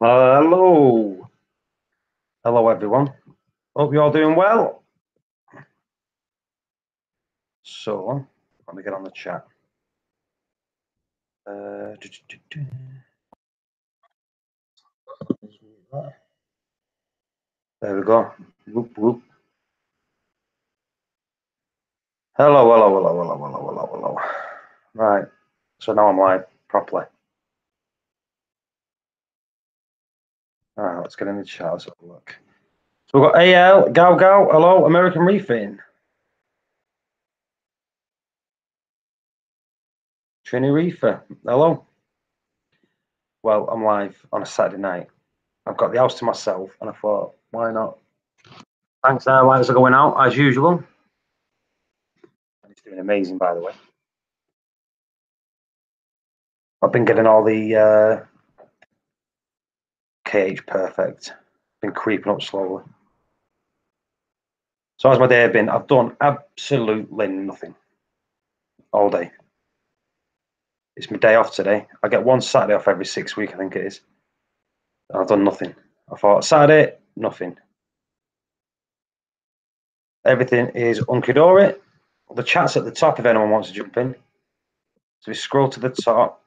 Hello. Hello, everyone. Hope you're all doing well. So, let me get on the chat. Uh, do, do, do, do. There we go. Whoop, whoop. Hello, hello, hello, hello, hello, hello, hello. Right. So now I'm live properly. All right, let's get in the chat. Let's have a look. So we've got AL, Gow Gow, hello, American Reefing. Trini Reefer, hello. Well, I'm live on a Saturday night. I've got the house to myself, and I thought, why not? Thanks, lights are going out as usual. And it's doing amazing, by the way. I've been getting all the KH perfect. Been creeping up slowly. So how's my day been? I've done absolutely nothing all day. It's my day off today. I get one Saturday off every 6 weeks, I think it is. And I've done nothing. I thought Saturday, nothing. Everything is hunky-dory. The chat's at the top if anyone wants to jump in. So if you scroll to the top,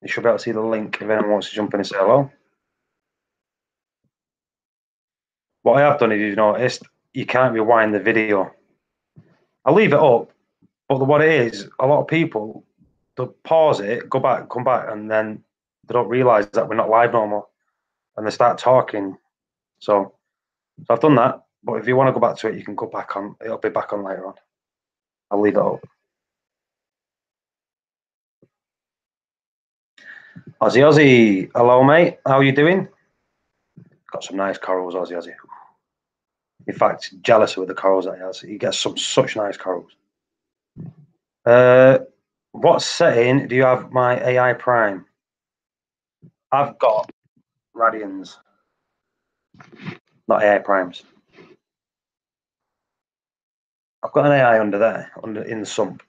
you should be able to see the link if anyone wants to jump in and say hello. What I have done, if you've noticed, you can't rewind the video. I'll leave it up, but what it is, a lot of people, they'll pause it, go back, come back, and then they don't realise that we're not live no more. And they start talking. So I've done that. But if you want to go back to it, you can go back on. It'll be back on later on. I'll leave it up. Aussie Aussie, hello mate. How are you doing? Got some nice corals, Aussie Aussie. In fact, jealous with the corals that he has. He gets some such nice corals. What setting do you have my AI Prime? I've got Radians, not AI Primes. I've got an AI under there, under in the sump.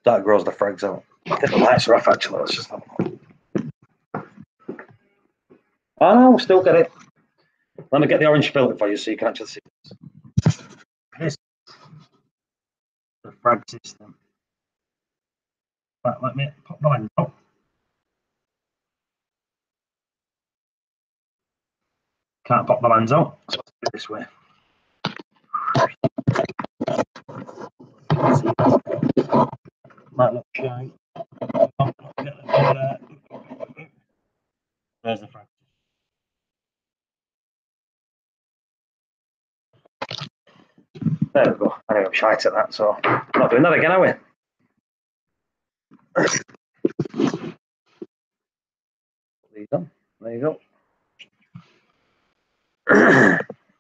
That grows the frags out. I think the lights are off actually. Let's just have a look. Oh no, we'll still get it. Let me get the orange filter for you so you can actually see this. This the frag system. Right, let me pop the lens up. Can't pop the lens out, so let's do it this way. Might look shy. There's the frag. There we go. I know I'm shite at that, so I'm not doing that again, are we? There you go.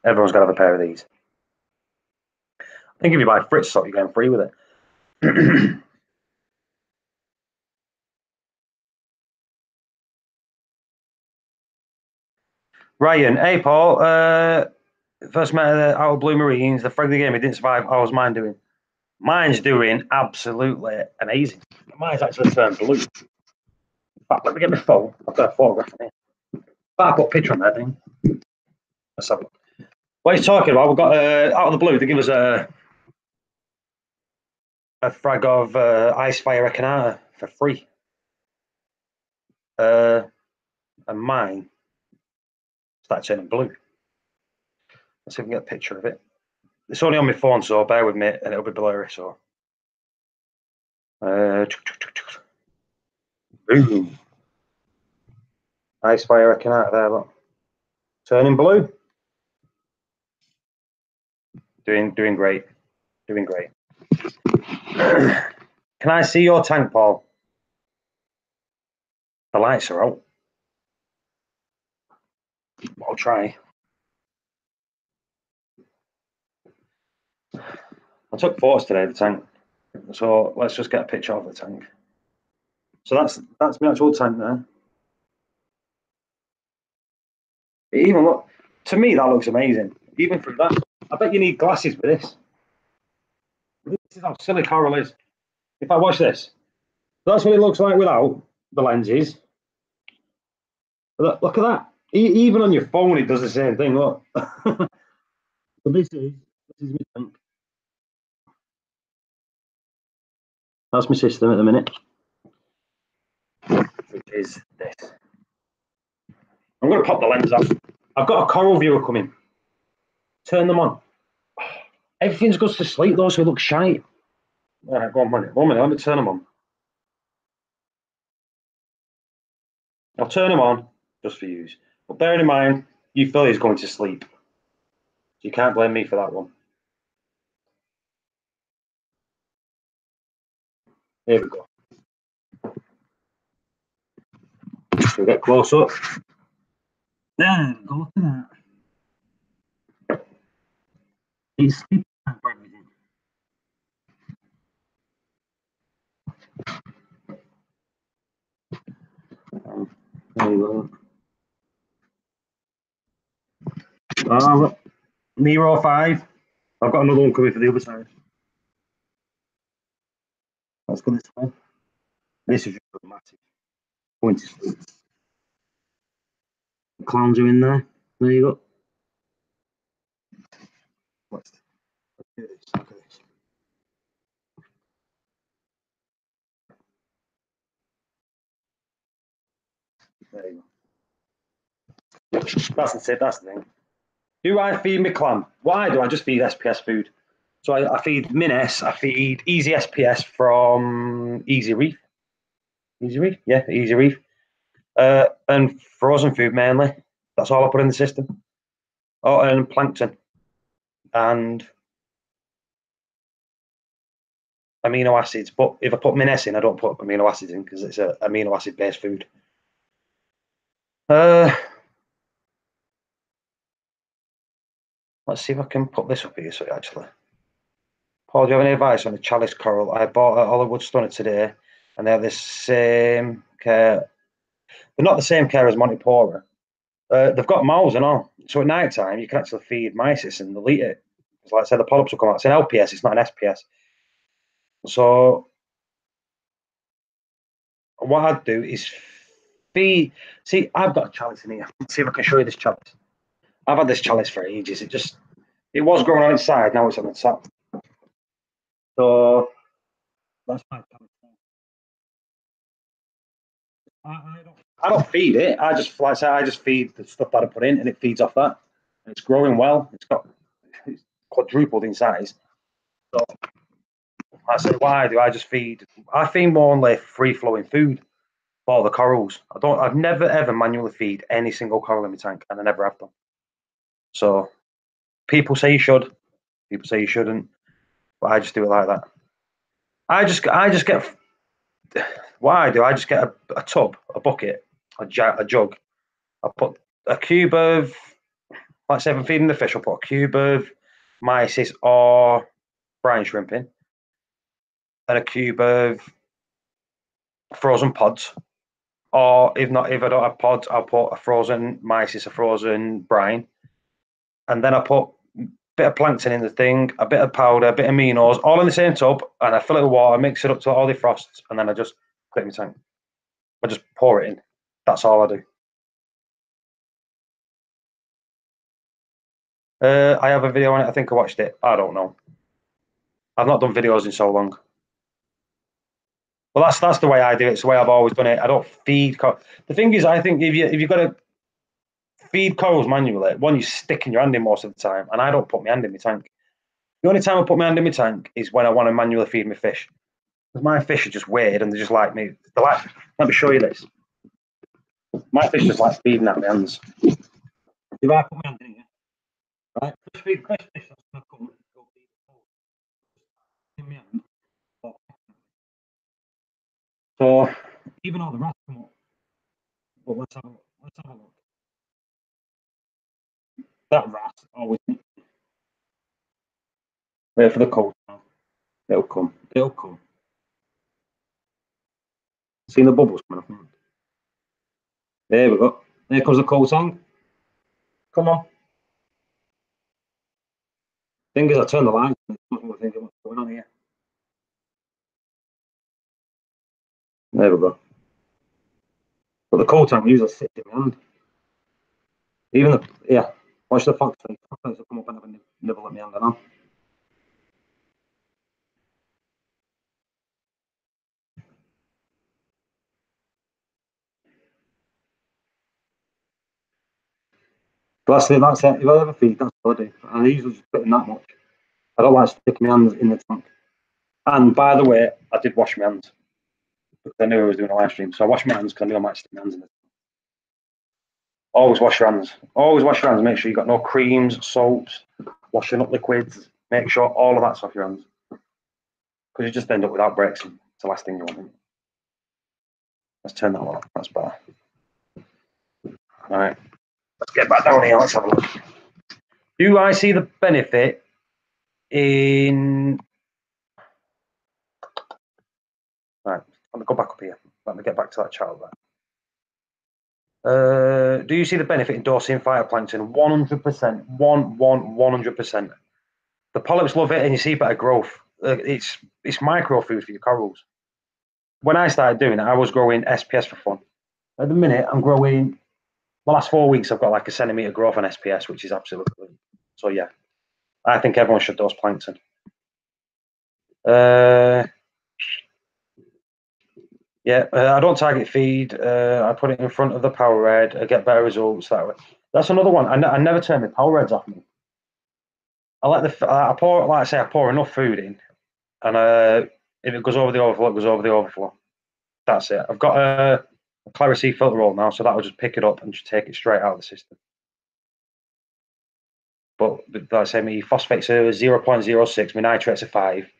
Everyone's got to have a pair of these. I think if you buy Fritz stock, you're going free with it. Ryan, hey Paul. First met the Outer Blue Marines. The frag of the game, it didn't survive. How's mine doing? Mine's doing absolutely amazing. Mine's actually turned blue. In fact, let me get my phone. I've got a photograph in here. I put a picture on that thing. Let's have a look. What are you talking about? We've got out of the blue. They give us a frag of Ice Fire Ekanata for free. And mine started turning blue. Let's see if we can get a picture of it. It's only on my phone, so bear with me, and it'll be blurry. So, boom! Ice Fire Ekanata there, look, turning blue. Doing great. Doing great. Can I see your tank, Paul? The lights are out. I'll try. I took photos today of the tank, so let's just get a picture of the tank. So that's my actual tank there. It even look to me that looks amazing. Even through that, I bet you need glasses with this. This is how silly coral is. If I watch this, that's what it looks like without the lenses. Look at that. Even on your phone, it does the same thing. Look. So this is my tank. That's my system at the minute. Which is this. I'm going to pop the lens off. I've got a coral viewer coming. Turn them on. Everything's goes to sleep though, so it looks shite. All right, go on, 1 minute. Let me turn them on. I'll turn them on just for use. But bearing in mind, you feel he's going to sleep. So you can't blame me for that one. Here we go. So we get close up. There, go look at that. He's sleeping for everything. There you go. Nero 5. I've got another one coming for the other side. Let's go this way. This is just massive. Going to sleep. The clowns are in there. There you go. Let's do this. Look at this. There you go. That's it. That's the thing. Do I feed my clam? What I do, I just feed SPS food. So I feed Miness, I feed Easy SPS from Easy Reef. Easy Reef? Yeah, Easy Reef. And frozen food mainly. That's all I put in the system. Oh, and plankton. And amino acids. But if I put Miness in, I don't put amino acids in because it's an amino acid based food. Let's see if I can put this up here. So actually, Paul, do you have any advice on a chalice coral? I bought at Hollywood Stunner today, and they have this same care. They're not the same care as Montipora. They've got mouths and all. So at night time, you can actually feed mysis and they'll eat it. It's like I said, the polyps will come out. It's an LPS, it's not an SPS. So what I'd do is feed. See, I've got a chalice in here. Let's see if I can show you this chalice. I've had this chalice for ages. It was growing on its side. Now it's on its top. So that's my chalice. I don't feed it. I just, like I say, I just feed the stuff that I put in, and it feeds off that. And it's growing well. It's quadrupled in size. So I say, why do I just feed? I feed more only free flowing food for the corals. I've never ever manually feed any single coral in my tank, and I never have done. So people say you should, people say you shouldn't, but I just do it like that. I just get. Why do I just get a tub, a bucket, a jug? I put a cube of, like, say, if I'm feeding the fish, I'll put a cube of mysis or brine shrimp in, and a cube of frozen pods. Or if not, if I don't have pods, I'll put a frozen mysis, a frozen brine, and then I put a bit of plankton in the thing, a bit of powder, a bit of aminos, all in the same tub, and I fill it with water, mix it up to all the frosts, and then I just put it in my tank. I just pour it in. That's all I do. I have a video on it. I think I watched it. I don't know. I've not done videos in so long. Well, that's the way I do it. It's the way I've always done it. I don't feed. The thing is, I think if you've got to feed corals manually, one, you're sticking your hand in most of the time, and I don't put my hand in my tank. The only time I put my hand in my tank is when I want to manually feed my fish. Because my fish are just weird and they're just like me. They're like, let me show you this. My fish just like feeding at my hands. If I put my hand in here, right? Just feed the fish that's going to come and go feed the corals in my hand. So even all the rats come up. But let's have a look. Let's have a look. That rat always wait for the cold now. It'll come. It'll come. See the bubbles coming off? There we go. There comes the cold song. Come on. Thing is, I turn the lights on. I'm thinking what's going on here. There we go. But the cold tank usually sits in my hand. Even the, yeah, watch the fox thing. Fox will come up and have a nibble at me hand now. But that's it. If I ever feed, that's what I do. I usually just put in that much. I don't like sticking my hands in the tank. And by the way, I did wash my hands because I knew I was doing a live stream. So I washed my hands because I knew I might stick my hands in it. Always wash your hands. Always wash your hands. Make sure you got no creams, soaps, washing up liquids. Make sure all of that's off your hands because you just end up with outbreaks. It's the last thing you want. Let's turn that one off. That's better. All right. Let's get back down here. Let's have a look. Do I see the benefit in? Right. Let me go back up here. Let me get back to that chart there. Do you see the benefit in dosing phytoplankton? 100%. 100%. The polyps love it, and you see better growth. It's micro food for your corals. When I started doing it, I was growing SPS for fun. At the minute, I'm growing. The last 4 weeks, I've got like a centimetre growth on SPS, which is absolutely brilliant. So yeah, I think everyone should dose plankton. Yeah, I don't target feed. I put it in front of the power red. I get better results that way. That's another one. I never turn the power reds off me. I let I pour, like I say, I pour enough food in, and if it goes over the overflow, it goes over the overflow. That's it. I've got a Clarity filter roll now, so that will just pick it up and just take it straight out of the system. But like I say, my phosphates are 0.06, my nitrates are 5.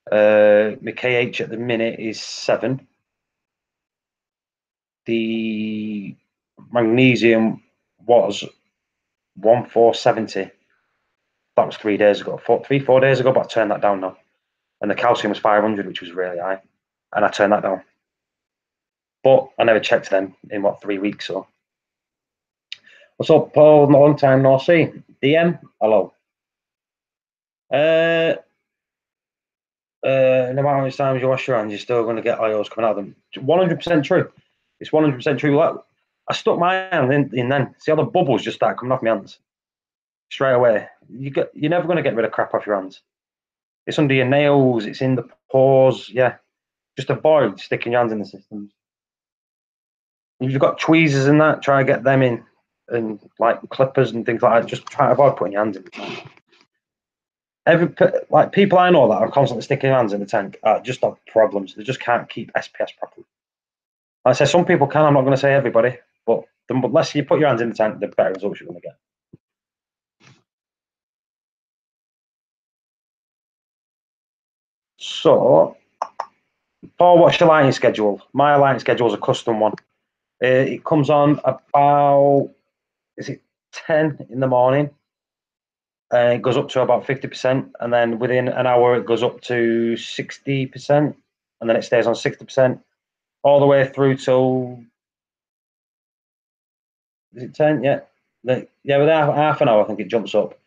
My KH at the minute is 7. The magnesium was 1470. That was 3 days ago, 4 days ago, but I turned that down now. And the calcium was 500, which was really high, and I turned that down. But I never checked them in 3 weeks. So, what's up, Paul? Long time no see. DM, hello. No matter how many times you wash your hands, you're still going to get oils coming out of them. 100% true. It's 100% true. Like, I stuck my hand in then. See how the bubbles just start coming off my hands straight away. You're never going to get rid of crap off your hands. It's under your nails. It's in the pores. Yeah, just avoid sticking your hands in the systems. If you've got tweezers and that, try to get them in, and like clippers and things like that. Just try to avoid putting your hands in. Like people I know that are constantly sticking their hands in the tank just have problems. They just can't keep SPS properly. Like I say some people can. I'm not going to say everybody, but the less you put your hands in the tank, the better results you're going to get. So, Paul, what's your lighting schedule? My lighting schedule is a custom one. It comes on about, is it 10 in the morning? It goes up to about 50%, and then within an hour it goes up to 60%, and then it stays on 60% all the way through till, is it 10? Yeah, yeah, within half an hour I think it jumps up.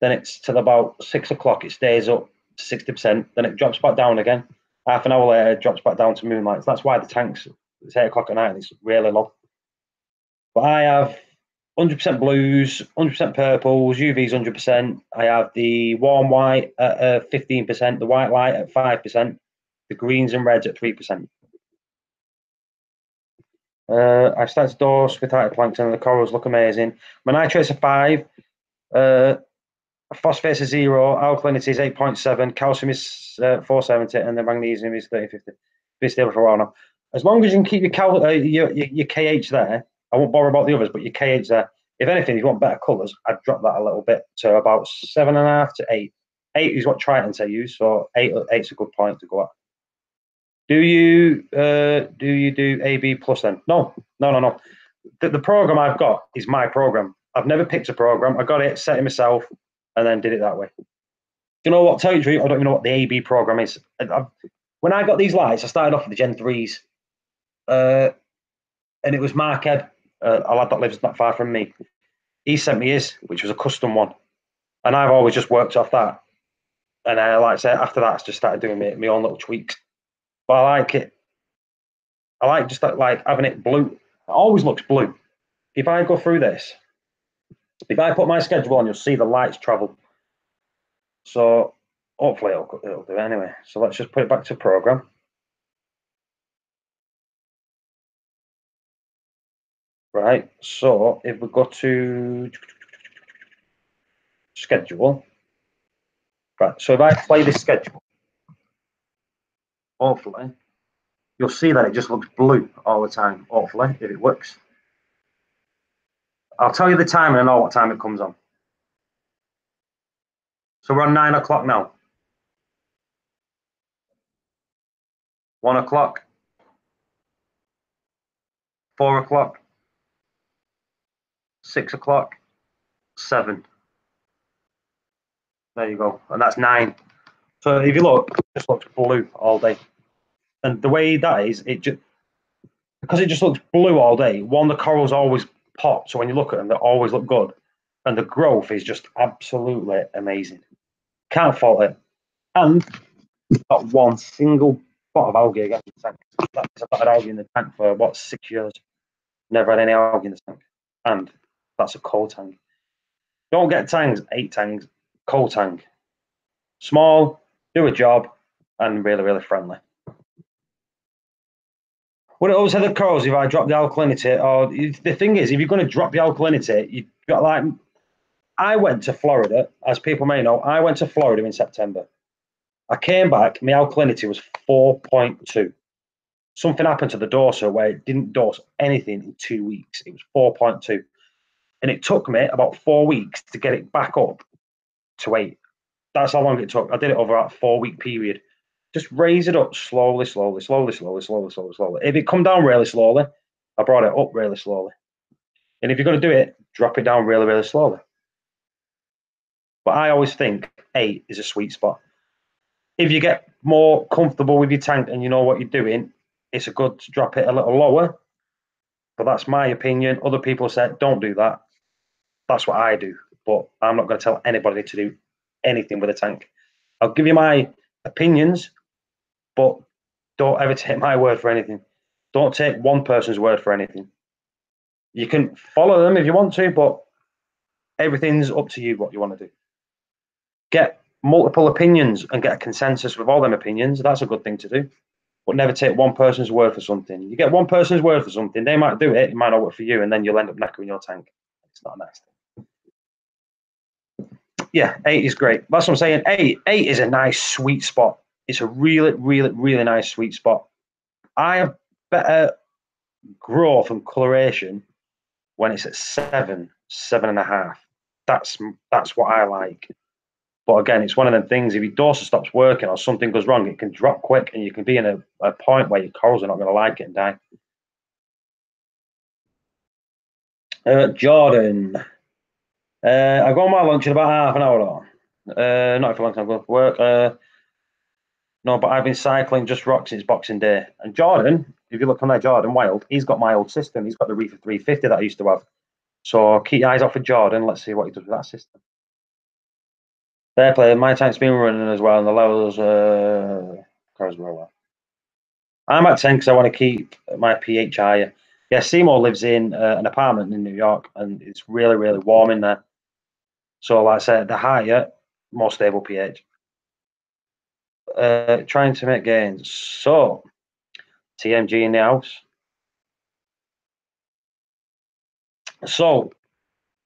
Then it's till about 6 o'clock. It stays up to 60%. Then it drops back down again. Half an hour later, it drops back down to moonlight. So that's why the tank's, it's 8 o'clock at night and it's really low. But I have 100% blues, 100% purples, UVs 100%. I have the warm white at 15%, the white light at 5%, the greens and reds at 3%. I've started to dose with phytoplankton and the corals look amazing. My nitrates are 5, phosphates are 0, alkalinity is 8.7, calcium is 470, and the magnesium is 3050. Been stable for a while now. As long as you can keep your KH there, I won't bother about the others, but your KH there. If anything, if you want better colours, I'd drop that a little bit to about 7.5 to 8. 8 is what Tritons I use, so 8's a good point to go at. Do you do AB plus then? No. The program I've got is my program. I've never picked a program. I got it, set it myself, and then did it that way. You know what? Tell you the truth, I don't even know what the AB program is. When I got these lights, I started off with the Gen 3s, and it was Mark Ebb, a lad that lives not far from me. He sent me his, which was a custom one, and I've always just worked off that. And like I said, after that, I just started doing my own little tweaks. But I like it. I like just like having it blue. It always looks blue. If I go through this, If I put my schedule on, you'll see the lights travel. So hopefully it'll do it anyway. So let's just put it back to program. Right, so if we go to schedule, right, so if I play this schedule, hopefully, you'll see that it just looks blue all the time, hopefully, if it works. I'll tell you the time and I know what time it comes on. So we're on 9 o'clock now. 1 o'clock, 4 o'clock, 6 o'clock, 7. There you go. And that's 9. So if you look, it just looks blue all day. And the way that is, it just because it just looks blue all day. One, the corals always pop, so when you look at them, they always look good, and the growth is just absolutely amazing. Can't fault it. And not one single pot of algae again in the tank. I've had algae in the tank for what 6 years. Never had any algae in the tank, and that's a cold tank. Don't get tanks, 8 tanks, cold tank. Small, do a job, and really, really friendly. Would it always have the corals if I drop the alkalinity? Or the thing is, if you're going to drop the alkalinity, you've got like. I went to Florida, as people may know. I went to Florida in September. I came back, my alkalinity was 4.2. Something happened to the doser where it didn't dose anything in 2 weeks. It was 4.2. And it took me about 4 weeks to get it back up to 8. That's how long it took. I did it over a 4-week period. Just raise it up slowly, slowly, slowly, slowly, slowly, slowly, slowly. If it come down really slowly, I brought it up really slowly. And if you're going to do it, drop it down really, really slowly. But I always think 8 is a sweet spot. If you get more comfortable with your tank and you know what you're doing, it's a good to drop it a little lower. But that's my opinion. Other people say, don't do that. That's what I do. But I'm not going to tell anybody to do anything with a tank. I'll give you my opinions, but don't ever take my word for anything. Don't take one person's word for anything. You can follow them if you want to, but everything's up to you what you want to do. Get multiple opinions and get a consensus with all them opinions. That's a good thing to do. But never take one person's word for something. You get one person's word for something, they might do it, it might not work for you, and then you'll end up knackering your tank. It's not a nice thing. Yeah, 8 is great. That's what I'm saying. 8 is a nice sweet spot. It's a really, really, really nice sweet spot. I have better growth and coloration when it's at 7, 7.5. That's what I like. But again, it's one of them things. If your doser stops working or something goes wrong, it can drop quick, and you can be in a point where your corals are not going to like it and die. Jordan, I go on my lunch in about half an hour. Not for a long time. I'm going to work. No, but I've been cycling just rock since Boxing Day. And Jordan, if you look on there, Jordan Wild, he's got my old system. He's got the Reef 350 that I used to have. So keep your eyes out for Jordan. Let's see what he does with that system. Fair play. My tank's been running as well, and the levels goes well. I'm at 10 because I want to keep my pH higher. Yeah, Seymour lives in an apartment in New York, and it's really, really warm in there. So, like I said, the higher, more stable pH. Trying to make gains. So, TMG in the house. So,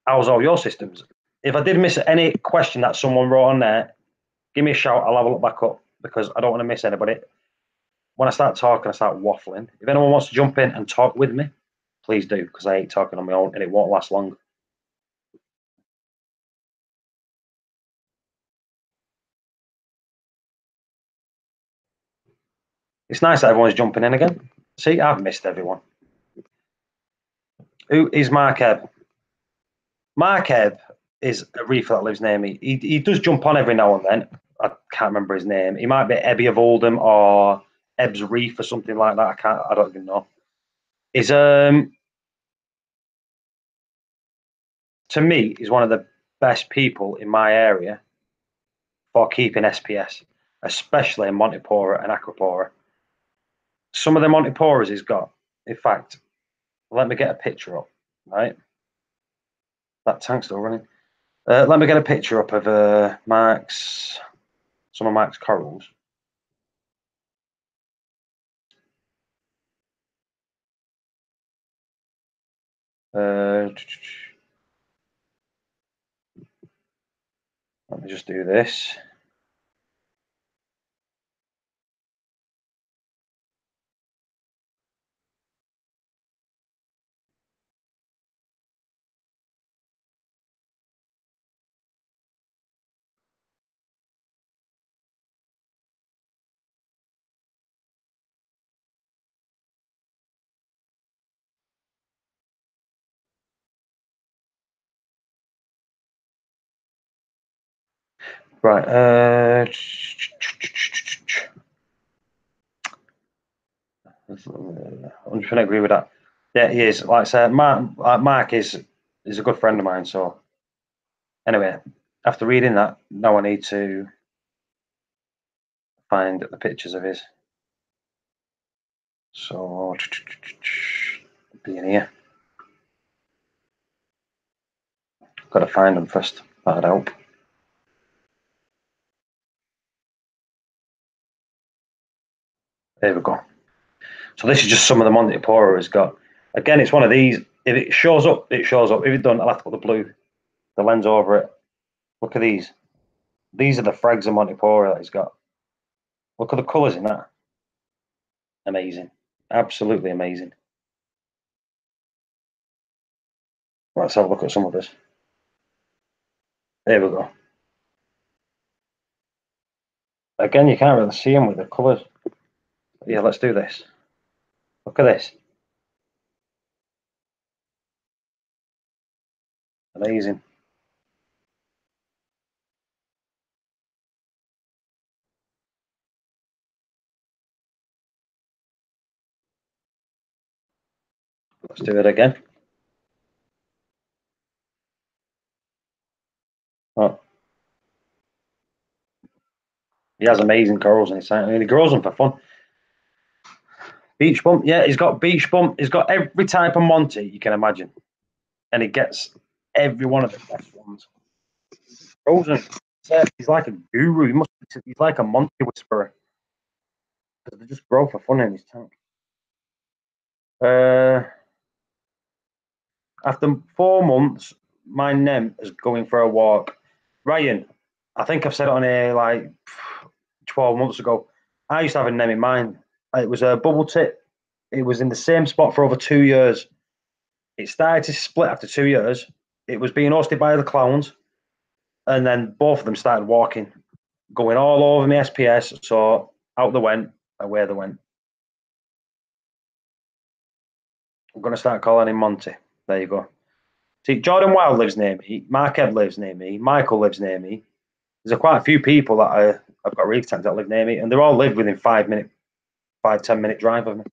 how's all your systems? If I did miss any question that someone wrote on there, give me a shout. I'll have a look back up because I don't want to miss anybody. When I start talking, I start waffling. If anyone wants to jump in and talk with me, please do, because I hate talking on my own and it won't last long. It's nice that everyone's jumping in again. See, I've missed everyone. Who is Mark Ebb? Mark Ebb is a reefer that lives near me. He does jump on every now and then. I can't remember his name. He might be Ebby of Oldham or Ebb's Reef or something like that. I don't even know. Is to me, he's one of the best people in my area for keeping SPS, especially in Montipora and Acropora. Some of the Montiporas he's got, in fact, let me get a picture up, right? That tank's still running. Let me get a picture up of some of Mark's corals. Let me just do this. Right. I'm just trying to agree with that. Yeah, he is. Like I said, Mark is a good friend of mine. So anyway, after reading that, now I need to find the pictures of his. So be in here. Got to find them first. That'd help. There we go. So this is just some of the Montipora has got. Again, it's one of these. If it shows up, it shows up. If it doesn't, I'll have to put the lens over it. Look at these. These are the frags of Montipora that he's got. Look at the colours in that. Amazing. Absolutely amazing. Let's have a look at some of this. There we go. Again, you can't really see them with the colours. Yeah, let's do this. Look at this. Amazing. Let's do it again. Oh. He has amazing corals in his tank. I mean, he grows them for fun. Beach bump, yeah, he's got beach bump. He's got every type of Monty you can imagine, and he gets every one of the best ones. Frozen, he's like a guru. He's like a Monty whisperer. They just grow for fun in his tank. After 4 months, my nem is going for a walk. Ryan, I think I've said it on here like 12 months ago. I used to have a nem in mine. It was a bubble tip. It was in the same spot for over 2 years. It started to split after 2 years. It was being hosted by the clowns, and then both of them started walking, going all over my SPS. So out they went, away they went. I'm going to start calling him Monty. There you go. See, Jordan Wild lives near me. Mark Ebb lives near me. Michael lives near me. There's quite a few people that I've got reef tanks that live near me, and they all live within 5-10 minute drive of me.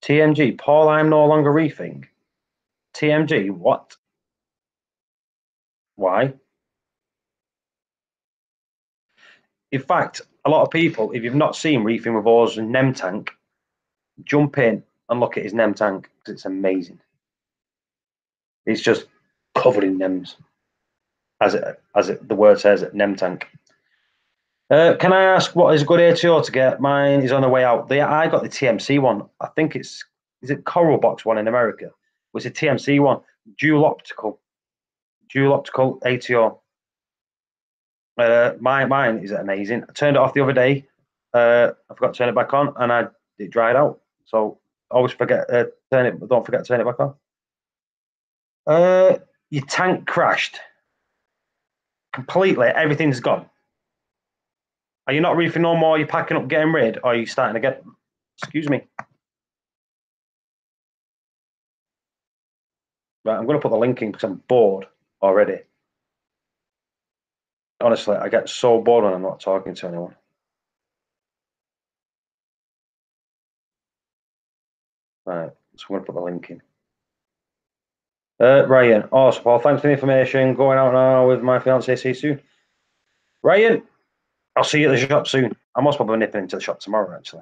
TMG, Paul, I'm no longer reefing. TMG, what? Why? In fact, a lot of people, if you've not seen Reefing with Oars and Nem Tank, jump in and look at his Nem Tank because it's amazing. It's just covered in Nems, the word says, Nem Tank. Can I ask what is a good ATO to get? Mine is on the way out. I got the TMC one. I think is it Coral Box one in America? It was a TMC one, dual optical ATO. Mine is amazing. I turned it off the other day. I forgot to turn it back on, and it dried out. So always forget turn it. Don't forget to turn it back on. Your tank crashed completely. Everything's gone. Are you not reefing no more? Are you packing up, getting rid, or are you starting to get? Excuse me. Right, I'm going to put the link in because I'm bored already. Honestly, I get so bored when I'm not talking to anyone. Right, so I'm going to put the link in. Ryan, awesome. Well, thanks for the information. Going out now with my fiance. See you soon. Ryan, I'll see you at the shop soon. I must probably nip into the shop tomorrow, actually.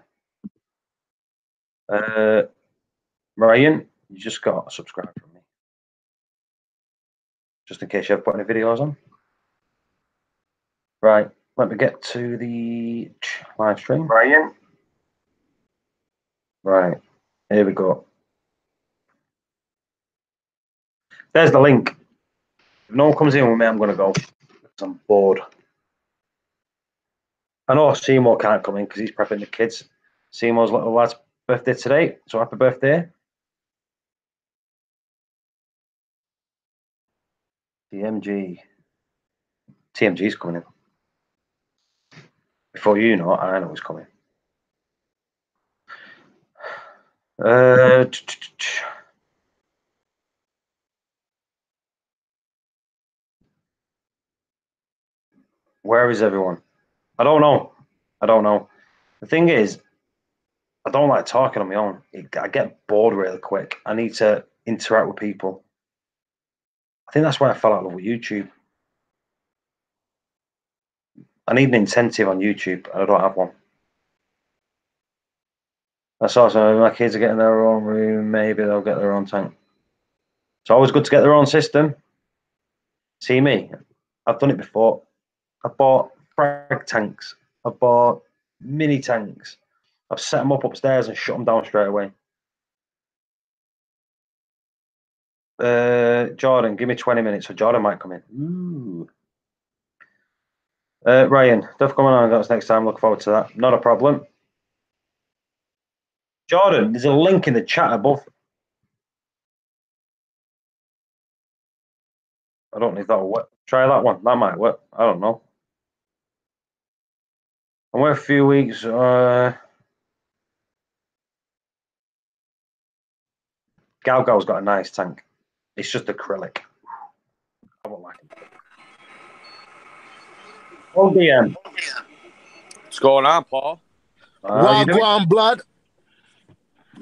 Ryan, you just got a subscribe from me. Just in case you ever put any videos on. Right, let me get to the live stream. Ryan. Right, here we go. There's the link. If no one comes in with me, I'm going to go. I'm bored. I know Seymour can't come in because he's prepping the kids. Seymour's little lad's birthday today, so happy birthday. TMG's coming in. Before you know it, I know he's coming. Where is everyone? I don't know. The thing is, I don't like talking on my own. I get bored really quick. I need to interact with people. I think that's why I fell out of love with YouTube. I need an incentive on YouTube, and I don't have one. That's awesome. My kids are getting their own room. Maybe they'll get their own tank. It's always good to get their own system. See me? I've done it before. I bought frag tanks. I bought mini tanks. I've set them up upstairs and shut them down straight away. Jordan, give me 20 minutes, so Jordan might come in. Ooh. Ryan, stuff coming on us next time. Look forward to that. Not a problem. Jordan, there's a link in the chat above. I don't know if that'll work. Try that one. That might work. I don't know. I'm away a few weeks. Gal's got a nice tank. It's just acrylic. I won't like it. Oh, DM. What's going on, Paul? Wagwan blood.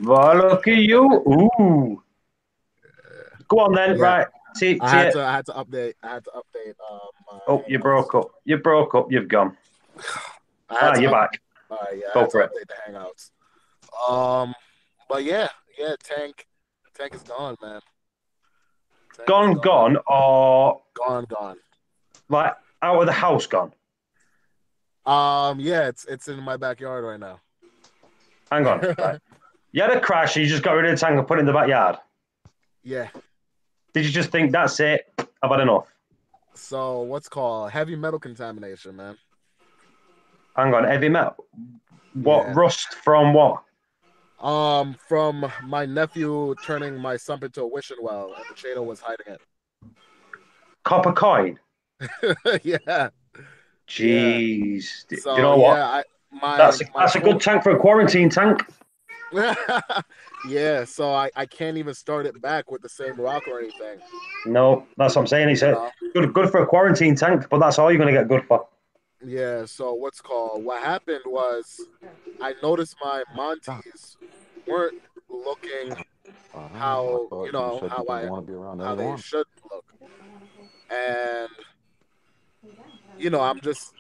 Well, look at you. Ooh. Go on then. Yeah. Right. I had to update. Oh, you broke up. You've gone. You're back. Yeah, go for it. Update the hangouts. But yeah, tank is gone, man. Gone, or gone. Like out of the house, gone. Yeah, it's in my backyard right now. Hang on. Right. You had a crash. You just got rid of the tank and put it in the backyard. Yeah. Did you just think that's it? I've had enough. So what's called heavy metal contamination, man. Hang on, heavy metal. What rust from what? From my nephew turning my sump into a wishing well, and the Chato was hiding it. Copper coin. Yeah. Jeez. Yeah. So, do you know what? That's a good tank for a quarantine tank. Yeah, so I can't even start it back with the same rock or anything. No, that's what I'm saying. He said good for a quarantine tank, but that's all you're going to get good for. Yeah, so what happened was I noticed my Montes weren't looking how they should look. And I'm just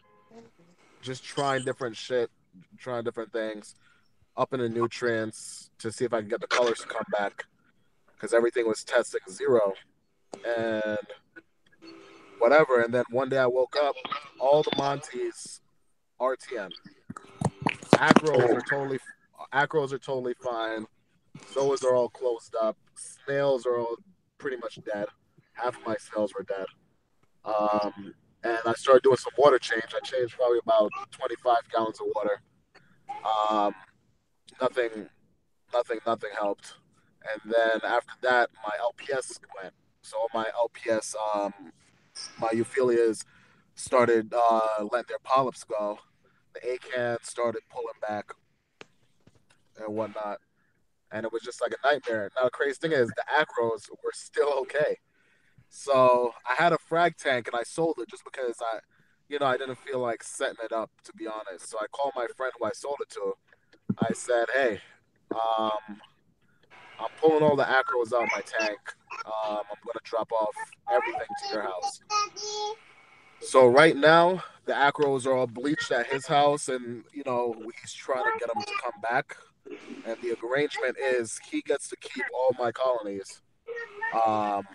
trying different shit, trying different things, upping the nutrients to see if I can get the colors to come back, because everything was testing 0 and whatever. And then one day I woke up, all the Montes RTM. Acros are totally fine. Zoas are all closed up. Snails are all pretty much dead. Half of my snails were dead. And I started doing some water change. I changed probably about 25 gallons of water. Nothing helped. And then after that, my LPS went. So my LPS, my euphyllias started letting their polyps go. The ACAN started pulling back and whatnot. And it was just like a nightmare. Now, the crazy thing is the acros were still okay. So I had a frag tank and I sold it just because I didn't feel like setting it up, to be honest. So I called my friend who I sold it to. I said, hey, I'm pulling all the acros out of my tank. I'm going to drop off everything to your house. So right now, the acros are all bleached at his house, and he's trying to get them to come back. and the arrangement is he gets to keep all my colonies um,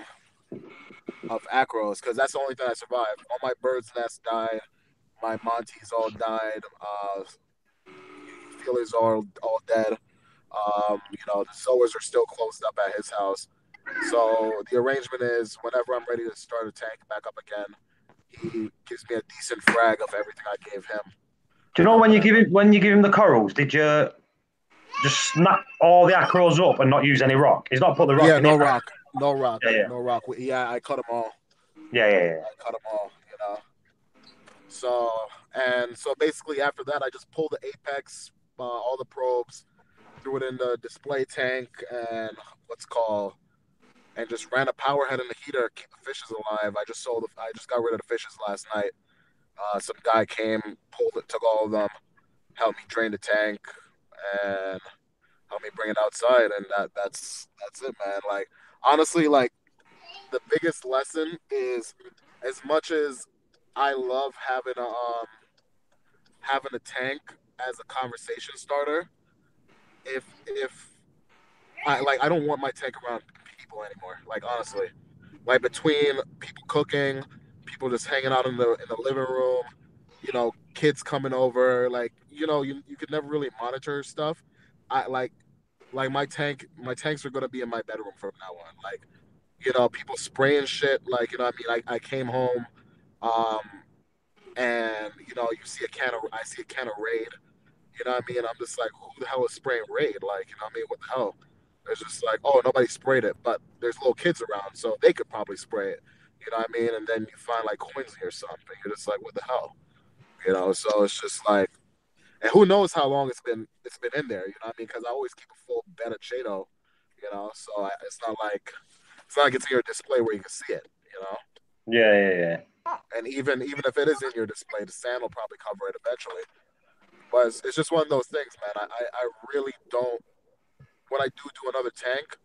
of acros because that's the only thing I survived. All my birds' nests died. My Montes all died. Feelers are all dead. The sowers are still closed up at his house. So the arrangement is whenever I'm ready to start a tank back up again, he gives me a decent frag of everything I gave him. Do you know when you give him the corals? Did you just snap all the acros up and not use any rock? He's not put the rock Yeah, in no it. rock, no rock, Yeah. no rock. Yeah, I cut them all. Yeah. I cut them all. So basically after that, I just pulled the apex, all the probes, threw it in the display tank, and what's called, and just ran a power head in the heater, keep the fishes alive. I just got rid of the fishes last night. Some guy came, pulled it, took all of them, helped me drain the tank, and helped me bring it outside. And that's it, man. Like honestly, like the biggest lesson is as much as I love having a tank as a conversation starter. If I don't want my tank around people anymore. Like honestly, like between people cooking, people just hanging out in the living room, kids coming over, like you could never really monitor stuff. I like my tanks are gonna be in my bedroom from now on. Like people spraying shit. Like what I mean. I came home, um, and I see a can of Raid. You know what I mean? I'm just like, who the hell is spraying Raid? Like, you know what I mean? What the hell? It's just like, oh, nobody sprayed it, but there's little kids around, so they could probably spray it. You know what I mean? And then you find like Quincy or something. You're just like, what the hell? So it's just like, and who knows how long it's been in there? You know what I mean? Because I always keep a full bed of Cheeto. It's not like it's in your display where you can see it. Yeah. And even if it is in your display, the sand will probably cover it eventually. But it's just one of those things, man. I really don't. When I do another tank,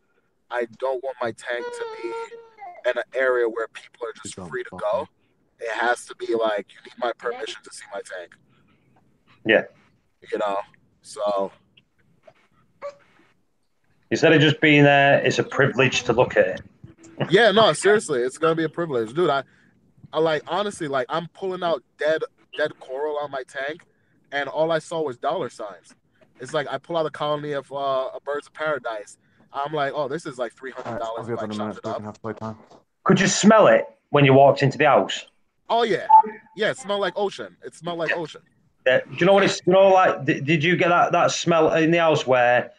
I don't want my tank to be in an area where people are just free to go. It has to be like you need my permission to see my tank. Yeah. So Instead of just being there, it's a privilege to look at it. yeah, no, seriously, it's gonna be a privilege, dude. I like honestly, like I'm pulling out dead coral on my tank, and all I saw was dollar signs. It's like I pull out a colony of a birds of paradise. I'm like, oh, this is like $300 if I chopped it up. Could you smell it when you walked into the house? Oh yeah, it smelled like ocean. It smelled like ocean. Yeah. Do you know what it's? Like, did you get that smell in the house where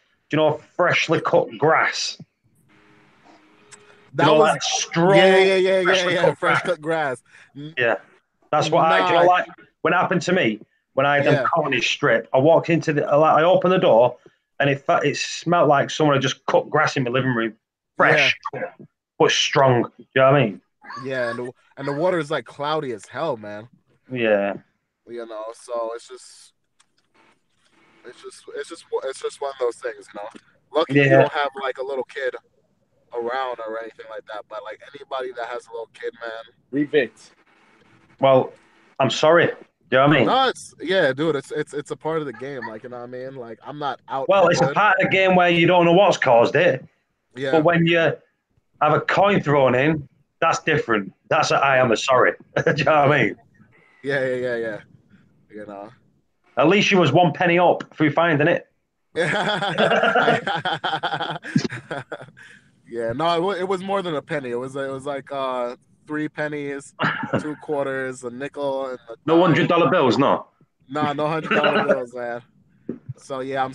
freshly cut grass? That was like strong. Yeah. Fresh cut grass. Yeah, that's what like when it happened to me when I had them colony strip. I walked into I opened the door and it smelled like someone had just cut grass in my living room, fresh but strong. You know what I mean? Yeah, and the water is like cloudy as hell, man. Yeah. So it's just one of those things, Lucky you don't have like a little kid around or anything like that, but like anybody that has a little kid, man. Reef. Well, I'm sorry. You know what I mean? No, dude. It's a part of the game. Like, you know what I mean? Like, I'm not out. Well, it's a part of the game where you don't know what's caused it. Yeah. But when you have a coin thrown in, that's different. That's I am sorry. Do you know what I mean? Yeah. At least she was 1 penny up through finding it. Yeah. No, it was more than a penny. It was like 3 pennies, 2 quarters, a nickel, and no $100 bills. No. No $100 bills, man. So yeah, I'm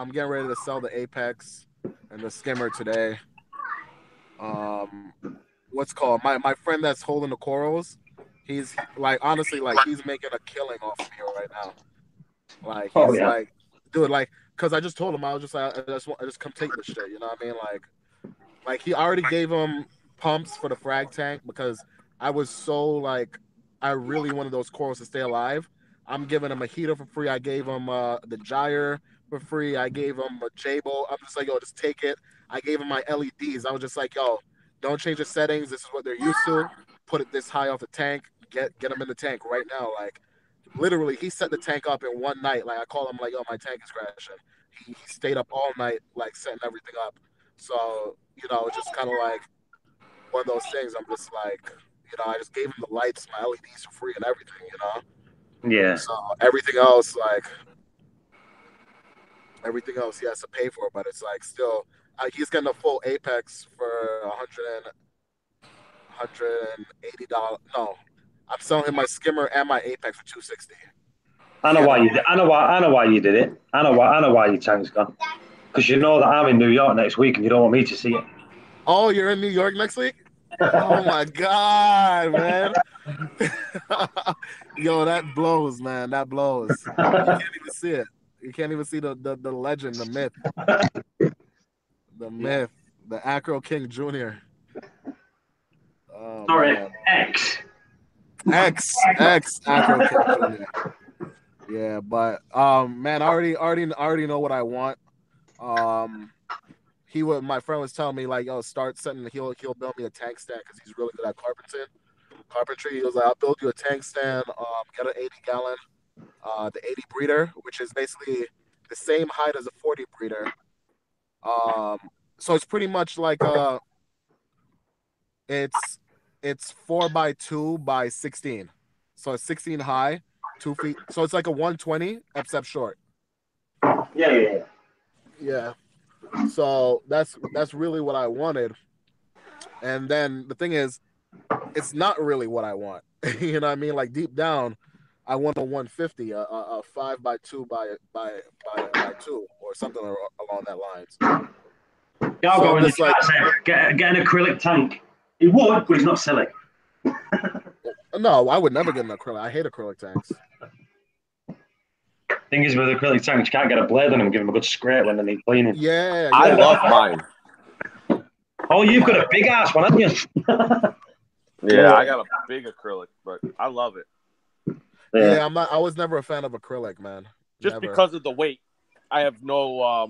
getting ready to sell the Apex and the skimmer today. What's called my friend that's holding the corals. He's like honestly like he's making a killing off of me right now. Like he's like, dude, like because I just told him I was just like I just come take this shit. You know what I mean? Like he already gave him pumps for the frag tank because I was so like I really wanted those corals to stay alive. I'm giving him a heater for free. I gave him the gyre for free. I gave him a Jabo. I'm just like, yo, just take it. I gave him my LEDs. I was just like, yo, don't change the settings. This is what they're used to. Put it this high off the tank. Get them in the tank right now. Like literally, he set the tank up in one night. Like I called him like, yo, my tank is crashing. he stayed up all night, like setting everything up. So just kind of like one of those things. I'm just like, I just gave him the lights, my LEDs for free and everything. Yeah. So everything else, he has to pay for, but it's like still, he's getting a full Apex for 180 dollars. No, I'm selling him my skimmer and my Apex for 260. I know why you did. I know why you did it. I know why your tank's gone. Because you know that I'm in New York next week, and you don't want me to see it. Oh, you're in New York next week? Oh my god, man! Yo, that blows, man. That blows. You can't even see it. You can't even see the legend, the myth, the Acro King Jr. Oh Sorry, man, X. X Acro King Jr. Yeah, but man, I already know what I want. My friend was telling me like, yo, start setting. He'll build me a tank stand because he's really good at carpentry. He was like, I'll build you a tank stand. Get an 80-gallon, the 80 breeder, which is basically the same height as a 40 breeder. So it's pretty much like it's 4x2 by 16, so it's 16 high, 2 feet. So it's like a 120 except short. Yeah. Yeah. So that's really what I wanted. And then the thing is, it's not really what I want. You know what I mean? Like deep down, I want a 150, a 5x2 by 2 or something along that lines. Yeah, I'll So go I'm in the just like, chat saying, get an acrylic tank. He would, but he's not silly. no, I would never get an acrylic. I hate acrylic tanks. Thing is, with acrylic tanks, you can't get a blade on them, give them a good scrape when they need cleaning. Yeah. I love mine. Oh, you've got a big ass one, haven't you? Yeah, I got a big acrylic, but I love it. Yeah, I was never a fan of acrylic, man. Just Never. because of the weight. I have no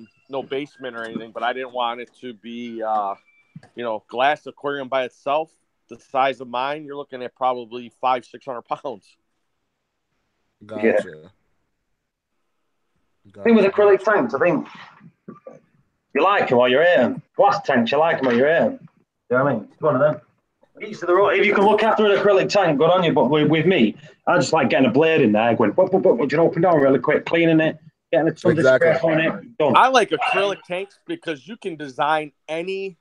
basement or anything, but I didn't want it to be glass aquarium by itself. The size of mine, you're looking at probably 500-600 pounds. Gotcha. The thing with acrylic tanks, I think you like them while you're eating. Glass tanks, you like them while you're eating. You know what I mean? It's one of them. Each to the road. If you can look after an acrylic tank, good on you. But with me, I just like getting a blade in there, going, up, open down really quick, cleaning it, getting a ton of scrape on it. Done. I like acrylic tanks because you can design any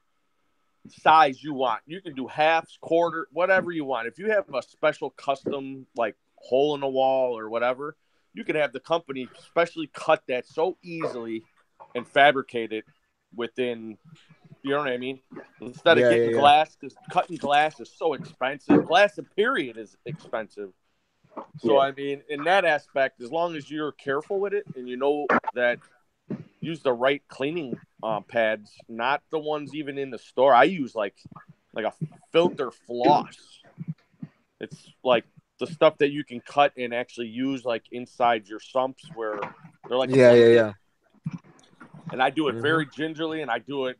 size you want. You can do halves, quarter, whatever you want. If you have a special custom like hole in the wall or whatever, you can have the company specially cut that so easily and fabricate it within, you know what I mean? Instead of getting glass, because cutting glass is so expensive. Glass, period, is expensive. So, I mean, in that aspect, as long as you're careful with it and you know that use the right cleaning pads, not the ones even in the store. I use like a filter floss. It's like the stuff that you can cut and actually use like inside your sumps where they're like yeah. And I do it very gingerly and I do it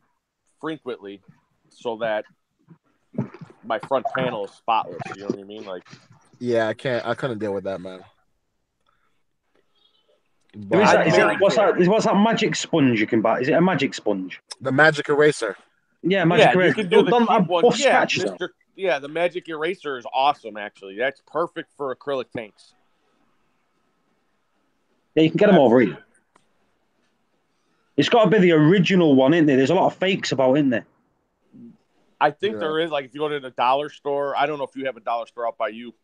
frequently so that my front panel is spotless. You know what I mean? Like, yeah, I couldn't deal with that, man. What's that magic sponge you can buy? Is it a magic sponge? The magic eraser. Yeah, magic eraser. You can do the cheap one. Yeah, the magic eraser is awesome, actually. That's perfect for acrylic tanks. Yeah, you can get them over here. It's got to be the original one, isn't there? There's a lot of fakes about, isn't there? I think there is. Like, if you go to the dollar store, I don't know if you have a dollar store out by you,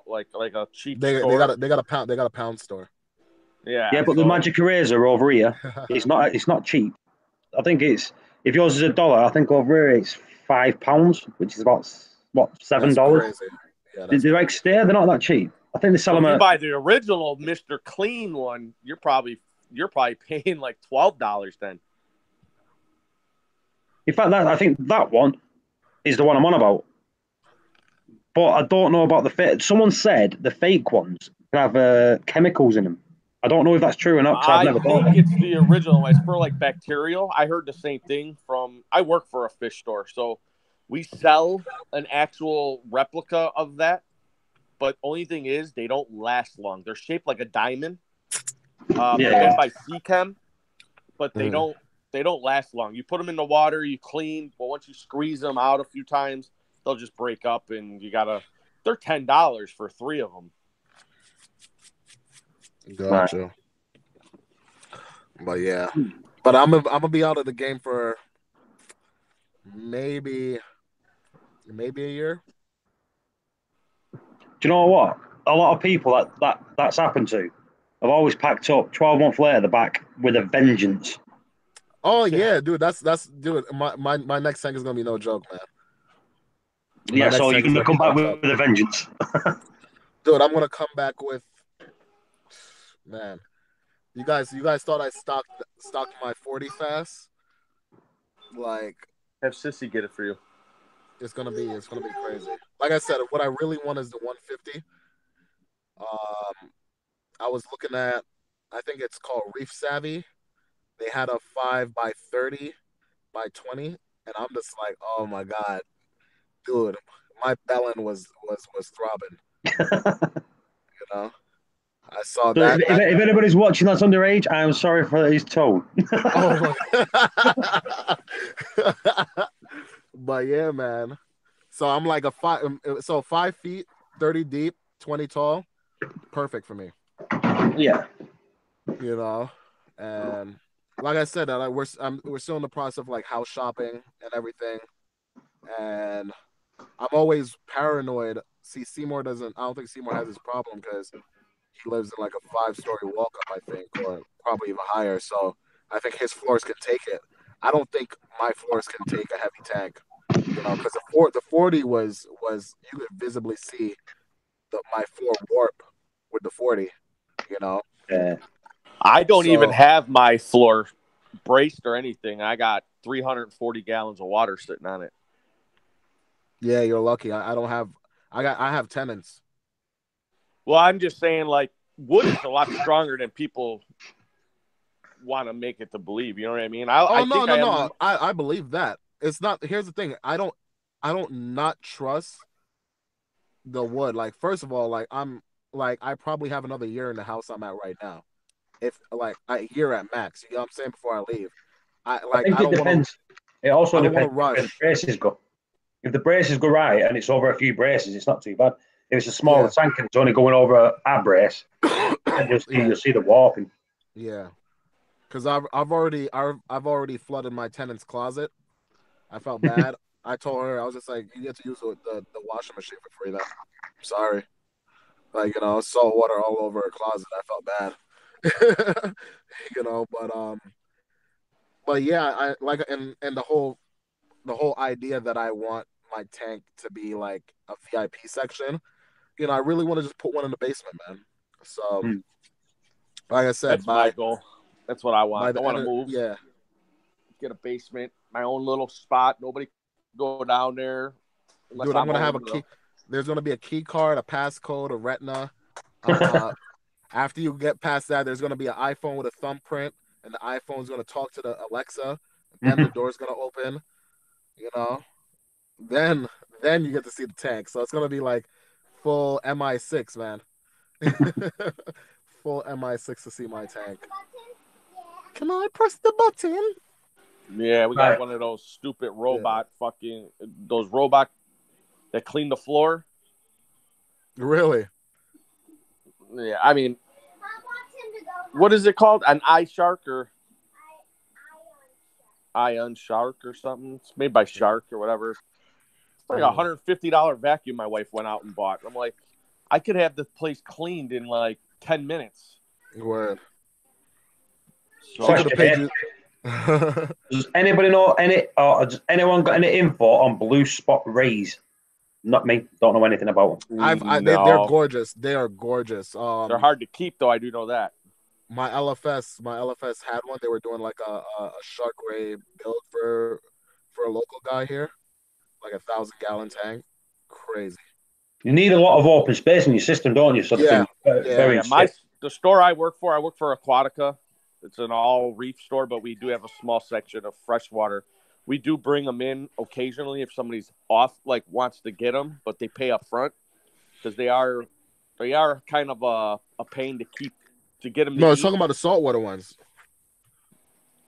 like a cheap store. They got a pound store. Yeah, but the magic eraser over here, it's not cheap. I think if yours is $1, I think over here it's £5, which is about $7. Yeah, they're not that cheap. I think they sell them. If you buy the original Mr. Clean one, you're probably paying like $12 then. In fact, I think that one is the one I'm on about. But I don't know about the fake. Someone said the fake ones can have chemicals in them. I don't know if that's true or not. I think it's the original one. It's for like bacterial. I heard the same thing I work for a fish store. So we sell an actual replica of that. But only thing is they don't last long. They're shaped like a diamond. Again, by Seachem. but they don't last long. You put them in the water, you clean, but once you squeeze them out a few times, they'll just break up, and they're $10 for 3 of them. Gotcha. But yeah, but I'm gonna be out of the game for maybe a year. Do you know what? A lot of people that's happened to have always packed up. 12 months later, they're back with a vengeance. Oh yeah, dude, that's dude. My next tank is gonna be no joke, man. Yeah, so you're gonna come back with a vengeance. Dude, I'm gonna come back with, man. You guys thought I stocked my 40 fast? Like, Have Sissy get it for you. it's gonna be crazy. Like I said, what I really want is the 150. I was looking at, I think it's called Reef Savvy. They had a 5x30x20, and I'm just like, oh my god, dude, my bellend was throbbing. You know, I saw So that. If anybody's watching that's underage, I am sorry for his tone. Oh my. But yeah, man. So I'm like 5 feet, 30 deep, 20 tall, perfect for me. Yeah. You know, and like I said, we're still in the process of like house shopping and everything, and I'm always paranoid. See, Seymour doesn't. I don't think Seymour has this problem because he lives in like a 5-story walk up, I think, or probably even higher. So I think his floors can take it. I don't think my floors can take a heavy tank. You know, because the 40 was you could visibly see my floor warp with the 40. You know. Yeah. I don't even have my floor braced or anything. I got 340 gallons of water sitting on it. Yeah, you're lucky. I don't have. I have tenants. Well, I'm just saying, like, wood is a lot stronger than people want to make it to believe. You know what I mean? No. I believe that. It's not. Here's the thing. I don't not trust the wood. Like, first of all, like I probably have another year in the house I'm at right now. If like a year at max, you know what I'm saying, before I leave. I think it depends. It also depends where the braces go. If the braces go right and it's over a few braces, it's not too bad. If it's a smaller tank and it's only going over a brace, then you'll see the warping. Yeah, because I've already flooded my tenant's closet. I felt bad. I told her, I was just like, you get to use the washing machine for free then. Sorry. Like, you know, salt water all over her closet. I felt bad. You know, but yeah, I like, and the whole idea that I want my tank to be like a VIP section. You know, I really want to just put one in the basement, man. So, like I said, that's my goal. That's what I want. I want to move. Yeah. Get a basement, my own little spot. Nobody go down there. Dude, I'm gonna have a key. There's gonna be a key card, a passcode, a retina. After you get past that, there's gonna be an iPhone with a thumbprint, and the iPhone's gonna talk to the Alexa. Then the door's gonna open. You know, then you get to see the tank. So it's gonna be like full MI6, man. Full MI6 to see my tank. Can I press the button? Yeah, we got one of those stupid robot those robots that clean the floor. Really? Yeah, I mean, what is it called? An eye shark or Ion Shark or something? It's made by Shark or whatever. It's like a $150 vacuum my wife went out and bought. I'm like, I could have this place cleaned in like 10 minutes. Word. So, does anybody know does anyone got any info on blue spot rays? Not me. Don't know anything about them. They're gorgeous. They are gorgeous. They're hard to keep, though. I do know that. My LFS had one. They were doing like a shark ray build for a local guy here, like 1,000-gallon tank. Crazy. You need a lot of open space in your system, don't you? So the store I work for Aquatica. It's an all reef store, but we do have a small section of freshwater. We do bring them in occasionally if somebody's off, like wants to get them, but they pay up front because they are kind of a pain to keep to get them. No, I was talking about the saltwater ones.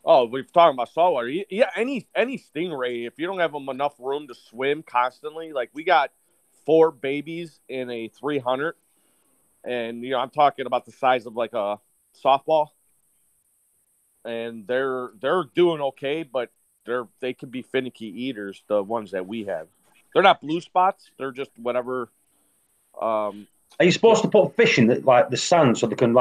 Oh, we're talking about saltwater. Yeah, any stingray. If you don't have them enough room to swim constantly, like we got 4 babies in a 300, and I'm talking about the size of like a softball, and they're doing okay, but they can be finicky eaters. The ones that we have, they're not blue spots. They're just whatever. Are you supposed to put fish in the sand so they can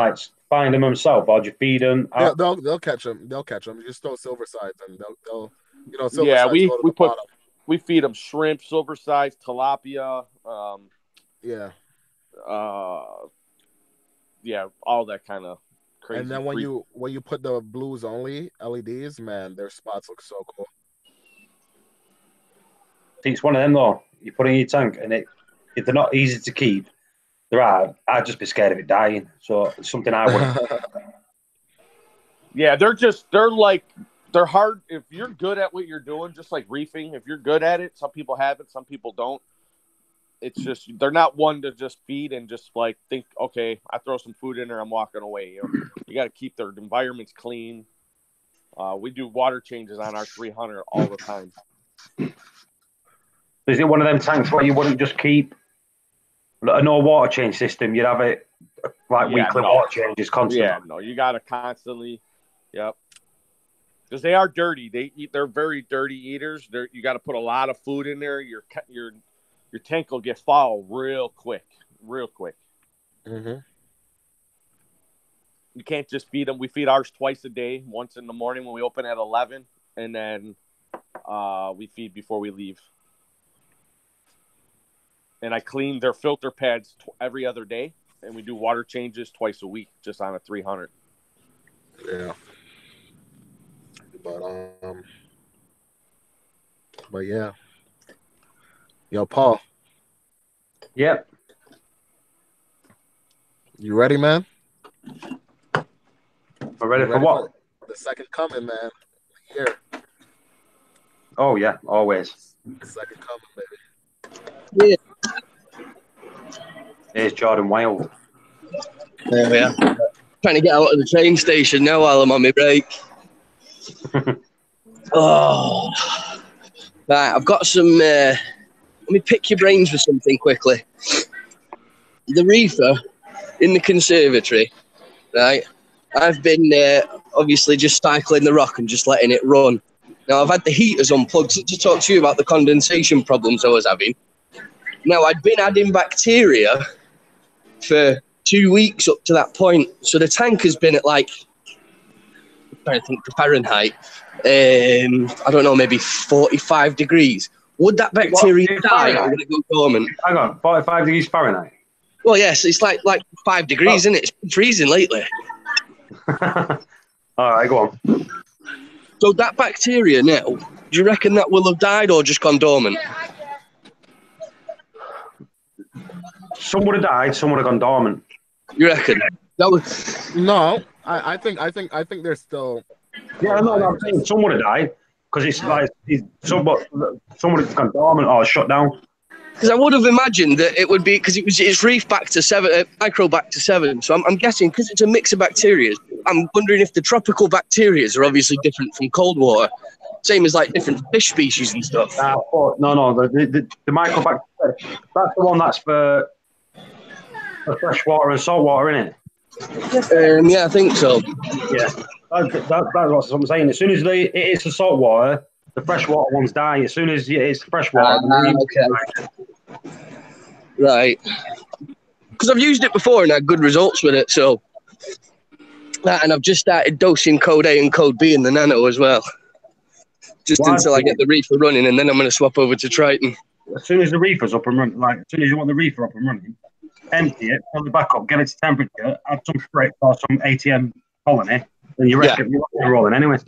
find them themselves, or do you feed them? They'll catch them. They'll catch them. You just throw silver sides, and they'll silver sides we go to the bottom. We feed them shrimp, silver sides, tilapia. Yeah, all that kind of crazy. And then when you put the blues only LEDs, man, their spots look so cool. It's one of them though. You put it in your tank, and if they're not easy to keep, I'd just be scared of it dying. So it's something I wouldn't. Yeah, they're hard. If you're good at what you're doing, just like reefing, if you're good at it, some people have it, some people don't. It's just they're not one to just feed and just think, okay, I throw some food in there, I'm walking away. You got to keep their environments clean. We do water changes on our 300 all the time. Is it one of them tanks where you wouldn't just keep a no water change system? You'd have it weekly water changes constantly. Yeah, no, you got to constantly. Yep. Because they are dirty. They're very dirty eaters. You got to put a lot of food in there. Your tank will get foul real quick. Mm-hmm. You can't just feed them. We feed ours twice a day. Once in the morning when we open at 11, and then we feed before we leave. And I clean their filter pads every other day, and we do water changes twice a week, just on a 300. Yeah. But yeah. Yo, Paul. Yep. You ready, man? I'm ready for what? The second coming, man. Here. Oh yeah, always. The second coming, baby. Yeah. Here's Jordan Wild. There we are. Trying to get out of the train station now while I'm on my break. Oh. Right, I've got some... let me pick your brains for something quickly. The reefer in the conservatory, right? I've been obviously just cycling the rock and just letting it run. Now, I've had the heaters unplugged to talk to you about the condensation problems I was having. Now, I'd been adding bacteria for 2 weeks up to that point. So the tank has been at I'm trying to think for Fahrenheit. I don't know, maybe 45 degrees. Would that bacteria die or would it go dormant? Hang on, 45 degrees Fahrenheit? Well, yes, it's like 5 degrees, isn't it? It's been freezing lately. All right, go on. So that bacteria now, do you reckon that will have died or just gone dormant? Some would have died, some would have gone dormant. You reckon? No, I think they're still. Yeah, no, I'm saying some would have died because some would have gone dormant or shut down. Because I would have imagined that it would be because it's reef back to 7, micro back to 7. So I'm guessing because it's a mix of bacteria. I'm wondering if the tropical bacteria are obviously different from cold water, same as different fish species and stuff. No, the microbacteria. That's the one that's for freshwater and saltwater, isn't it? Yeah, I think so. Yeah, that's what I'm saying. As soon as it is the saltwater, the freshwater ones die. As soon as it's freshwater, okay. Right. Because I've used it before and had good results with it. So, and I've just started dosing code A and code B in the nano as well. Just until I get the reefer running, and then I'm going to swap over to Triton. As soon as the reefer's up and running, as soon as you want the reefer up and running, empty it, fill the back up, get it to temperature, add some sprit or some ATM colony, then you reckon you're rolling anyway.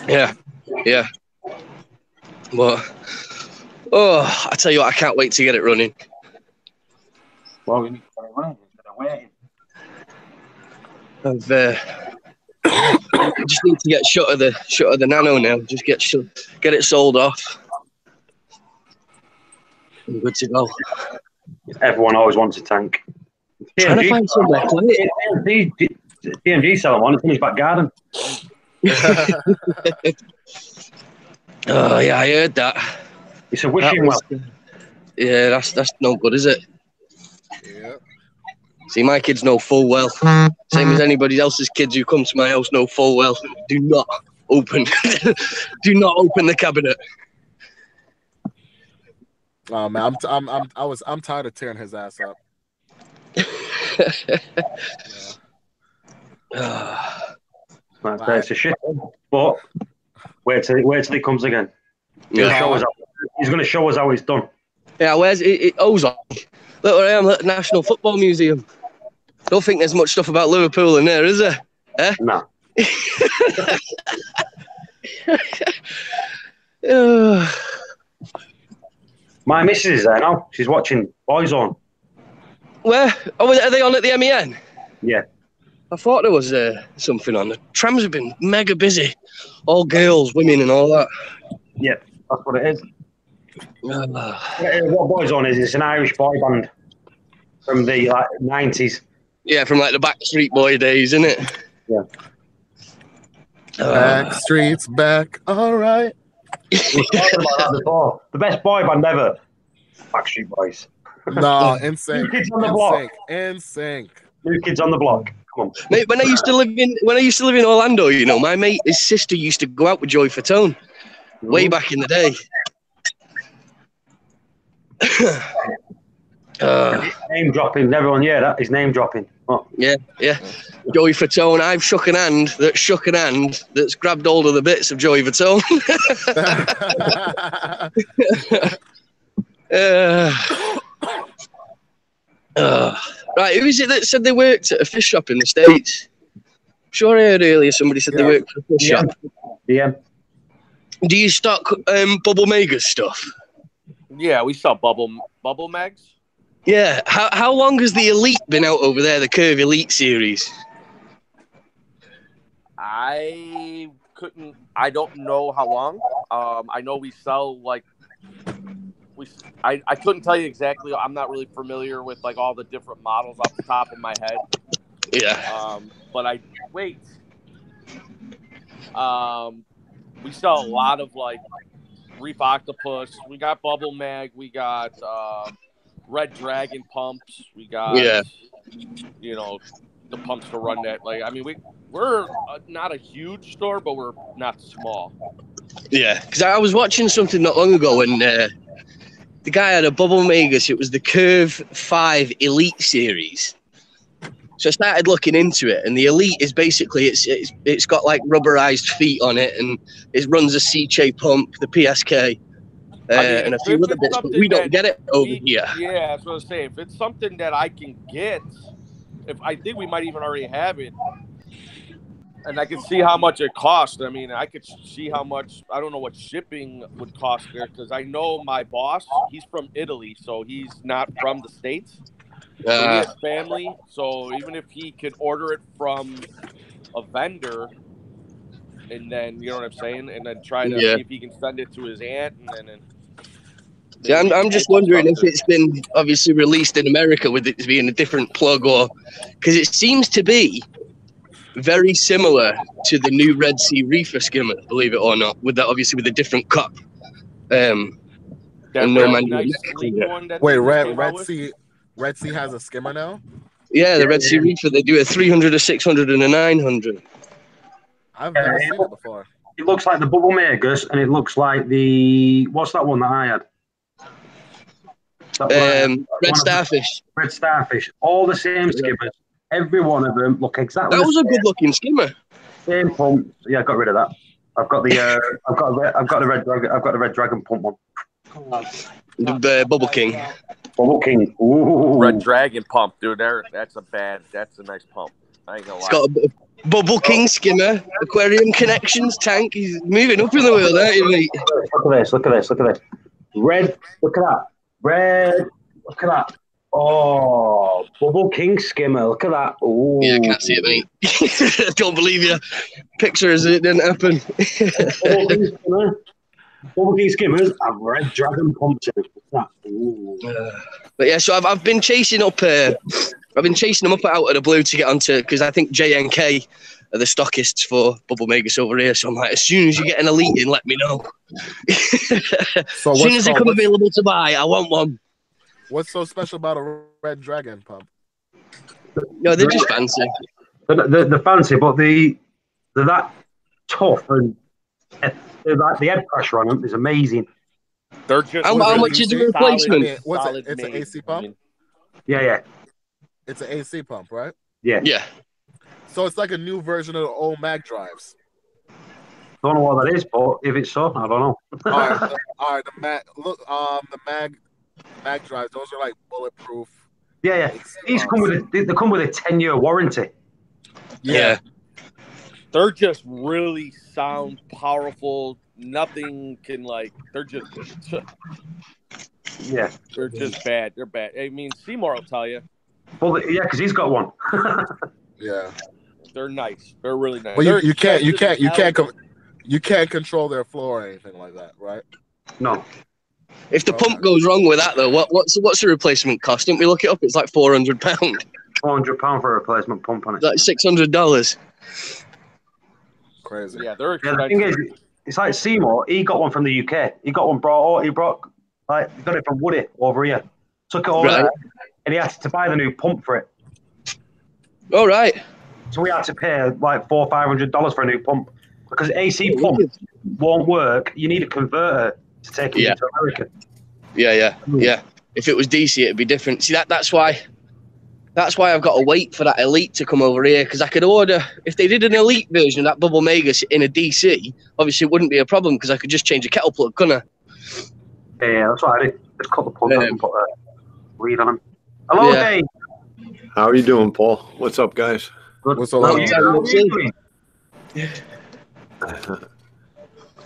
Yeah. But, I tell you what, I can't wait to get it running. Well, we need to get it running instead of waiting. I just need to get shut of the nano now. Just get it sold off. I'm good to go. Everyone always wants a tank. Trying to find somewhere to play it. DMG selling one. It's in his back garden. Oh yeah, I heard that. It's a wishing well. Yeah, that's no good, is it? Yeah. See, my kids know full well, same as anybody else's kids who come to my house know full well. Do not open, do not open the cabinet. Oh man, I'm tired of tearing his ass up. Yeah. Right, it's a shit. But wait till he comes again. He'll Yeah. show us he's going to show us how it's done. Yeah, where's it? Ozark. Look where I am at the National Football Museum. Don't think there's much stuff about Liverpool in there, is there? Eh? No. My missus is there now. She's watching Boyzone. Where? Oh, are they on at the MEN? Yeah. I thought there was something on. The trams have been mega busy. All girls, women and all that. Yeah, that's what it is. What Boyzone is, it's an Irish boy band from the 90s. Yeah, from like the Backstreet Boy days, isn't it? Yeah. Back streets back. All right. We were talking about that before. The best boy band ever. Backstreet Boys. No, in sync. New Kids on the Block. In sync. New Kids on the Block. Come on. Mate, when I used to live in Orlando, you know, my mate, his sister used to go out with Joey Fatone way back in the day. Name dropping. Everyone, yeah, that is name dropping. Oh. Yeah. Joey Fatone. I've shook an hand that's grabbed hold of the bits of Joey Fatone. Right, who is it that said they worked at a fish shop in the States? I'm sure I heard earlier somebody said they worked for a fish shop. Yeah. Do you stock Bubble Megas stuff? Yeah, we saw Bubble Mags. Yeah. How long has the Elite been out over there, the Curve Elite series? I don't know how long. I know we sell I couldn't tell you exactly. I'm not really familiar with like all the different models off the top of my head. Yeah. But we sell a lot of like Reef Octopus. We got Bubble Mag. We got Red Dragon pumps. We got the pumps to run that. Like, I mean, we're not a huge store, but we're not small. Yeah, because I was watching something not long ago and the guy had a Bubble Magus. It was the Curve 5 Elite series. So I started looking into it, and the Elite is basically it's got like rubberized feet on it, and it runs a C-Ch pump, the PSK, and a few other bits. But we don't get it over here. Yeah, that's what I was saying. If it's something that I can get, I think we might even already have it, and I can see how much it costs. I mean, I could see how much. I don't know what shipping would cost there, because I know my boss. He's from Italy, so he's not from the States. So he has family, so even if he could order it from a vendor, and then, you know what I'm saying, and then try to see if he can send it to his aunt, and then. Yeah, I'm just wondering if it's been obviously released in America with it being a different plug, or because it seems to be very similar to the new Red Sea Reefer skimmer, believe it or not, with that obviously with a different cup. That nice sleek one that Wait, Red Sea has a skimmer now? Yeah, the Red Sea Reefer. They do a 300, a 600, and a 900. I've never seen it before. It looks like the Bubble Magus, and it looks like what's that one that I had? Red Starfish. Red Starfish. All the same skimmers. Every one of them look exactly. That was a good-looking skimmer. Same pump. Yeah, I got rid of that. I've got the I've got the Red Dragon. I've got the Red Dragon pump one. The Bubble King. Bubble King. Ooh. Red Dragon pump, dude. That's a nice pump. I ain't gonna lie. It's got a Bubble King skimmer, aquarium connections, tank. He's moving up in the world, aren't you, mate? Look at this. Red. Look at that. Red. Look at that. Oh, Bubble King skimmer. Look at that. Ooh. Yeah, I can't see it, mate. I don't believe you. Pictures, it didn't happen. Bubble King skimmers and Red Dragon pumps. But yeah, so I've been chasing up. I've been chasing them up out of the blue to get onto, because I think JNK are the stockists for Bubble Magus over here. So I'm like, as soon as you get an elite in, let me know. So As soon as they come available to buy, I want one. What's so special about a red dragon pump? No, they're just fancy. They're fancy, but they're that tough, and the head pressure on them is amazing. They're just How much is the replacement? It's an AC pump? Yeah. It's an AC pump, right? Yeah. So it's like a new version of the old mag drives. Don't know what that is, but if it's so, I don't know. All right. The mag drives. Those are like bulletproof. Yeah. They come with a 10-year warranty. Yeah. They're just really sound, powerful. Nothing can they're just Yeah. They're just bad. They're bad. I mean, Seymour will tell you. Well, yeah, because he's got one. Yeah. They're nice. They're really nice. But you can't control their flow or anything like that, right? No. If the pump goes wrong with that, though, what's the replacement cost? Didn't we look it up? It's like £400. £400 for a replacement pump on it. Like $600. Crazy. Yeah, they're Yeah, expensive. the thing is, it's like Seymour. He got one from the UK. He got one brought. He got it from Woody over here. Took it over there, and he had to buy the new pump for it. All right. So we had to pay like $400-500 for a new pump because AC pump won't work. You need a converter to take it into America. Yeah. If it was DC, it'd be different. See, that's why I've got to wait for that Elite to come over here, because I could order, if they did an Elite version of that Bubble Magus in a DC, obviously it wouldn't be a problem because I could just change a kettle plug, couldn't I? Yeah, that's what I did. Just cut the plug up and put a lead on them. Hello, Dave. How are you doing, Paul? What's up, guys? Good. What's How are you doing?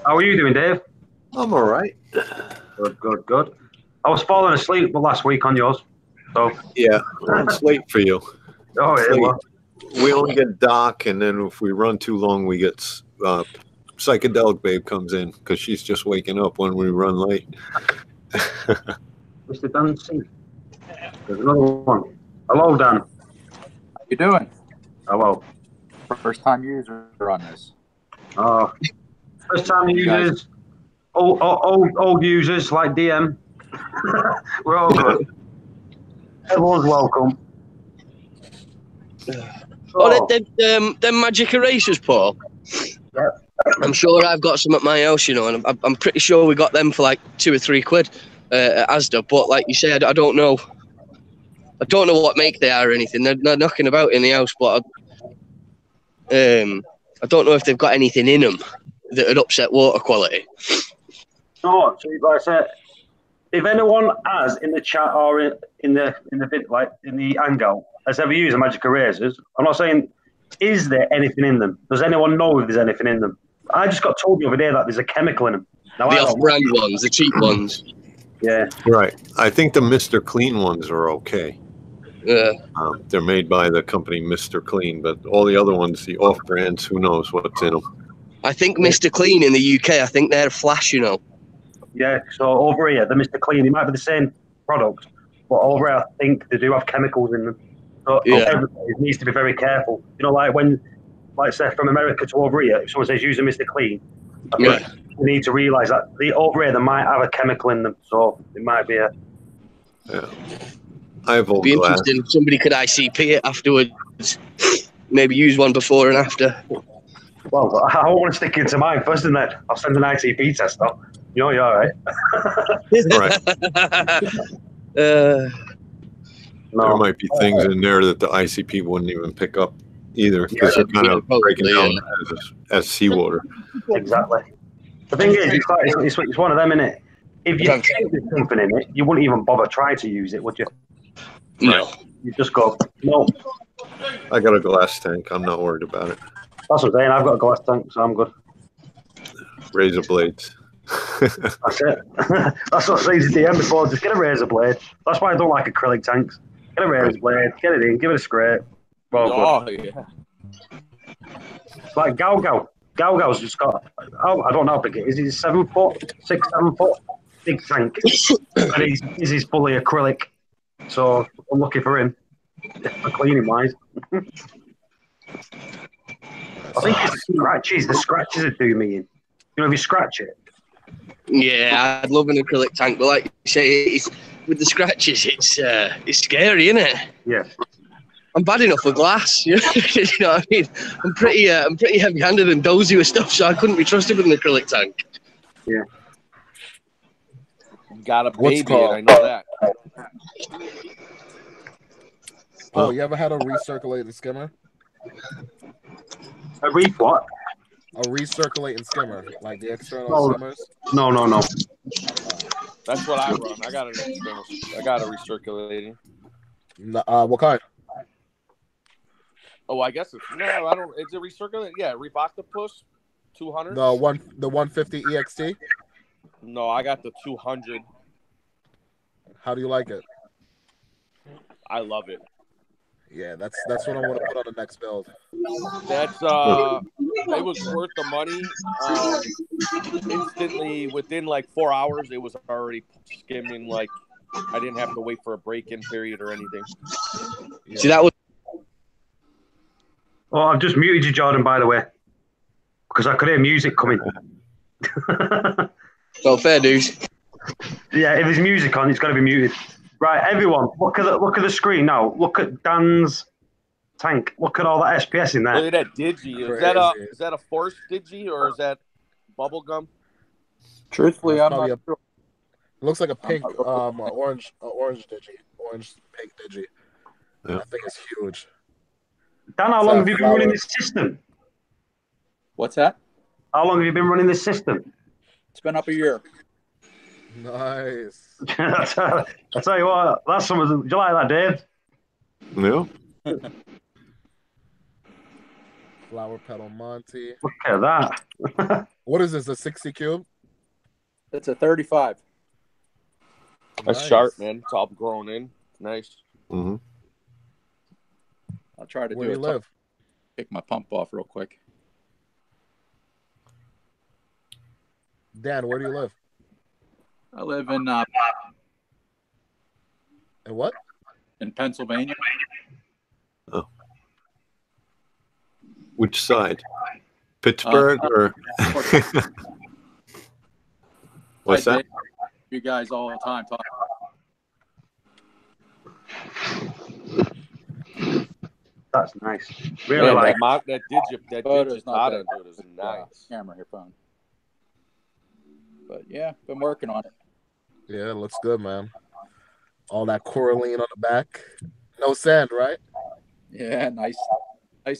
How are you doing, Dave? I'm all right. Good. I was falling asleep last week on yours. So yeah, it's late for you. Oh, yeah. Well. We only get Doc, and then if we run too long, we get Psychedelic Babe comes in because she's just waking up when we run late. Mr. Dan C. There's another one. Hello, Dan. How you doing? Hello. First time user on this. First time users, old users like DM. We're all good. Everyone's welcome. Them magic erasers, Paul. Yeah. I'm sure I've got some at my house, and I'm pretty sure we got them for like £2 or £3 at Asda. But like you said, I don't know. I don't know what make they are or anything. They're knocking about in the house, but I don't know if they've got anything in them that would upset water quality. No, so like I said, if anyone has in the chat or in the bit, like in the angle, has ever used the magic erasers, I'm not saying is there anything in them. Does anyone know if there's anything in them? I just got told the other day that there's a chemical in them. Now, the off-brand ones, the cheap ones. Yeah. Right. I think the Mr. Clean ones are okay. Yeah. They're made by the company Mr. Clean, but all the other ones, the off-brands, who knows what's in them. I think Mr. Clean in the UK, I think they're Flash, Yeah, so over here, the Mr. Clean, it might be the same product, but over here, I think they do have chemicals in them. So everybody needs to be very careful. Like when, like say, from America to over here, if someone says use a Mr. Clean, I think we need to realise that over here, they might have a chemical in them, so it might be a... Yeah. I have old Be glass. interesting if somebody could ICP it afterwards. Maybe use one before and after. Well, I want to stick into mine first, and then I'll send an ICP test off. You're all right. No. There might be things in there that the ICP wouldn't even pick up either, because they're kind of breaking down as seawater. Exactly. The thing is, it's one of them, innit? If you think there's something in it, you wouldn't even bother trying to use it, would you? No. You just go, no. I got a glass tank. I'm not worried about it. That's what I'm saying. I've got a glass tank, so I'm good. Razor blades. That's it. That's what I say to DM before. Just get a razor blade. That's why I don't like acrylic tanks. Get a razor blade, get it in, give it a scrape. Well, yeah. It's like Gal. Gal's just got, I don't know how big it is. He's 7 foot, 6, 7 foot, big tank. And he's fully acrylic. So I'm lucky for him, for cleaning wise. I think it's the scratches. The scratches are doing me in. You know, if you scratch it. Yeah, I'd love an acrylic tank, but like you say, with the scratches, it's scary, isn't it? Yeah. I'm bad enough with glass. You know what I mean? I'm pretty heavy-handed and dozy with stuff, so I couldn't be trusted with an acrylic tank. Yeah. You got a What's baby, and called? I know that. Oh, you ever had a recirculating skimmer? A reef what? A recirculating skimmer, like the external Oh. skimmers? No. That's what I run. I got an external. I got a recirculating. What kind? Oh, I guess it's no. I don't. It's a recirculating. Yeah, Reef Octopus, 200. The 150 EXT. No, I got the 200. How do you like it? I love it. Yeah, that's what I want to put on the next build. That's it was worth the money. Instantly, within like 4 hours, it was already skimming. Like I didn't have to wait for a break-in period or anything. Yeah. See, that was Oh, I've just muted you, Jordan, by the way, because I could hear music coming. so fair dues. Yeah, if there's music on, it's got to be muted. Right, everyone, look at the screen now. Look at Dan's tank. Look at all that SPS in Look there. at that digi. Crazy. Is that a force digi or is that bubble gum? Truthfully, That's I'm probably not sure. It looks like a pink, orange digi, orange pink digi. Yeah. I think it's huge. Dan, how long have you been running this system? What's that? How long have you been running this system? It's been up a year. Nice. I tell you what, that's some of the. Do you like that, Dave? Yeah. Flower petal Monty. Look at that. What is this? A 60 cube? It's a 35. That's sharp, man. It's all grown in. Nice. Mm-hmm. I'll try to Where do you live? Pick my pump off real quick. Dan, where do you live? I live in what? Pennsylvania. Oh. Which side? Pittsburgh or? What's that? You guys all the time talk. That's nice. Really like that digit bottom dude is nice. Camera here, phone. But yeah, been working on it. Yeah, it looks good, man. All that coralline on the back. No sand, right? Yeah, nice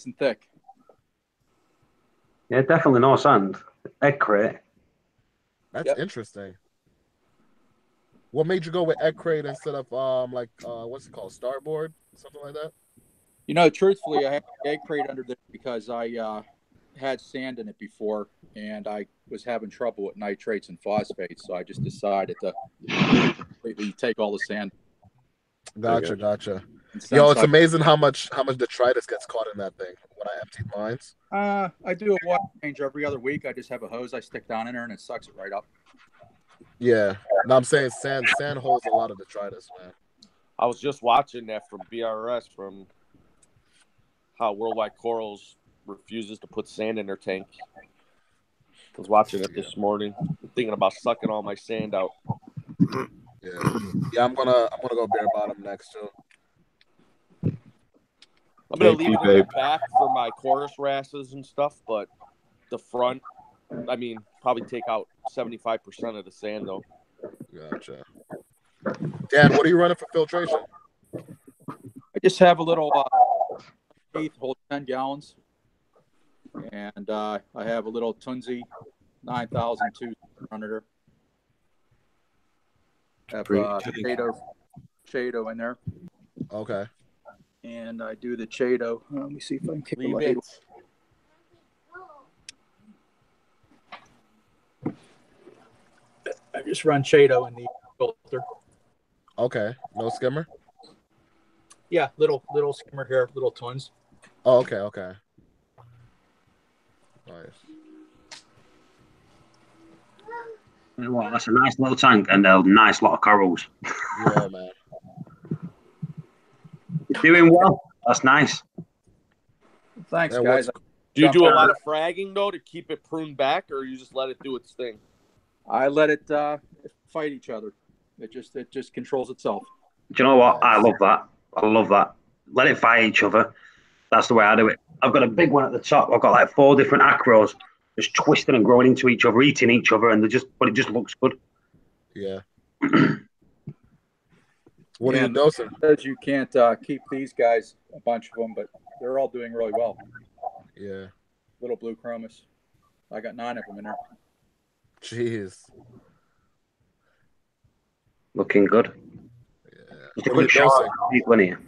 and thick. Yeah, definitely no sand. Egg crate. That's interesting. What made you go with egg crate instead of what's it called, starboard, something like that? You know, truthfully, I had an egg crate under there because I had sand in it before, and I was having trouble with nitrates and phosphates, so I just decided to completely take all the sand. Gotcha. Yo, it's amazing how much detritus gets caught in that thing when I empty mines. I do a water change every other week. I just have a hose I stick down in there, and it sucks it right up. Yeah. No, I'm saying sand holds a lot of detritus, man. I was just watching that from BRS from how Worldwide Corals refuses to put sand in their tank. I was watching it this morning, thinking about sucking all my sand out. Yeah, I'm gonna go bare bottom next too. I'm gonna leave it in the back for my chorus wrasses and stuff, but the front, I mean, probably take out 75% of the sand though. Gotcha. Dan, what are you running for filtration? I just have a little eighth hold 10 gallons, and I have a little Tunzi 9,002 under. Have Chado in there. Okay. And I do the Chado. Let me see if I can kick Leave it. I just run Chado in the filter. Okay. No skimmer? Yeah, little skimmer here, little twins. Oh, okay. Nice. Well, that's a nice little tank and a nice lot of corals. Yeah, man. You're doing well. That's nice. Thanks, And guys. Do you jump do a over. lot of fragging though to keep it pruned back, or you just let it do its thing? I let it fight each other. It just controls itself. Do you know what? I love that. I love that. Let it fight each other. That's the way I do it. I've got a big one at the top. I've got like 4 different acros just twisting and growing into each other, eating each other, and but it just looks good. Yeah. What are you dosing? Says you can't keep these guys, a bunch of them, but they're all doing really well. Yeah. Little blue chromis. I got 9 of them in there. Jeez. Looking good. Yeah. Just a quick shout out to people in here.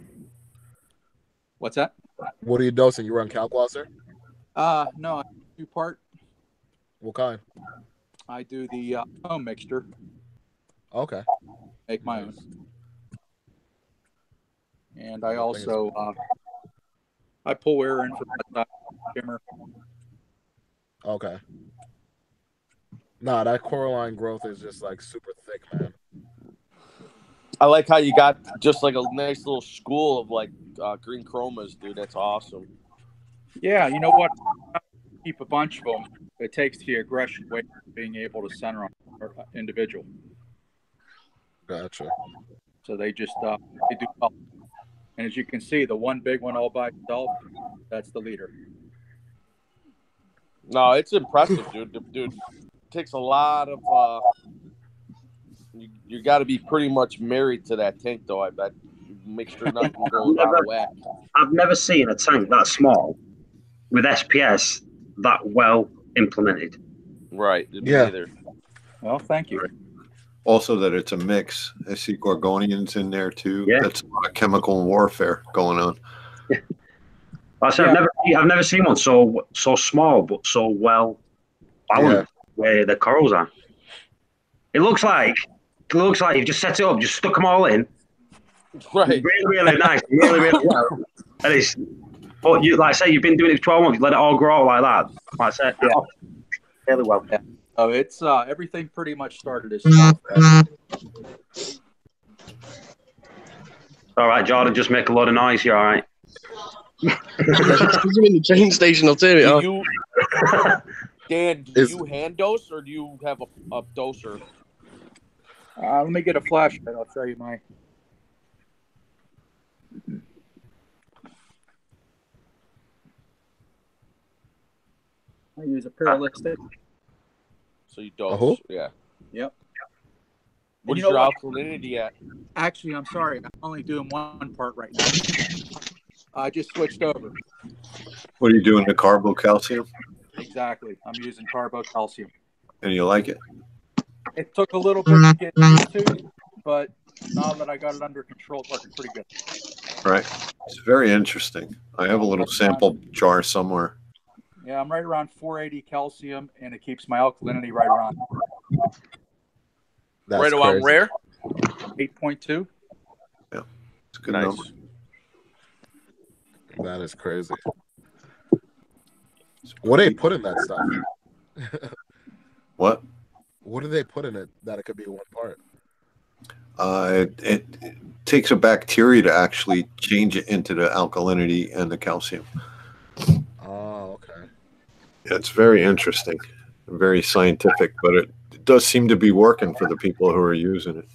What's that? What are you dosing? You run Calglosser? No, 2-part. What kind? I do the foam mixture. Okay. Make my own. And I also I pull air in from that skimmer. Okay. Nah, that coralline growth is just like super thick, man. I like how you got just like a nice little school of like green chromas, dude. That's awesome. Yeah, you know what? Keep a bunch of them. It takes the aggression away from being able to center on an individual. Gotcha. So they just they do well. And as you can see, the one big one all by itself, that's the leader. No, it's impressive, dude. Dude, it takes a lot of. You got to be pretty much married to that tank, though. I bet. Make sure nothing goes out of whack. I've never seen a tank that small with SPS that well implemented. Right. Yeah. Either. Well, thank you. Also, that it's a mix. I see Gorgonians in there too. Yeah. That's a lot of chemical warfare going on. I said I've never seen one so small but so well balanced where the corals are. It looks like you've just set it up, just stuck them all in. Right. Really, really nice, really, really well. And it's, but you like I say, you've been doing it for 12 months. You let it all grow like that. Like I said, really well. Yeah. Oh, it's everything pretty much started as stuff. All right, Jordan, just make a lot of noise. You're all right. He's in the train station. I'll turn it off. Dan, do you hand dose or do you have a doser? Let me get a flashlight. I'll show you my. I use a paralystic. So you dose, yeah. Yep. What is your alkalinity at? Actually, I'm sorry. I'm only doing 1 part right now. I just switched over. What are you doing? The carbocalcium? Exactly. I'm using carbocalcium. And you like it? It took a little bit to get used to, but now that I got it under control, it's working pretty good. Right. It's very interesting. I have a little sample jar somewhere. Yeah, I'm right around 480 calcium, and it keeps my alkalinity right around. That's right around rare? 8.2. Yeah, it's a good number. That is crazy. What do they put in that stuff? What? What do they put in it that it could be 1 part? It takes a bacteria to actually change it into the alkalinity and the calcium. Oh, okay. Yeah, it's very interesting, very scientific, but it does seem to be working for the people who are using it.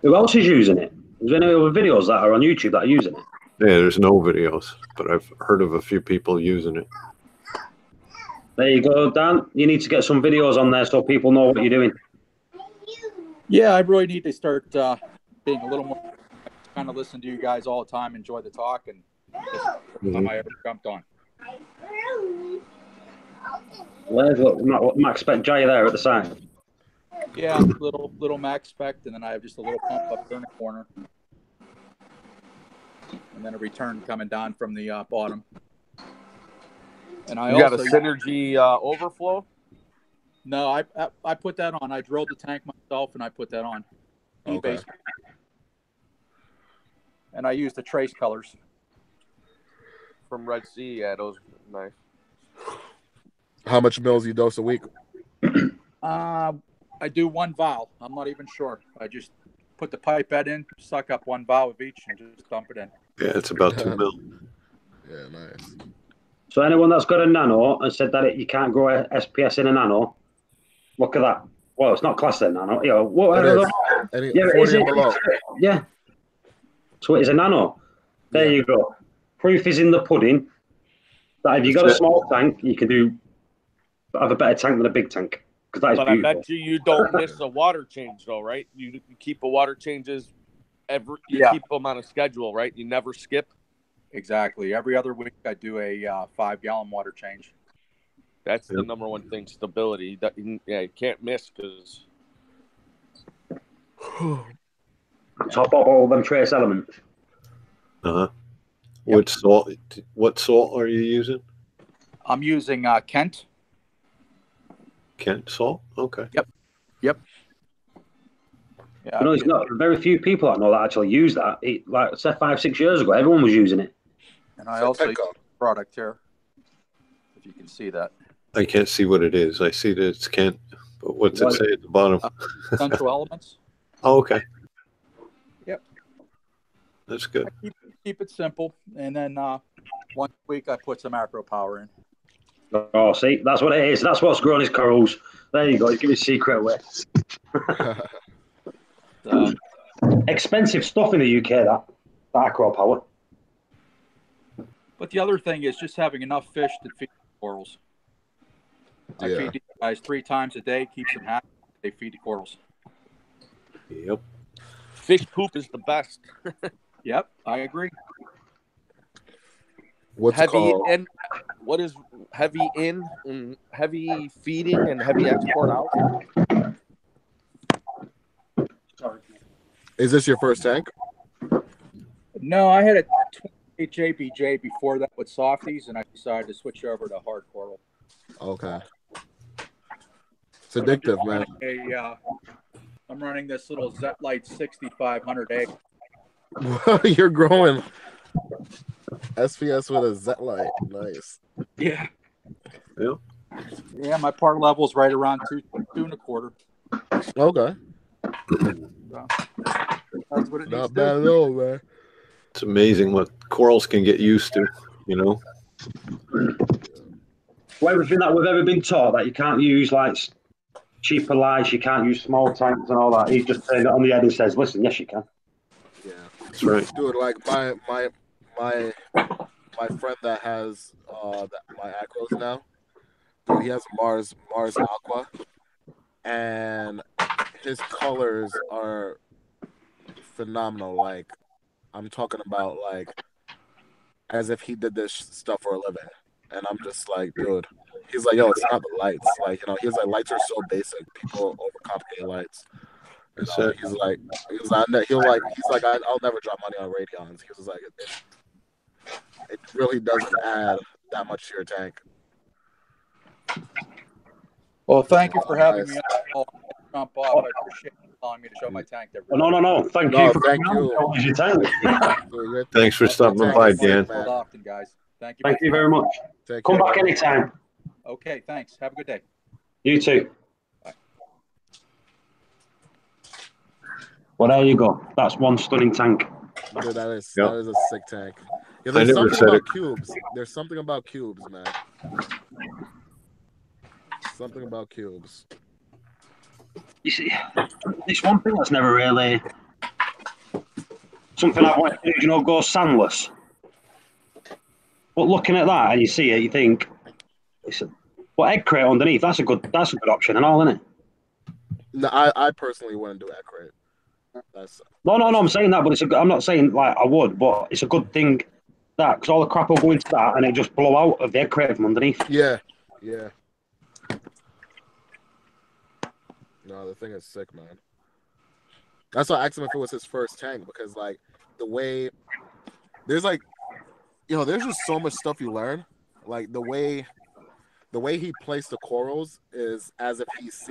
Who else is using it? Is there any other videos that are on YouTube that are using it? Yeah, there's no videos, but I've heard of a few people using it. There you go, Dan. You need to get some videos on there so people know what you're doing. Yeah, I really need to start being a little more. Kind of listen to you guys all the time, enjoy the talk, and first time I ever jumped on. Look, Max Spec Jay there at the side. Yeah, little max spec, and then I have just a little pump up there in the corner, and then a return coming down from the bottom. And I you also got a synergy overflow. No, I put that on. I drilled the tank myself, and I put that on. Okay. And I used the trace colors From Red Sea. Yeah, those are nice. How much mils you dose a week? I do 1 vial. I'm not even sure. I just put the pipette in, suck up 1 vial of each, and just dump it in. Yeah, it's about 2 mil. Yeah, nice. So anyone that's got a nano and said that you can't grow a SPS in a nano, look at that. Well, it's not classed as a nano. You know, what? It is. Any, Yeah, 40 and below. Yeah. So it is a nano. There you go. Proof is in the pudding that if you got a small tank, you can have a better tank than a big tank. Because that is beautiful. I bet you don't miss a water change though, right? You keep a water changes keep them on a schedule, right? You never skip. Exactly. Every other week, I do a 5-gallon water change. That's the number one thing: stability. You can't miss because. Top up all them trace elements. What salt are you using? I'm using Kent. Kent salt? Okay. Yep. Yeah, You know, it's not very few people I know that actually use that. Like, say 5-6 years ago, everyone was using it. And I also use a product here, if you can see that. I can't see what it is. I see that it's Kent, but what's it say at the bottom? Essential elements. Oh, okay. Yep. That's good. I keep it simple, and then once a week I put some macro power in. Oh, see, that's what it is. That's what's growing his corals. There you go. He's giving his secret away. Expensive stuff in the UK, that acro power. But the other thing is just having enough fish to feed corals. I feed these guys 3 times a day, keeps them happy. They feed the corals. Yep. Fish poop is the best. Yep, I agree. What's heavy in? What is heavy in and heavy feeding and heavy export out? Sorry. Is this your first tank? No, I had a 28 JBJ before that with softies, and I decided to switch over to hard coral. Okay. It's addictive, man. I'm running this little Zetlite 6500 egg. You're growing SPS with a Zetlite. Nice. Yeah. Yeah. Yeah, my par level's right around 2.25. Okay. That's what it Not needs bad to at all, man. It's amazing what corals can get used to, you know? Well, everything that we've ever been taught that you can't use like cheaper lights, you can't use small tanks and all that. He just turned it on the head and says, "Listen, yes, you can." Yeah, that's right. Dude, like my friend that has my acros now, dude, he has Mars Aqua, and his colors are phenomenal. Like, I'm talking about like as if he did this stuff for a living. And I'm just like, dude. He's like, yo, it's not the lights. Like, you know, he's like, lights are so basic. People overcomplicate lights. You know, he's like, I'll never drop money on radions. He was like, it really doesn't add that much to your tank. Well, thank you for having me. I'll jump off. I appreciate you allowing me to show my tank. No. Thank you for thank you. your tank. Thanks for stopping by, Dan. Often, guys. Thank you. Thank you very much. Come back anytime. Okay, thanks. Have a good day. You too. Bye. Well, there you go. That's one stunning tank. Dude, that is a sick tank. Yeah, I never said it. Cubes. There's something about cubes, man. Something about cubes. You see, this one thing that's never really something I want to do, you know, go sandless. But looking at that and you see it, you think, egg crate underneath, that's a good option and all, isn't it? No, I personally wouldn't do egg crate. No, I'm saying that, but I'm not saying like I would, but it's a good thing that because all the crap will go into that and it just blow out of the egg crate from underneath. Yeah. No, the thing is sick, man. That's why I asked him if it was his first tank because like the way there's like, you know, there's just so much stuff you learn. Like the way he placed the corals is as if it's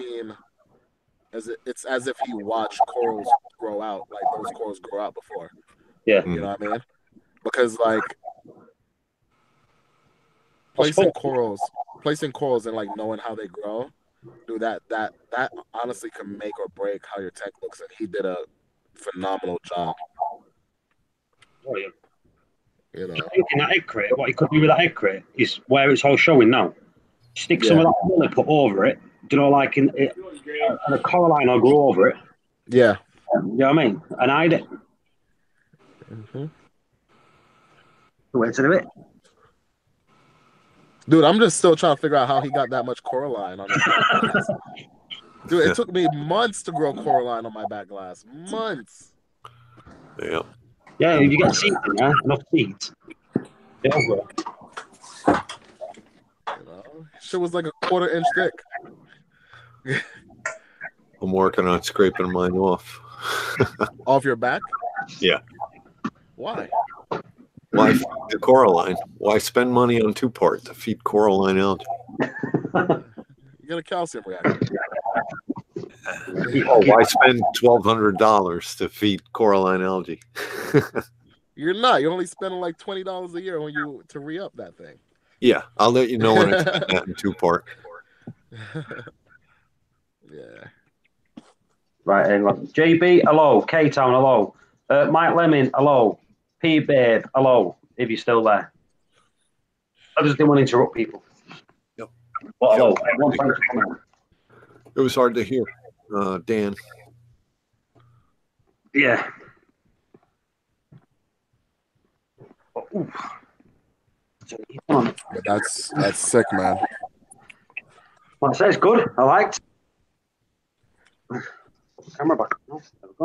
as if he watched corals grow out, like those corals grow out before. Yeah. You know what I mean? Because like placing corals and like knowing how they grow, dude, that honestly can make or break how your tank looks, and he did a phenomenal job. Oh yeah. You know. In that egg crate, what you could do with that egg crate is where it's all showing now. Stick some of that mullet put over it. Do you know, like and a coralline will grow over it. Yeah. You know what I mean? And hide it. Mm-hmm. The way to do it. Dude, I'm just still trying to figure out how he got that much coralline on his back glass. Dude, it took me months to grow coralline on my back glass. Months. Yeah. Yeah, if you get seeds in there, enough seeds, it'll grow. You know, shit was like a 1/4 inch thick. I'm working on scraping mine off. Off your back? Yeah. Why? Why feed the coralline? Why spend money on 2-part to feed coralline algae? You get a calcium reactor. Oh, why spend $1,200 to feed coralline algae? You're not. You're only spending like $20 a year to re-up that thing. Yeah, I'll let you know when I spend that in 2-part. Yeah. Right, hang on. JB, hello. K-Town, hello. Mike Lemon, hello. P Babe, hello. If you're still there. I just didn't want to interrupt people. Yep. But hello. Everyone, thanks for coming. It was hard to hear, Dan. Yeah. Yeah, that's sick, man. Well, I say it's good. I liked. Camera back. No, there we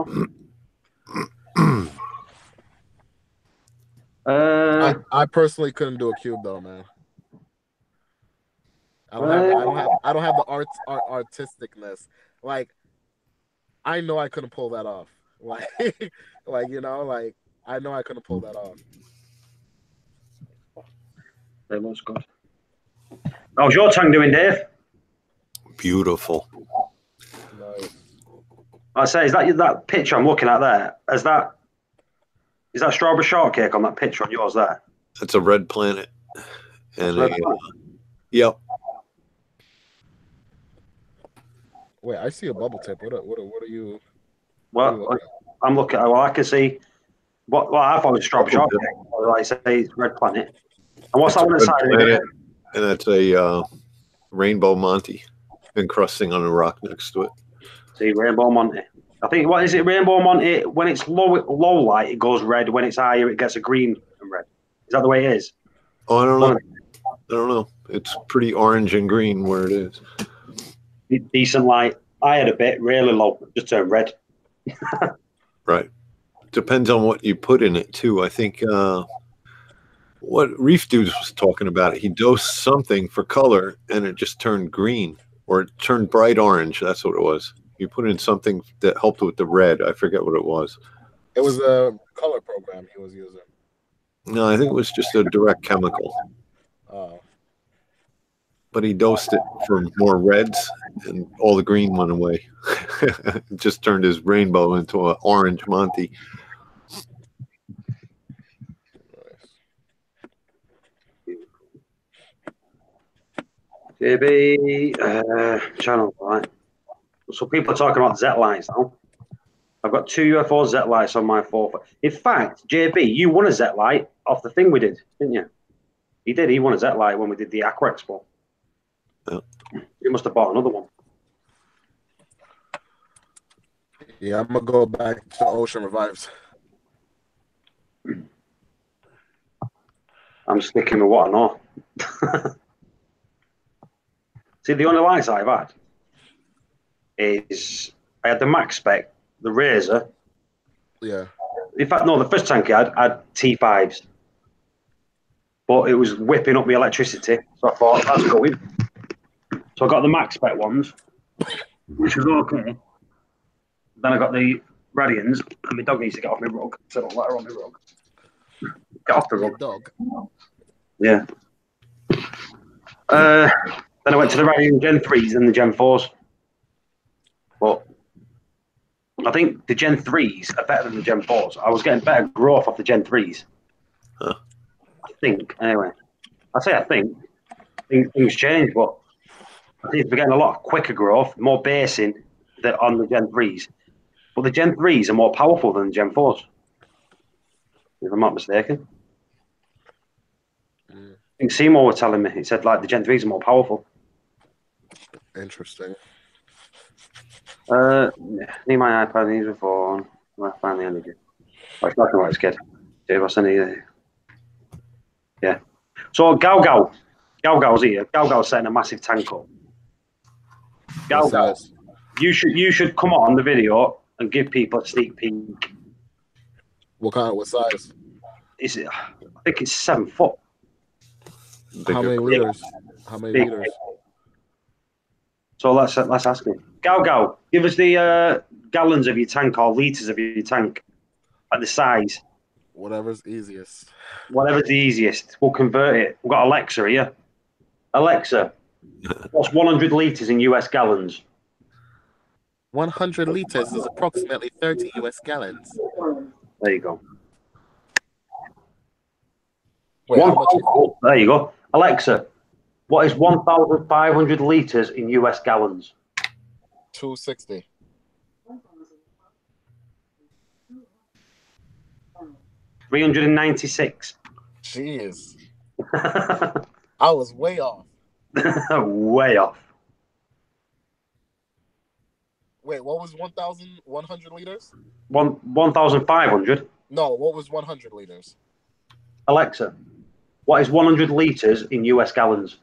go. I personally couldn't do a cube though, man. I don't have the artisticness. Like, I know I couldn't pull that off. Like, you know, like I know I couldn't pull that off. It looks good. How's your tongue doing, Dave? Beautiful. Nice. I say, is that picture I'm looking at there? Is that strawberry shortcake on that picture on yours there? That's a red planet. And yep. Wait, I see a bubble tip. What are you? Well, I'm looking. Well, I can see. Well, I thought it was strawberry shortcake. Like I say, it's red planet. And what's that one inside of it? And that's a rainbow Monty encrusting on a rock next to it. See, Rainbow Monty. I think, what is it, Rainbow Monty? When it's low light, it goes red. When it's higher, it gets a green and red. Is that the way it is? Oh, I don't know. I don't know. It's pretty orange and green where it is. Decent light. I had a bit really low, just turned red. Right. Depends on what you put in it too. I think what Reef Dude was talking about, he dosed something for color and it just turned green or it turned bright orange. That's what it was. You put in something that helped with the red. I forget what it was. It was a color program he was using. No, I think it was just a direct chemical. Oh. But he dosed it for more reds and all the green went away. It just turned his rainbow into an orange Monty. JB, channel light. So people are talking about Z lights now. I've got 2 UFO Z lights on my 4. In fact, JB, you won a Z light off the thing we did, didn't you? He did. He won a Z light when we did the Aqua Expo. Yeah. You must have bought another one. Yeah, I'm gonna go back to Ocean Revives. I'm sticking with what I know. See, the only lights I've had is I had the Max Spec, the Razor. Yeah. In fact, no, the first tank I had T5s. But it was whipping up the electricity. So I thought, that's going. So I got the Max Spec ones, which was okay. Then I got the Radians, and my dog needs to get off my rug. So I don't let her on my rug. Get off the rug. Dog. Yeah. Then I went to the Radian Gen 3s and the Gen 4s. But I think the Gen 3s are better than the Gen 4s. I was getting better growth off the Gen 3s. Huh. I think, anyway. I say I think. Things change, but I think we're getting a lot quicker growth, more basing on the Gen 3s. But the Gen 3s are more powerful than the Gen 4s, if I'm not mistaken. think Seymour was telling me. He said like the Gen 3s are more powerful. Interesting. Need my iPad. Need a phone. I find the energy. It's not what it's good. Dave, what's any? Yeah. So Gal's here. Gal's setting a massive tank up. Gal, you should come on the video and give people a sneak peek. What size? I think it's 7 foot. How many liters? How many liters? So let's ask him. Gal, give us the gallons of your tank or liters of your tank, and the size. Whatever's easiest. Whatever's the easiest. We'll convert it. We've got Alexa here. Alexa, what's 100 liters in US gallons? 100 liters is approximately 30 US gallons. There you go. Wait, how much? There you go. Alexa, what is 1,500 liters in US gallons? 260. $396. Jeez. I was way off. Way off. Wait, what was 1,100 liters? 1,500. No, what was 100 liters? Alexa, what is 100 liters in US gallons?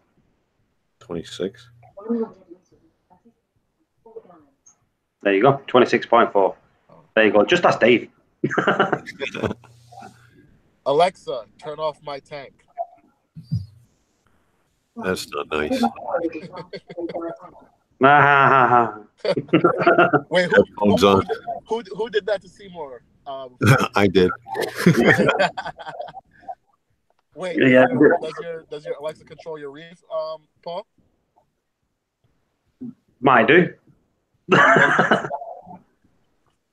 26. There you go, 26.4. There you go. Just ask Dave. Alexa, turn off my tank. That's not nice. Wait, who did that to Seymour? I did. Wait, Yeah. does your Alexa control your Reef, Paul? Might do.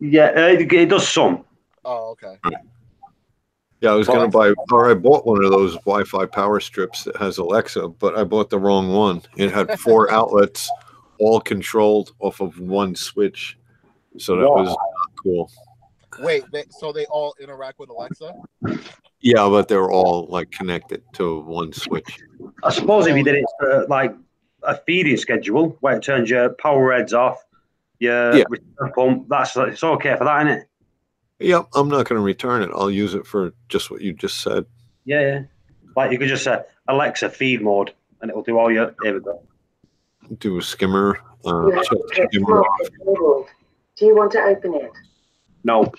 Yeah, it does some. Oh, okay. Yeah, I was going to buy, or I bought one of those Wi-Fi power strips that has Alexa, but I bought the wrong one. It had 4 outlets, all controlled off of one switch. So that was not cool. Wait, so they all interact with Alexa? Yeah, but they're all like connected to one switch. I suppose if you did it like a feeding schedule where it turns your power heads off, your return pump, it's okay for that, isn't it? Yep, I'm not going to return it. I'll use it for just what you just said. Yeah. Like you could just say Alexa feed mode, and it'll do all your. Here we go. Do a skimmer. Skimmer off. Do you want to open it? No.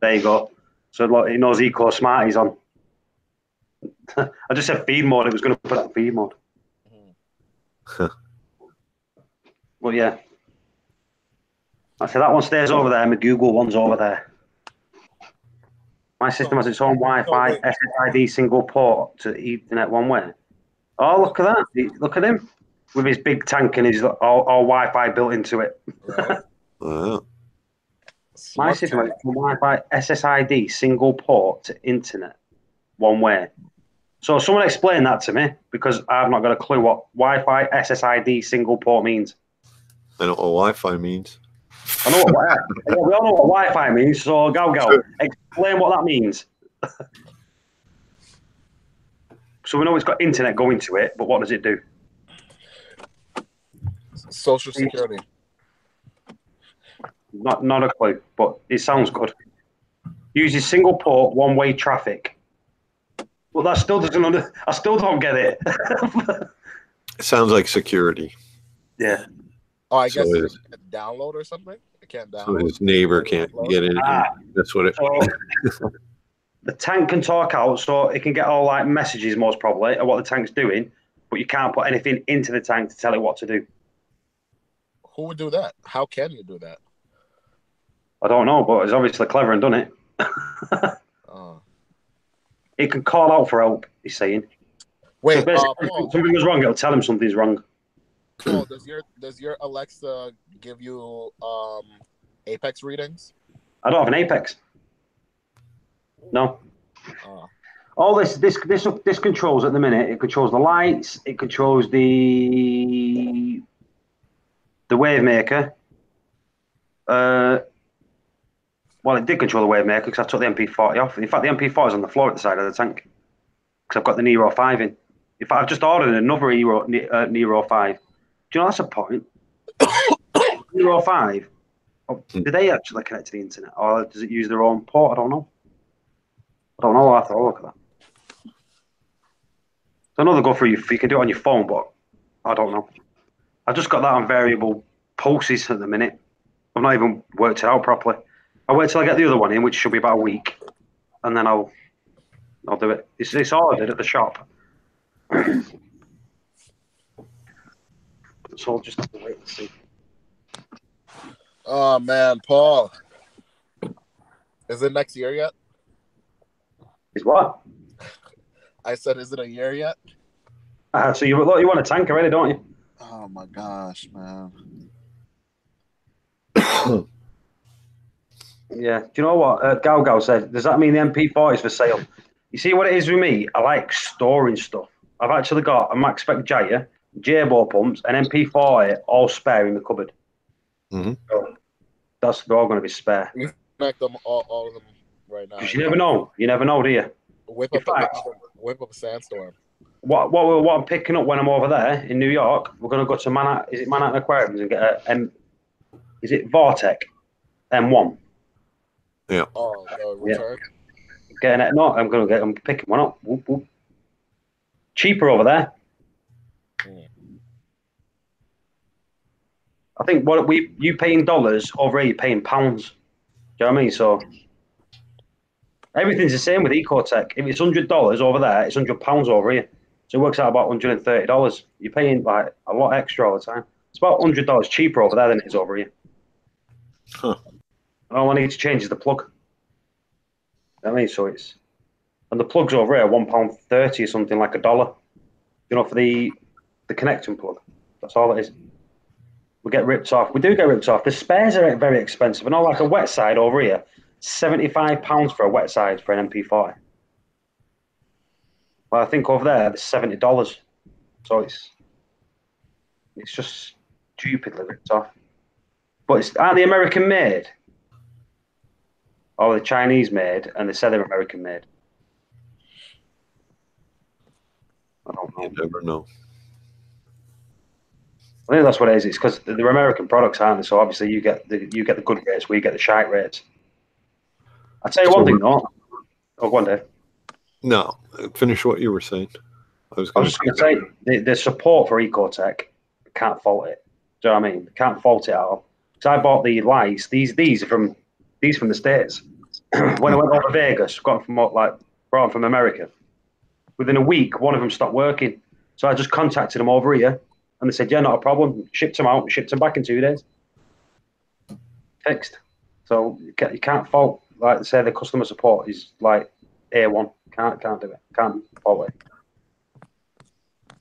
There you go. So like, it knows Eco Smarties on. I just said feed mode. It was going to put that feed mode. Well, yeah. I said that one stays over there. My Google one's over there. My system has its own Wi-Fi SSID single port to Ethernet one way. Oh, look at that! Look at him with his big tank and his all Wi-Fi built into it. My system has its own Wi-Fi SSID single port to internet one way. So someone explain that to me because I've not got a clue what Wi-Fi SSID single port means. I know what Wi-Fi means. I know what we all know what Wi-Fi means. So go, explain what that means. So we know it's got internet going to it, but what does it do? Social security. Not a clue, but it sounds good. Uses single port one-way traffic. Well, that still doesn't. I still don't get it. It sounds like security. Yeah. Oh, I guess it's a download or something. It can't download. So his neighbor can't get in. That's what it. So, the tank can talk out, so it can get all like messages most probably of what the tank's doing, but you can't put anything into the tank to tell it what to do. Who would do that? How can you do that? I don't know, but it's obviously clever and done it. It can call out for help. He's saying. Wait, so if something was wrong, it'll tell him something's wrong. Paul, does your Alexa give you Apex readings? I don't have an Apex. No. All this controls at the minute. It controls the lights. It controls the wave maker. Well, it did control the wave maker because I took the MP40 off. In fact, the MP40 is on the floor at the side of the tank because I've got the Nero 5 in. In fact, I've just ordered another Nero 5. Do you know that's a point? Nero 5, do they actually connect to the internet, or does it use their own port? I don't know. I have to look at that. I know they go through you can do it on your phone, but I don't know. I just got that on variable pulses at the minute. I've not even worked it out properly. I'll wait till I get the other one in, which should be about a week, and then I'll do it. It's ordered at the shop. So I'll just have to wait and see. Oh man, Paul. Is it next year yet? Is what? I said, is it a year yet? So you want a tank already, don't you? Oh my gosh, man. Yeah. Do you know what Gal said? Does that mean the MP40 is for sale? You see what it is with me? I like storing stuff. I've actually got a Max Spec Jaya, J-Bo pumps, an MP40 all spare in the cupboard. Mm-hmm. So they're all going to be spare. You connect them all of them right now. Because you never know. You never know, do you? Whip up a sandstorm. What I'm picking up when I'm over there in New York, we're going to go to Manhattan Aquariums and get is it Vortec M1? Yeah. Oh, the return. Getting it? No, I'm picking one up. Whoop, whoop. Cheaper over there. I think you pay in dollars, over here you pay in pounds. Do you know what I mean? So everything's the same with Ecotech. If it's $100 over there, it's £100 over here. So it works out about $130. You're paying like a lot extra all the time. It's about $100 cheaper over there than it is over here. Huh. And all I need to change is the plug. You know what I mean? So and the plugs over here are £1.30 or something, like $1. You know, for the connecting plug. That's all it is. We get ripped off. We do get ripped off. The spares are very expensive. And all like a wet side over here, £75 for a wet side for an MP40. Well, I think over there, it's $70. So it's just stupidly ripped off. But aren't they American made? Or the Chinese made, and they say they're American made? I don't know. You never know. I think that's what it is. It's because they're American products, aren't they? So obviously you get the good rates, we get the shite rates. I'll tell you one thing, though. Oh, go on, Dave. No, finish what you were saying. I was just going to say the support for Ecotech, can't fault it. Do you know what I mean? Can't fault it at all. So I bought the lights. These are from the States. When I went over to Vegas, brought them from America. Within a week, one of them stopped working. So I just contacted them over here, and they said, "Yeah, not a problem." Shipped them out, shipped them back in 2 days. Fixed. So you can't fault, like they say, the customer support is like A1. Can't do it. Can't fault it.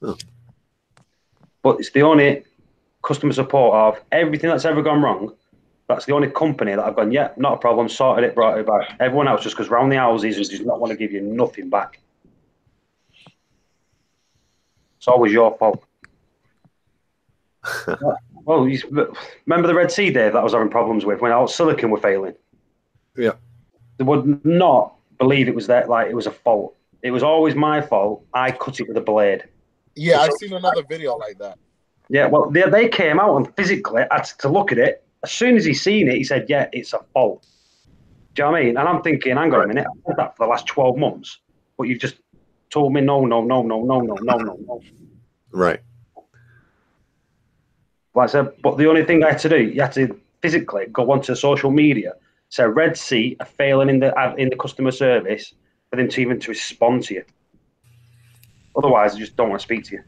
Oh. But it's the only customer support of everything that's ever gone wrong. That's the only company that I've gone, yeah, not a problem, sorted it, brought it back. Everyone else just goes round the houses and does not want to give you nothing back. It's always your fault. Well, remember the Red Sea, Dave, that I was having problems with when our silicon were failing? Yeah. They would not believe it was that, like it was a fault. It was always my fault. I cut it with a blade. Yeah, I've seen another video like that. Yeah, well, they came out and physically had to look at it. As soon as he seen it, he said, "Yeah, it's a fault." Do you know what I mean? And I'm thinking, hang on a minute, I've done that for the last 12 months, but you've just told me no. Right. Like I said, but the only thing I had to do, you had to physically go onto social media, say Red Sea are failing in the customer service for them to even to respond to you. Otherwise, I just don't want to speak to you.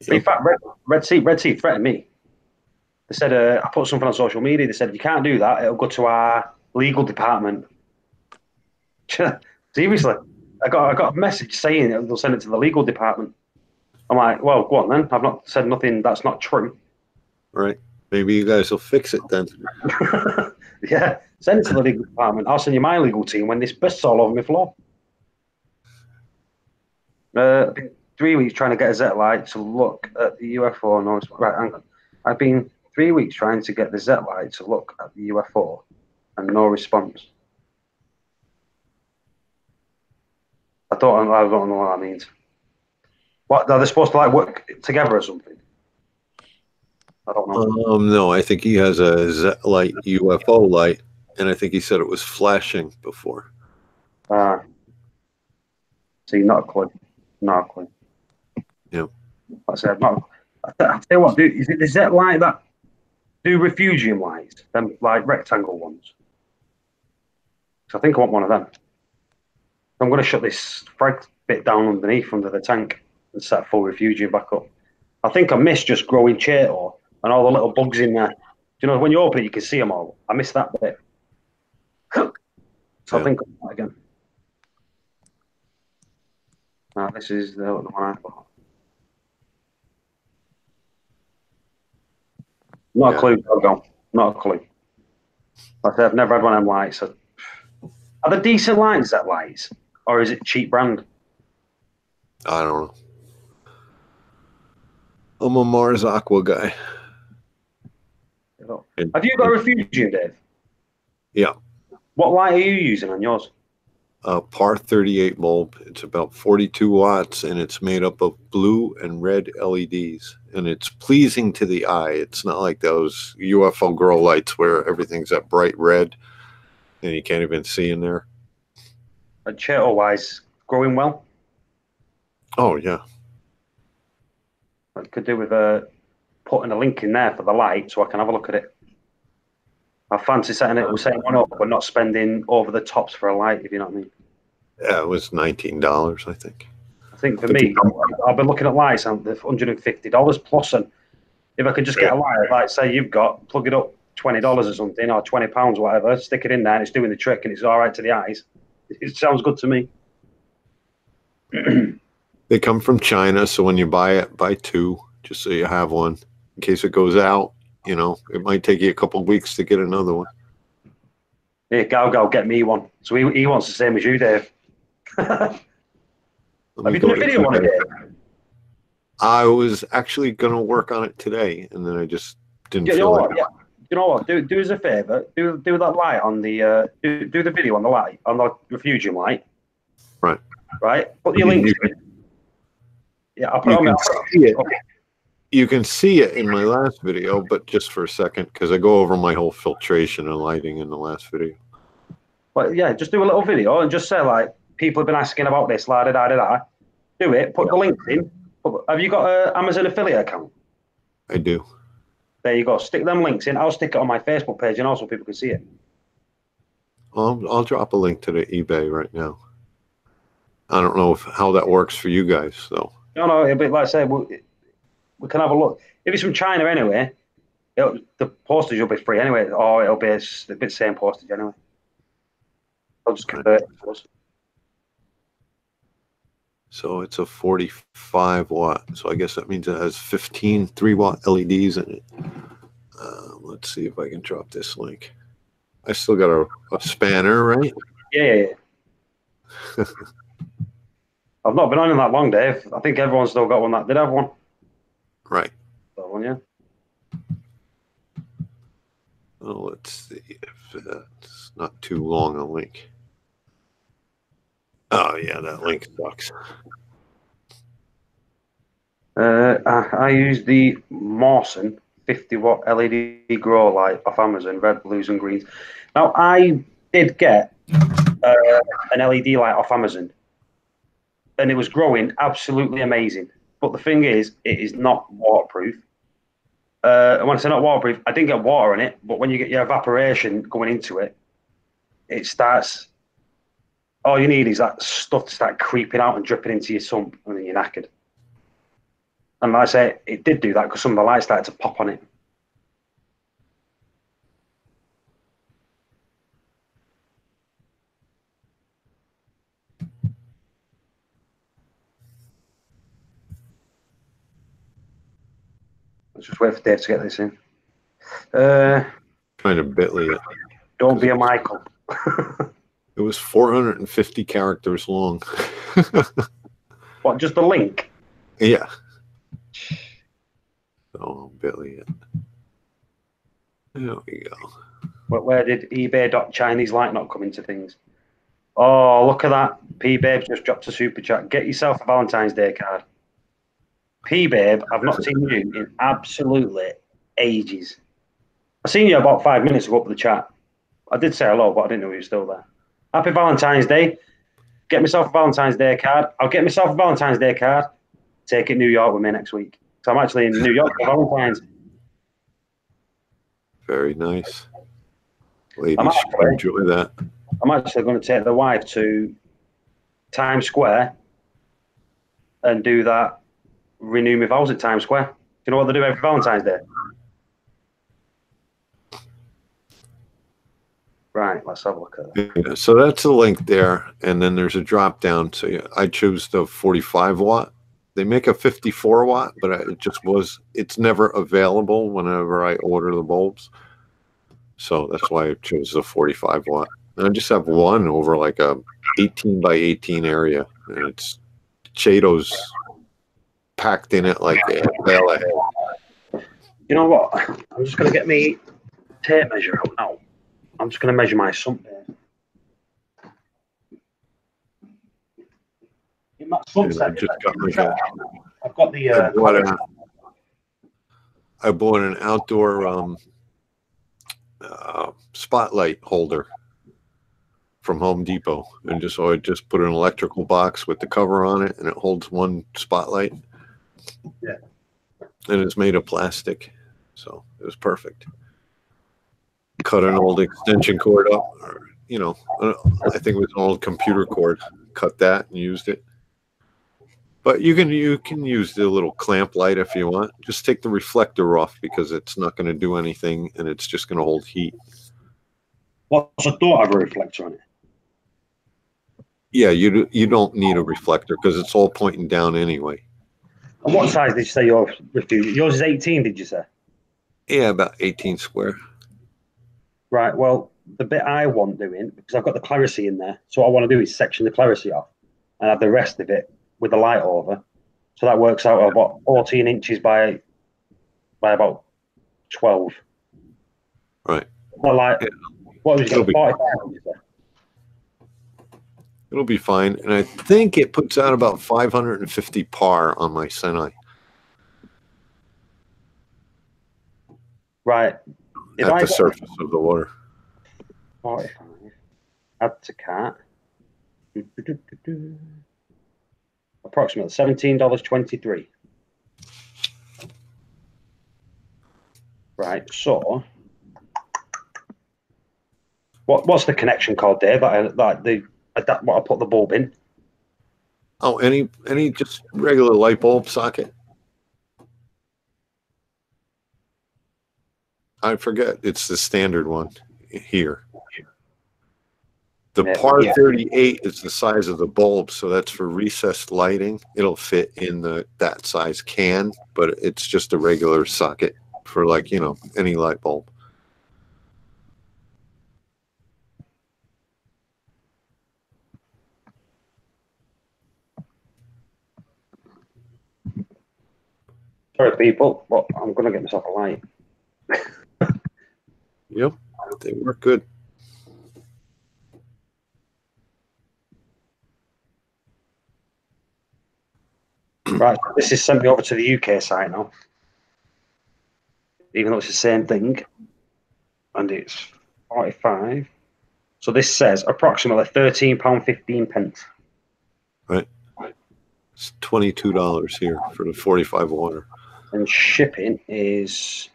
Yep. In fact, Red Sea threatened me. They said, I put something on social media. They said, if you can't do that, it'll go to our legal department. Seriously, I got a message saying they'll send it to the legal department. I'm like, well, go on then. I've not said nothing that's not true. Right. Maybe you guys will fix it then. Yeah, send it to the legal department. I'll send you my legal team when this bursts all over my floor. I've been 3 weeks trying to get a Z-Lite to look at the UFO. No, right, hang on. I've been 3 weeks trying to get the Z-Lite to look at the UFO and no response. I I don't know what that means. What, are they supposed to like work together or something? I don't know. No, I think he has a Z-Light UFO light, and I think he said it was flashing before. See, not a clue. Not a clue. Yeah. Like I said, not. I tell you what, is it the Z-Light that do refugium lights? Them like rectangle ones. So I think I want one of them. I'm going to shut this frag bit down underneath under the tank and set full refugium back up. I think I missed just growing chaeto and all the little bugs in there. Do you know, when you open it, you can see them all. I missed that bit. So Yeah. I think I'll do that again. Now, this is the one I bought. Not a clue, I'll not a clue. Like I said, I've never had one of them lights. So. Are there decent lights, that lights? Or is it cheap brand? I don't know. I'm a Mars Aqua guy. Have you got a refugium, Dave? Yeah. What light are you using on yours? Par 38 bulb. It's about 42 watts, and it's made up of blue and red LEDs. And it's pleasing to the eye. It's not like those UFO grow lights where everything's that bright red and you can't even see in there. And chaeto-wise, growing well? Oh, yeah. I could do with putting a link in there for the light so I can have a look at it. I fancy setting one up, but not spending over the tops for a light, if you know what I mean. Yeah, it was $19, I think. I think for me, I've been looking at lights and they're $150 plus, and if I could just get a light, like say you've got, plug it up $20 or something, or £20, whatever, stick it in there and it's doing the trick and it's all right to the eyes. It sounds good to me. They come from China, so when you buy it, buy two, just so you have one. In case it goes out, you know, it might take you a couple of weeks to get another one. Here, go, get me one. So he wants the same as you, Dave. Have you done a video on it, Dave? I was actually going to work on it today, and then I just didn't feel like it. Yeah. You know what? Do us a favour. Do that light on the do the video on the light on the refugium light. Right. Right. Put your links in. Yeah, I'll put it on there. Okay. You can see it in my last video, but just for a second, because I go over my whole filtration and lighting in the last video. But yeah, just do a little video and just say like, people have been asking about this, la da da da da. Do it. Put the links in. Have you got an Amazon affiliate account? I do. There you go. Stick them links in. I'll stick it on my Facebook page and also people can see it. I'll drop a link to the eBay right now. I don't know how that works for you guys, though. No, it'll be like I said, we can have a look. If it's from China anyway, the postage will be free anyway, or it'll be a bit same postage anyway. I'll just convert it to us. So it's a 45 watt. So I guess that means it has 15 3-watt LEDs in it. Let's see if I can drop this link. I still got a spanner, right? Yeah. I've not been on in that long, Dave. I think everyone's still got one that did have one. Right. That one, yeah. Well, let's see if that's not too long a link. Oh, yeah, that link sucks. I use the Mawson 50-watt LED grow light off Amazon, red, blues, and greens. Now, I did get an LED light off Amazon, and it was growing absolutely amazing. But the thing is, it is not waterproof. And when I say not waterproof, I didn't get water in it, but when you get your evaporation going into it, it starts. All you need is that stuff to start creeping out and dripping into your sump, and then you're knackered. And like I say, it did do that because some of the lights started to pop on it. Let's just wait for Dave to get this in. Trying to bitly it. Don't be a Michael. It was 450 characters long. What, just the link? Yeah. So bitly it. There we go. Where did eBay.Chinese light not come into things? Oh, look at that. P Babe just dropped a super chat. Get yourself a Valentine's Day card. P Babe, I've not seen you in absolutely ages. I seen you about 5 minutes ago up the chat. I did say hello, but I didn't know you were still there. Happy Valentine's Day. Get myself a Valentine's Day card. I'll get myself a Valentine's Day card. Take it New York with me next week. So I'm actually in New York for Valentine's. Very nice. Ladies should enjoy that. I'm actually going to take the wife to Times Square and do that renew my vows at Times Square. Do you know what they do every Valentine's Day? Right, let's have a look at that. Yeah, so that's the link there, and then there's a drop down. So yeah, I chose the 45 watt. They make a 54 watt, but it's never available whenever I order the bulbs. So that's why I chose the 45 watt. And I just have one over like a 18 by 18 area, and it's Chados packed in it like a bale ahead. You know what? I'm just going to get me tape measure out now. I'm just going to measure my sump here. In my sump set, I've got the. I bought an outdoor spotlight holder from Home Depot, and I just put an electrical box with the cover on it, and it holds one spotlight. Yeah. And it's made of plastic, so it was perfect. Cut an old extension cord up, or I think it was an old computer cord. Cut that and used it. But you can use the little clamp light if you want. Just take the reflector off because it's not going to do anything, and it's just going to hold heat. What's a thought of a reflector on it? Yeah, you don't need a reflector because it's all pointing down anyway. And what size did you say yours is? Yours is 18, did you say? Yeah, about 18 square. Right, well, the bit I want doing, because I've got the clarity in there, so what I want to do is section the clarity off and have the rest of it with the light over. So that works out about 14 inches by about 12. Right. Well, like, what was it? 45, did you say? It'll be fine. And I think it puts out about 550 par on my Senai. Right. At the surface of the water. 45. Add to cart. Approximately $17.23. Right. So, what's the connection called, Dave? What I put the bulb in. Oh, any just regular light bulb socket. I forget. It's the standard one here. The par 38 is the size of the bulb, so that's for recessed lighting. It'll fit in that size can, but it's just a regular socket for any light bulb. Sorry, people, but I'm going to get myself a light. Yep, they work good. Right, this is sent me over to the UK site now. Even though it's the same thing. And it's 45. So this says approximately £13.15. Right. It's $22 here for the 45 water. And shipping is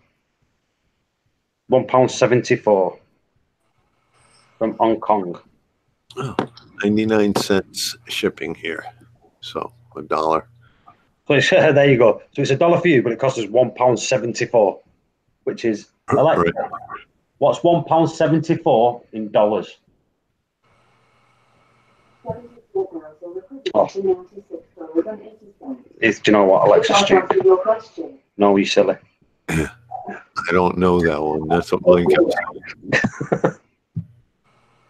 £1.74 from Hong Kong. Oh, 99 cents shipping here. So $1. So it's, there you go. So it's $1 for you, but it costs us £1.74, which is right. What's £1.74 in dollars? Oh. Do you know what, Alexa? Stupid. No, you silly. I don't know that one. That's what Blink kept.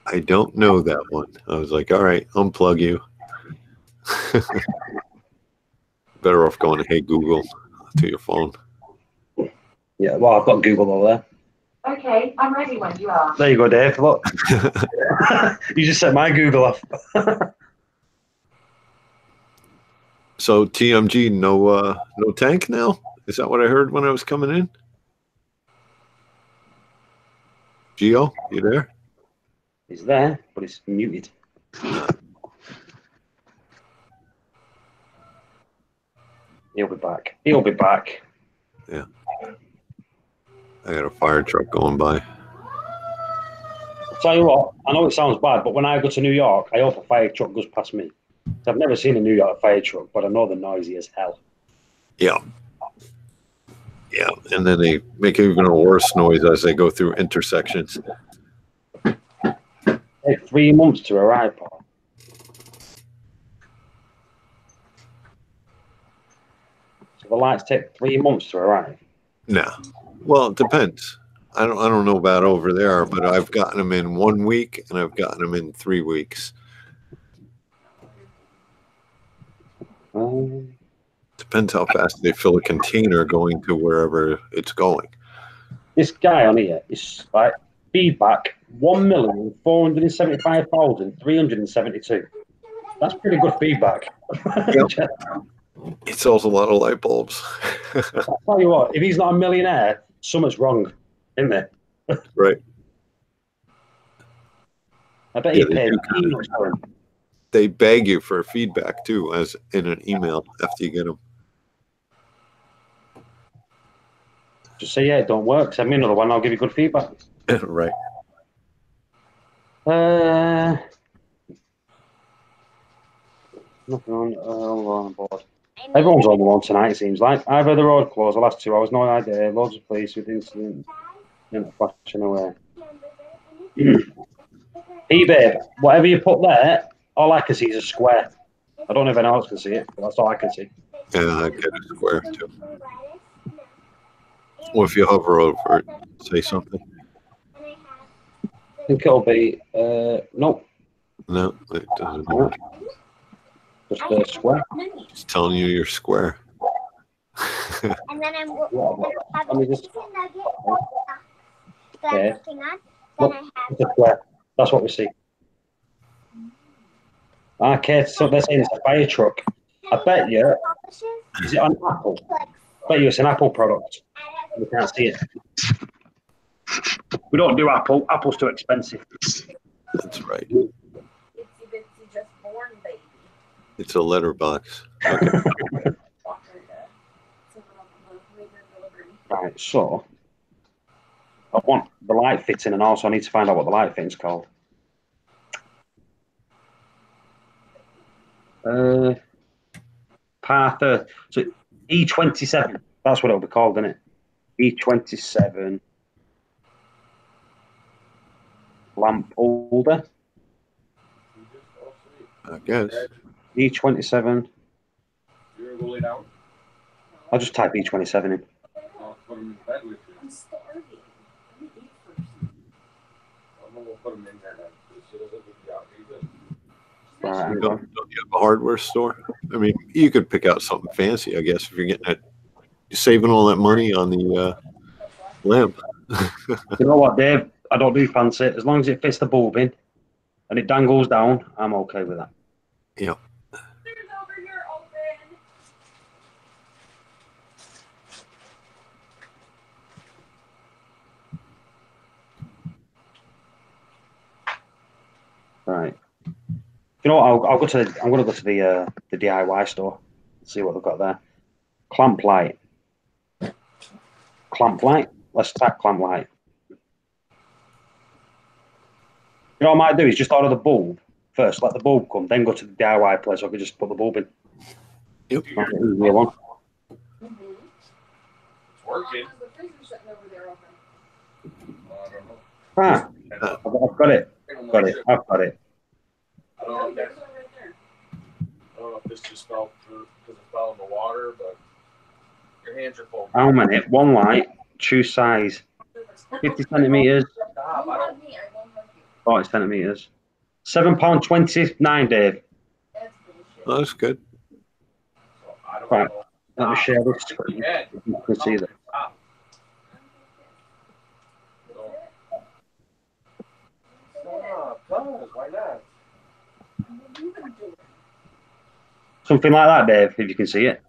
I don't know that one. I was like, all right, unplug you. Better off going, hey, Google, to your phone. Yeah, well, I've got Google over there. Okay, I'm ready when you are. There you go, Dave. Look. You just set my Google off. So TMG, no tank now? Is that what I heard when I was coming in? Geo, you there? He's there, but it's muted. He'll be back. He'll be back. Yeah. I got a fire truck going by. I'll tell you what, I know it sounds bad, but when I go to New York, I hope a fire truck goes past me. I've never seen a New York fire truck, but I know they're noisy as hell. Yeah. Yeah, and then they make even a worse noise as they go through intersections. Take 3 months to arrive, Paul. So the lights take 3 months to arrive. No. Well, it depends. I don't know about over there, but I've gotten them in 1 week and I've gotten them in 3 weeks. Depends how fast they fill a container going to wherever it's going. This guy on here is like feedback 1,475,372. That's pretty good feedback. Yep. It sells a lot of light bulbs. I'll tell you what, if he's not a millionaire, something's wrong, isn't there? Right. I bet Yeah, he paid peanuts for him. They beg you for feedback too, as in an email after you get them. Just say, yeah, it don't work. Send me another one. I'll give you good feedback. Right. Nothing on board. Everyone's on the one tonight, it seems like. I've heard the road closed the last 2 hours. No idea. Loads of police with incident. Flashing away. Hey, babe, whatever you put there, all I can see is a square. I don't know if anyone else can see it, but that's all I can see. Yeah, I get a square too. Or if you hover over it, say something. I think it'll be, nope. No, it doesn't work. Just a square. It's telling you you're square. And then I'm Let me just. yeah. Look, it's a square. That's what we see. Okay, so they're saying it's a fire truck. I bet you, is it on Apple? I bet you it's an Apple product. We can't see it. We don't do Apple. Apple's too expensive. That's right. It's a letterbox. Okay. Right, so I want the light fitting, and also I need to find out what the light fitting's called. Par 30. So E27. That's what it'll be called, isn't it? E27 lamp holder. I guess. E27. I'll just type E27 in. Right, Don't you have a hardware store? I mean, you could pick out something fancy, I guess, if you're getting it. You're saving all that money on the lamp. You know what, Dave? I don't do fancy. As long as it fits the bulb in and it dangles down, I'm okay with that. Yeah. Right. You know what? I'm going to go to the DIY store. See what they've got there. Clamp light. Clamp light. Let's type clamp light. You know what I might do is just order the bulb first. Let the bulb come, then go to the DIY place. So I could just put the bulb in. Yep. One. It's working. Ah, I've got it. I've got it. I don't know if this just fell through because it fell in the water, but your hands are full. How many? One light. Choose size. 50 centimeters. 40 centimeters. £7.29, Dave. Oh, that's good. Right. Let me share this screen. You can see that. does. Why not? Something like that, Dave, if you can see it.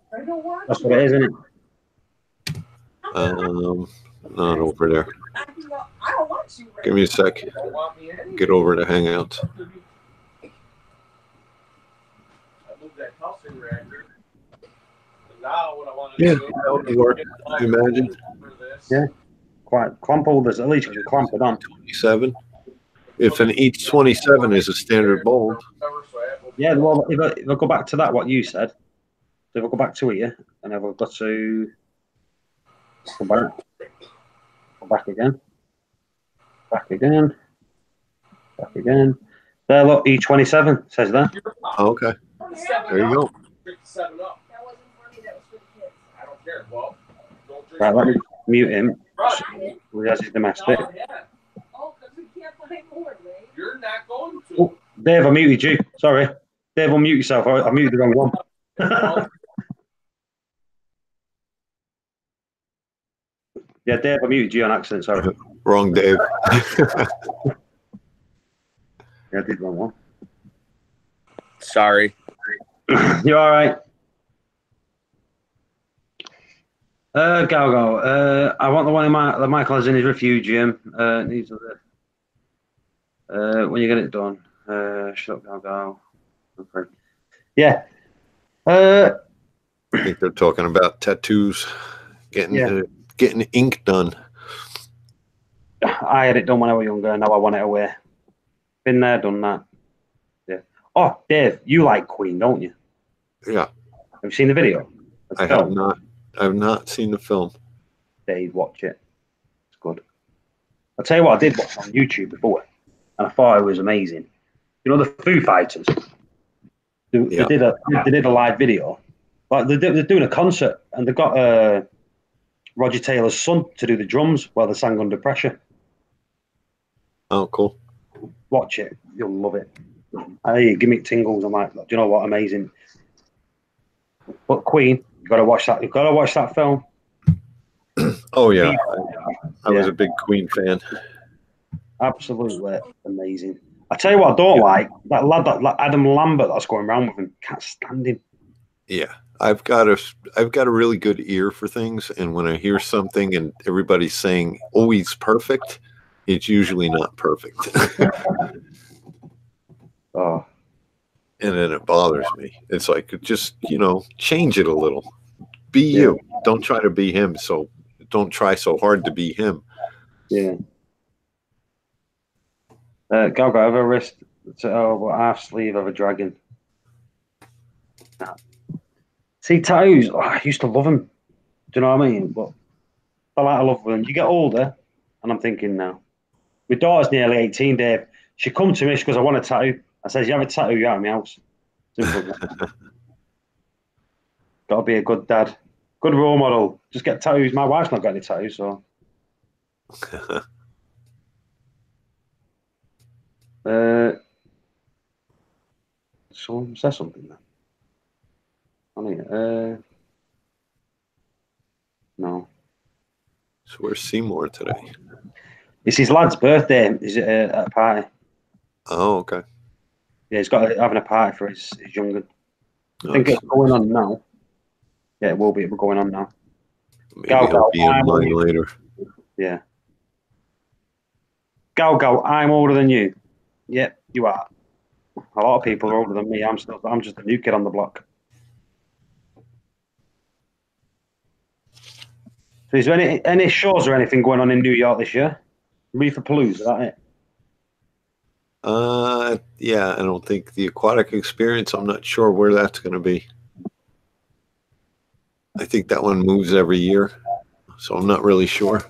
That's what it is, isn't it? Not over there. Give me a sec. Get over to Hangouts. Yeah, that would work. I imagine. Yeah. Quite clamp holders. At least you can clamp it on. 27. If an each 27 is a standard bold. Yeah. Well, if I go back to that, what you said. So if I go back to here, and I've got to go back. Go back again. Back again. Back again. There, look, E27 says that. Oh, okay. There you go. Right, let me mute him. He has his domestic. You're not going to. Oh, Dave, I muted you. Sorry. Dave, unmute yourself. I muted the wrong one. Yeah, Dave, I muted you on accident. Sorry. Wrong, Dave. Yeah, I did wrong one. Sorry. You all right? Galgo. I want the one that Michael has in his refugium. Needs other. When you get it done. Shut up, Galgo. Okay. Yeah. I think they're talking about tattoos, getting ink done. I had it done when I was younger. Now I want it away. Been there, done that. Yeah. Oh, Dave, you like Queen, don't you? Yeah. Have you seen the video? I have not. I've not seen the film. Dave, watch it. It's good. I'll tell you what I did watch on YouTube before, and I thought it was amazing. You know the Foo Fighters? They did a live video. Like they're doing a concert, and they got Roger Taylor's son to do the drums while they sang Under Pressure. Oh, cool. Watch it. You'll love it. Hey, give me tingles. I'm like, do you know what? Amazing. But Queen, you got to watch that. You've got to watch that film. Oh, yeah. I was a big Queen fan. Absolutely amazing. I tell you what, I don't like that lad, that Adam Lambert that's going around with him. Can't stand him. Yeah, I've got a really good ear for things, and when I hear something and everybody's saying, "Oh, he's perfect," it's usually not perfect. Oh, and then it bothers me. It's like, just change it a little. Be you. Don't try to be him. So don't try so hard to be him. Yeah. Gal got over a wrist. Half sleeve of a dragon. See, tattoos. Oh, I used to love them. Do you know what I mean? But I love them. You get older, and I'm thinking now. My daughter's nearly 18, Dave. She come to me. She goes, "I want a tattoo." I says, "You have a tattoo? You're out of my house." Simple. Got to be a good dad, good role model. Just get tattoos. My wife's not got any tattoos, so. Someone said something then. No. So where's Seymour today? It's his lad's birthday. Is it at a party? Oh, okay. Yeah, he's got having a party for his younger. I think Nice. it's going on now. Yeah, it will be. We're going on now. Maybe he'll be on mine later. Yeah. Gal, I'm older than you. Yep, you are. A lot of people are older than me. I'm just a new kid on the block. So is there any shows or anything going on in New York this year? Reef Palooza, is that it? Yeah, I don't think the Aquatic Experience, I'm not sure where that's going to be. I think that one moves every year, so I'm not really sure.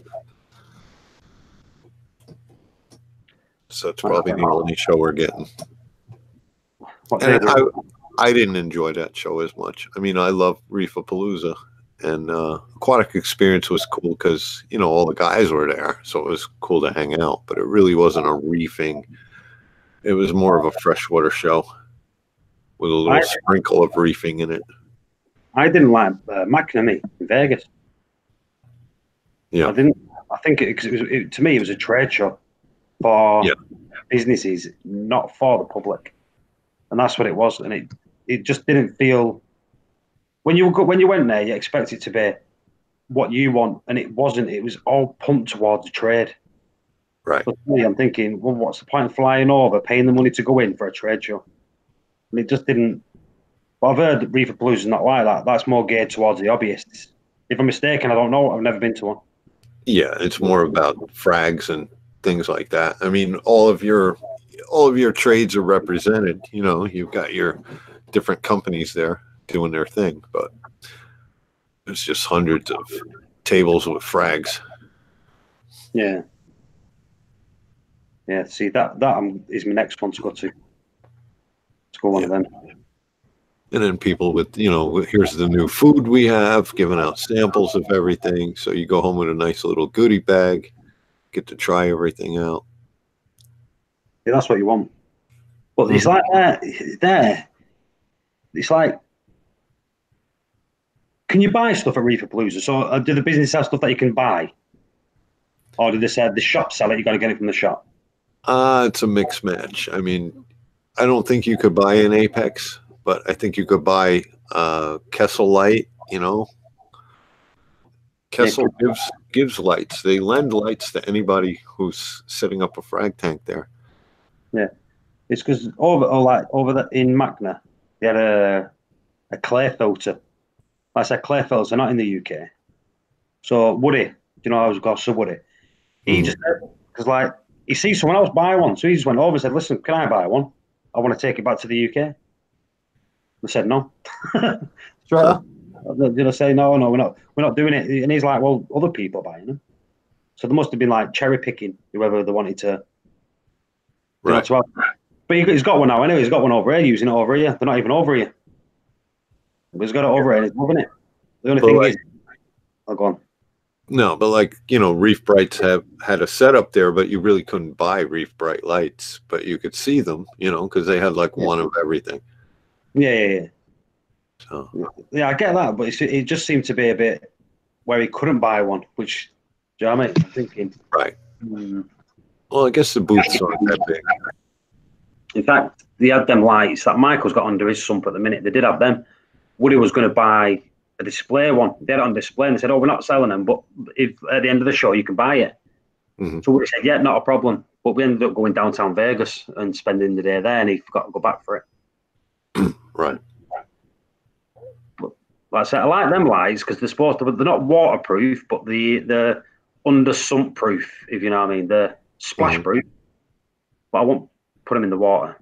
So it's probably the only show we're getting. And I didn't enjoy that show as much. I mean, I love Reef-a-Palooza, and Aquatic Experience was cool because, all the guys were there, so it was cool to hang out, but it really wasn't a reefing. It was more of a freshwater show with a little sprinkle of reefing in it. I didn't like McNamee in Vegas. Yeah. I didn't. I think to me, it was a trade show for businesses, not for the public, and that's what it was. And it just didn't feel when you went there, you expect it to be what you want, and it wasn't. It was all pumped towards the trade. Right. But to me, I'm thinking, well, what's the point of flying over, paying the money to go in for a trade show? And it just didn't. But I've heard that Reef Blues is not like that. That's more geared towards the hobbyists. If I'm mistaken, I don't know. I've never been to one. Yeah, it's more about frags and things like that. I mean, all of your trades are represented. You know, you've got your different companies there doing their thing, but it's just hundreds of tables with frags. Yeah. Yeah, see, that is my next one to go to. Let's go one of them. And then people with, you know, here's the new food we have, giving out samples of everything. So you go home with a nice little goodie bag, get to try everything out. Yeah, that's what you want. But it's like there. It's like, can you buy stuff at Reefer Palooza? So do the business have stuff that you can buy? Or do they say the shop sell it, you got to get it from the shop? It's a mixed match. I mean, I don't think you could buy an Apex, but I think you could buy Kessel Light, you know. Kessel gives lights. They lend lights to anybody who's setting up a frag tank there. Yeah. It's because over in Magna, they had a clay filter. Like I said, clay filters are not in the UK. So Woody, you know, I was got so Woody. He just, because like, he sees someone else buy one. So he just went over and said, listen, can I buy one? I want to take it back to the UK. I said, no. Straight up. Did I say, no, we're not doing it. And he's like, well, other people are buying them. So there must have been like cherry picking, whoever they wanted to. Right. To have. But he's got one now anyway. He's got one over here, using it over here. They're not even over here. But he's got it over here and he's loving it. The only thing is, I'll go on. No, but like, you know, Reef Brights have had a setup there, but you really couldn't buy Reef Bright lights, but you could see them, you know, because they had like one of everything. Yeah. So. Yeah, I get that, but it just seemed to be a bit where he couldn't buy one, which, do you know what I mean? I'm thinking. Right. Well, I guess the booths aren't that big. In fact, they had them lights that Michael's got under his sump at the minute. They did have them. Woody was going to buy a display one. They had it on display and they said, oh, we're not selling them, but if at the end of the show you can buy it. So Woody said, yeah, not a problem. But we ended up going downtown Vegas and spending the day there and he forgot to go back for it. Right. But like I said, I like them lights because they're not waterproof, but they're under sump proof, if you know what I mean. They're splash proof. But I won't put them in the water.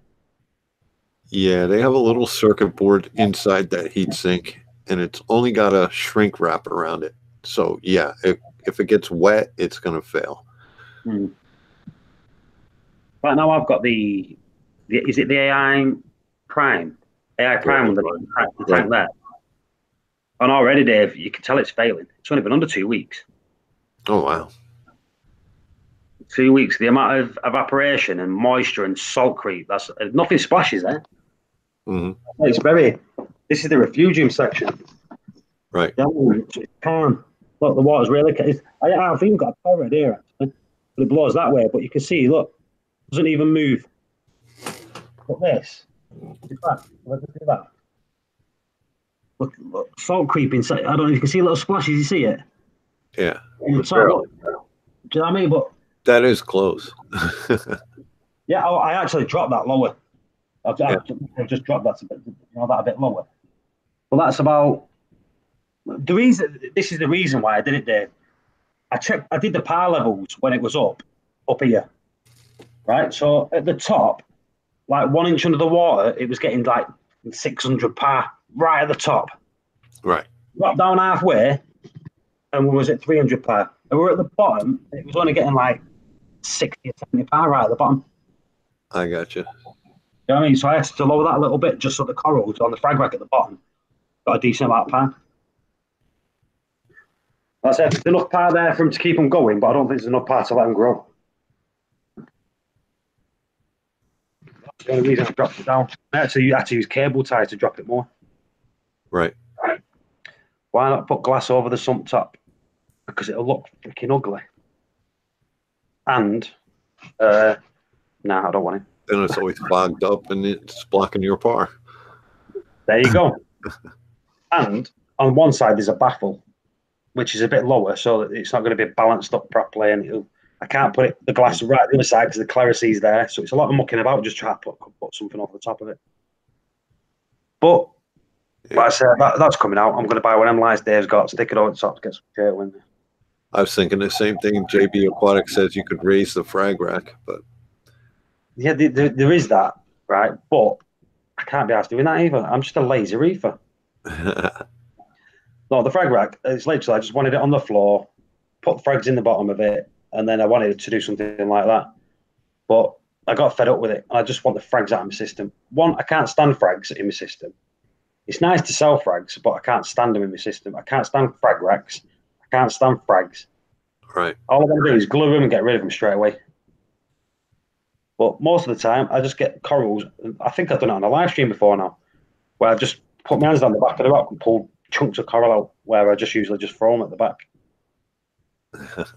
Yeah, they have a little circuit board inside that heat sink, and it's only got a shrink wrap around it. So, yeah, if it gets wet, it's going to fail. Right now I've got is it the AI Prime? AI Prime, the tank there. And already, Dave, you can tell it's failing. It's only been under 2 weeks. Oh, wow. 2 weeks, the amount of evaporation and moisture and salt creep, that's nothing splashes there. It's this is the refugium section. Right. Yeah, it's calm. Look, the water's really, I've even got a torrid here, actually. But it blows that way, but you can see, look, it doesn't even move. Look this. Let's do that. Look, salt creep inside. I don't know if you can see little splashes, you see it? Yeah. Do you know what I mean? But that is close. yeah, I actually dropped that lower. I've just dropped that a bit lower. Well, that's about the reason. This is the reason why I did it, Dave. I did the par levels when it was up here, right? So at the top, like 1 inch under the water, it was getting like 600 par right at the top. Right. Dropped down halfway, and we was at 300 par. And we were at the bottom, and it was only getting like 60 or 70 par right at the bottom. I got you. You know what I mean? So I had to lower that a little bit just so the corals on the frag rack at the bottom got a decent amount of par. Like I said, there's enough par there for them to keep them going, but I don't think there's enough par to let them grow. That's the only reason I dropped it down. I actually had to use cable tie to drop it more. Right. Why not put glass over the sump top? Because it'll look freaking ugly. And Nah, I don't want it. Then it's always fogged up and it's blocking your par. There you go. And on one side there's a baffle, which is a bit lower, so that it's not going to be balanced up properly, and I can't put the glass right on the other side because the clarity is there. So it's a lot of mucking about just trying to put something over the top of it. But like I said, that's coming out. I'm going to buy one of them lights Dave's got, stick it over the top to get some shit in there. I was thinking the same thing. JB Aquatic says you could raise the frag rack, but yeah, there is that, right? But I can't be asked doing that either. I'm just a lazy reefer. No, the frag rack, it's literally, I just wanted it on the floor, put frags in the bottom of it, and then I wanted to do something like that. But I got fed up with it. I just want the frags out of my system. One, I can't stand frags in my system. It's nice to sell frags, but I can't stand them in my system. I can't stand frag racks. I can't stand frags. right. All I want to do is glue them and get rid of them straight away. But most of the time, I just get corals. I think I've done it on a live stream before now, where I just put my hands down the back of the rock and pull chunks of coral out, where I just usually just throw them at the back. Because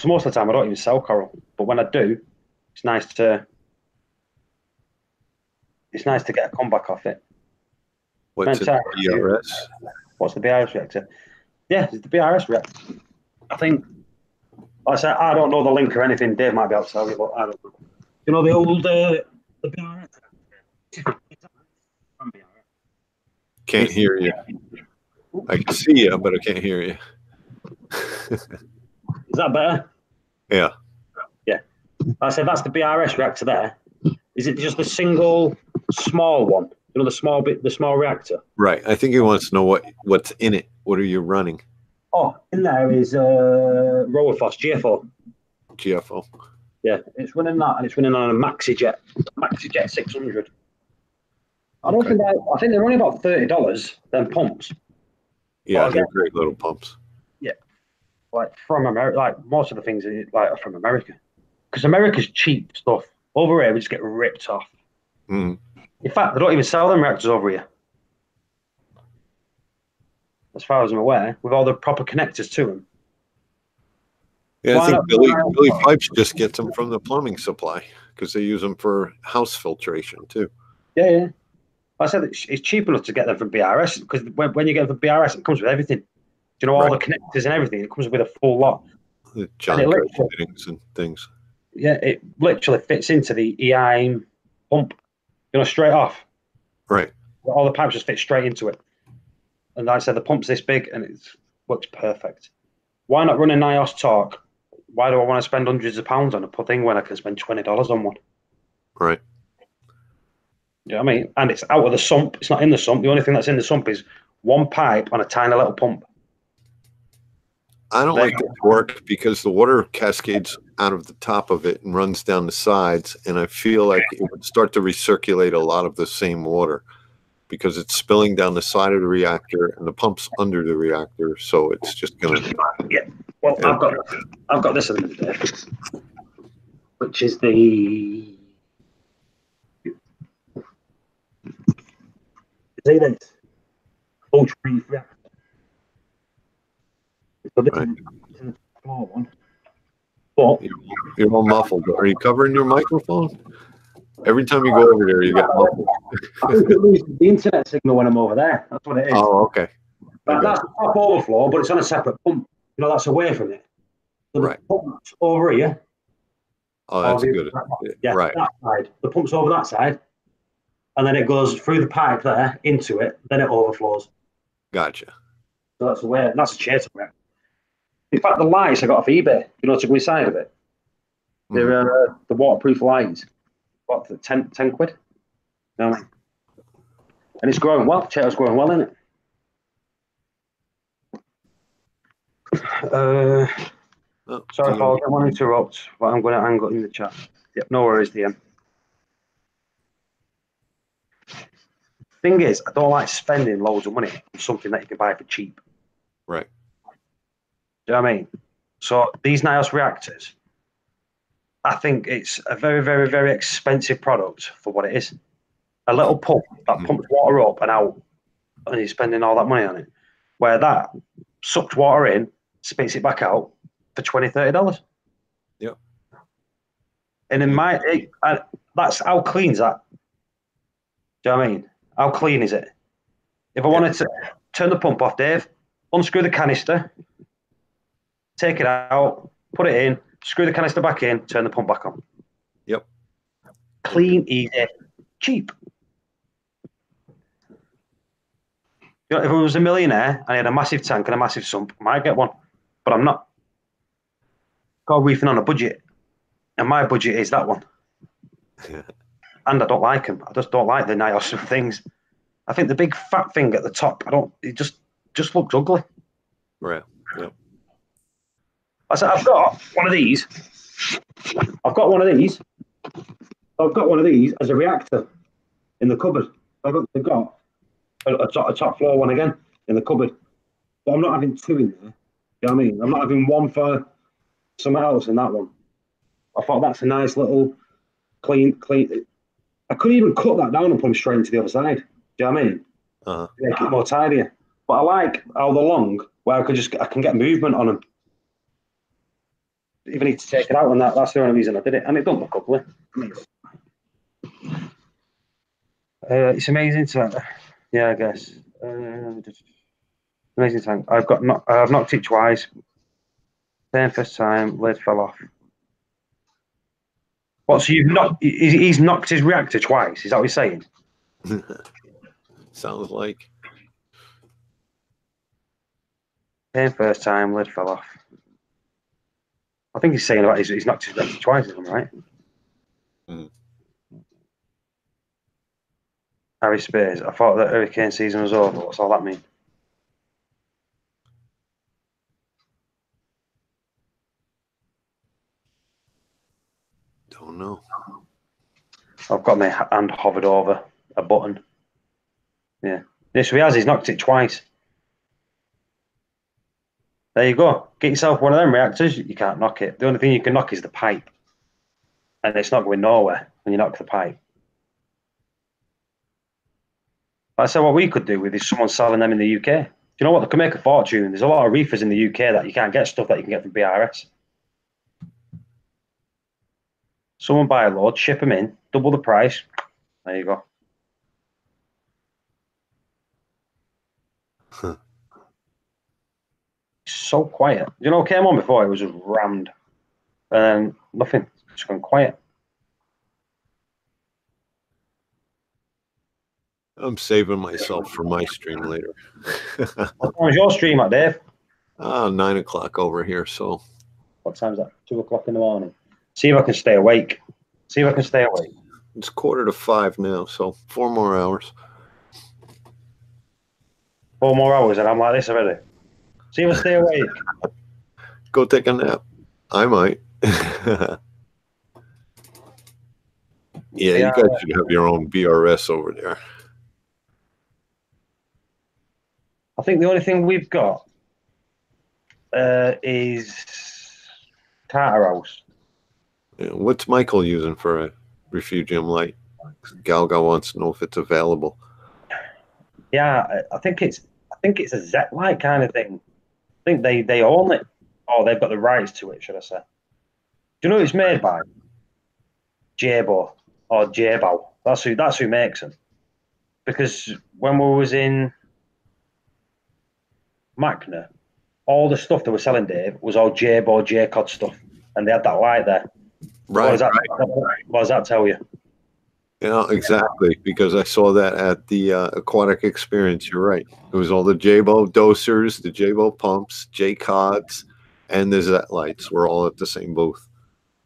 most of the time, I don't even sell coral. But when I do, it's nice to get a comeback off it. What's it? BRS? What's the BRS reactor? Yeah, it's the BRS reactor. I think, like I said, I don't know the link or anything. Dave might be able to tell you, but I don't know. You know the old the BRS? Can't hear you. I can see you, but I can't hear you. Is that better? Yeah. Yeah. I said that's the BRS reactor there. Is it just a single small one? You know, the small reactor? Right. I think he wants to know what's in it. What are you running? Oh, in there is Rowafoss GFO. GFO. Yeah, it's running that, and it's running on a MaxiJet 600. I don't think I think they're only about $30. Them pumps. Yeah, they're great little pumps. Yeah, like from America, like most of the things are from America, because America's cheap stuff. Over here, we just get ripped off. Mm. In fact, they don't even sell them reactors over here, as far as I'm aware, with all the proper connectors to them. Yeah, I think Billy Pipes just gets them from the plumbing supply because they use them for house filtration too. Yeah. I said it's cheap enough to get them from BRS, because when you get them from BRS, it comes with everything. You know, all the connectors and everything. It comes with a full lot. The John fittings and things. Yeah, it literally fits into the EIM pump, you know, straight off. Right. All the pipes just fit straight into it. And like I said, the pump's this big and it works perfect. Why not run a NIOS torque? Why do I want to spend hundreds of pounds on a thing when I can spend $20 on one? Right. You know what I mean? And it's out of the sump. It's not in the sump. The only thing that's in the sump is one pipe on a tiny little pump. I don't like the torque because the water cascades out of the top of it and runs down the sides, and I feel like it would start to recirculate a lot of the same water because it's spilling down the side of the reactor and the pump's under the reactor, so it's just gonna. Yeah. Well, I've got this at the end of the day, which is the. See this? Ultra Reef reactor. So this is the small one. But you're all muffled. Are you covering your microphone? Every time you go over there, you get muffled. I think it loses the internet signal when I'm over there. That's what it is. Oh, okay. That's the top overflow, but it's on a separate pump. You know, that's away from it. So the pump's over here. Oh, that's good. Yeah, right. That side. The pump's over that side. And then it goes through the pipe there into it. Then it overflows. Gotcha. So that's the way. That's a chaser reactor. In fact, the lights I got off eBay, you know, to go inside of it. They're the waterproof lights. What, 10 quid? You know what I mean? And it's growing well. Chato's growing well, isn't it? Sorry, Paul, I don't want to interrupt, but I'm going to hang up in the chat. Yep, no worries, DM. Thing is, I don't like spending loads of money on something that you can buy for cheap. Right. Do you know what I mean? So these NIOS reactors, I think it's a very, very, very expensive product for what it is. A little pump that pumps water up and out, and you're spending all that money on it. Where that sucks water in, spits it back out for $20, $30. Yep. And in that's how clean is that? Do you know what I mean? How clean is it? If I wanted to turn the pump off, Dave, unscrew the canister, take it out, put it in, screw the canister back in, turn the pump back on. Yep. Clean, easy, cheap. You know, if I was a millionaire and I had a massive tank and a massive sump, I might get one, but I'm not. Got reefing on a budget, and my budget is that one. And I don't like them. I just don't like the Nios things. I think the big fat thing at the top, it just looks ugly. Right. Yep. I said, I've got one of these. I've got one of these as a reactor in the cupboard. I've got a top floor one again in the cupboard. But I'm not having two in there. You know what I mean? I'm not having one for something else in that one. I thought that's a nice little clean. I could even cut that down and put them straight into the other side. Do you know what I mean? Make it more tidier. But I like how they're long, where I can get movement on them. Even need to take it out, and that's the only reason I did it. And it don't look ugly. It's amazing to, yeah, I guess. Amazing tank. I've knocked it twice. Then first time, lid fell off. What? So he's knocked his reactor twice? Is that what he's saying? Sounds like. Then first time, lid fell off. I think he's saying about he's knocked his reactor twice, isn't right? Harry Spears. I thought that hurricane season was over. What's all that mean? Don't know. I've got my hand hovered over a button. Yeah. Yes, he has. He's knocked it twice. There you go. Get yourself one of them reactors. You can't knock it. The only thing you can knock is the pipe. And it's not going nowhere when you knock the pipe. I said what we could do with is someone selling them in the UK. Do you know what? They can make a fortune. There's a lot of reefers in the UK that you can't get stuff that you can get from BRS. Someone buy a load, ship them in, double the price. There you go. So quiet. You know what came on before? It was just rammed. Nothing. Just gone quiet. I'm saving myself for my stream later. What time is your stream at, Dave? 9 o'clock over here. So. What time's that? 2 o'clock in the morning. See if I can stay awake. It's 4:45 now, so 4 more hours. 4 more hours and I'm like this already. See if I stay awake. Go take a nap. I might. Yeah, you guys should have your own BRS over there. I think the only thing we've got is Carter-House. Yeah, what's Michael using for a Refugium light? Galga wants to know if it's available. Yeah, I think it's a Z light kind of thing. I think they own it, or they've got the rights to it, should I say? Do you know who it's made by? Jabo or Jabo. That's who makes them. Because when we was in Macna, all the stuff they were selling, Dave, was all Jabo, J-Cod stuff, and they had that light there. Right. What does that tell you? Yeah, exactly. Because I saw that at the Aquatic Experience. You're right. It was all the Jabo dosers, the Jabo pumps, J-Cods, and the Z lights were all at the same booth.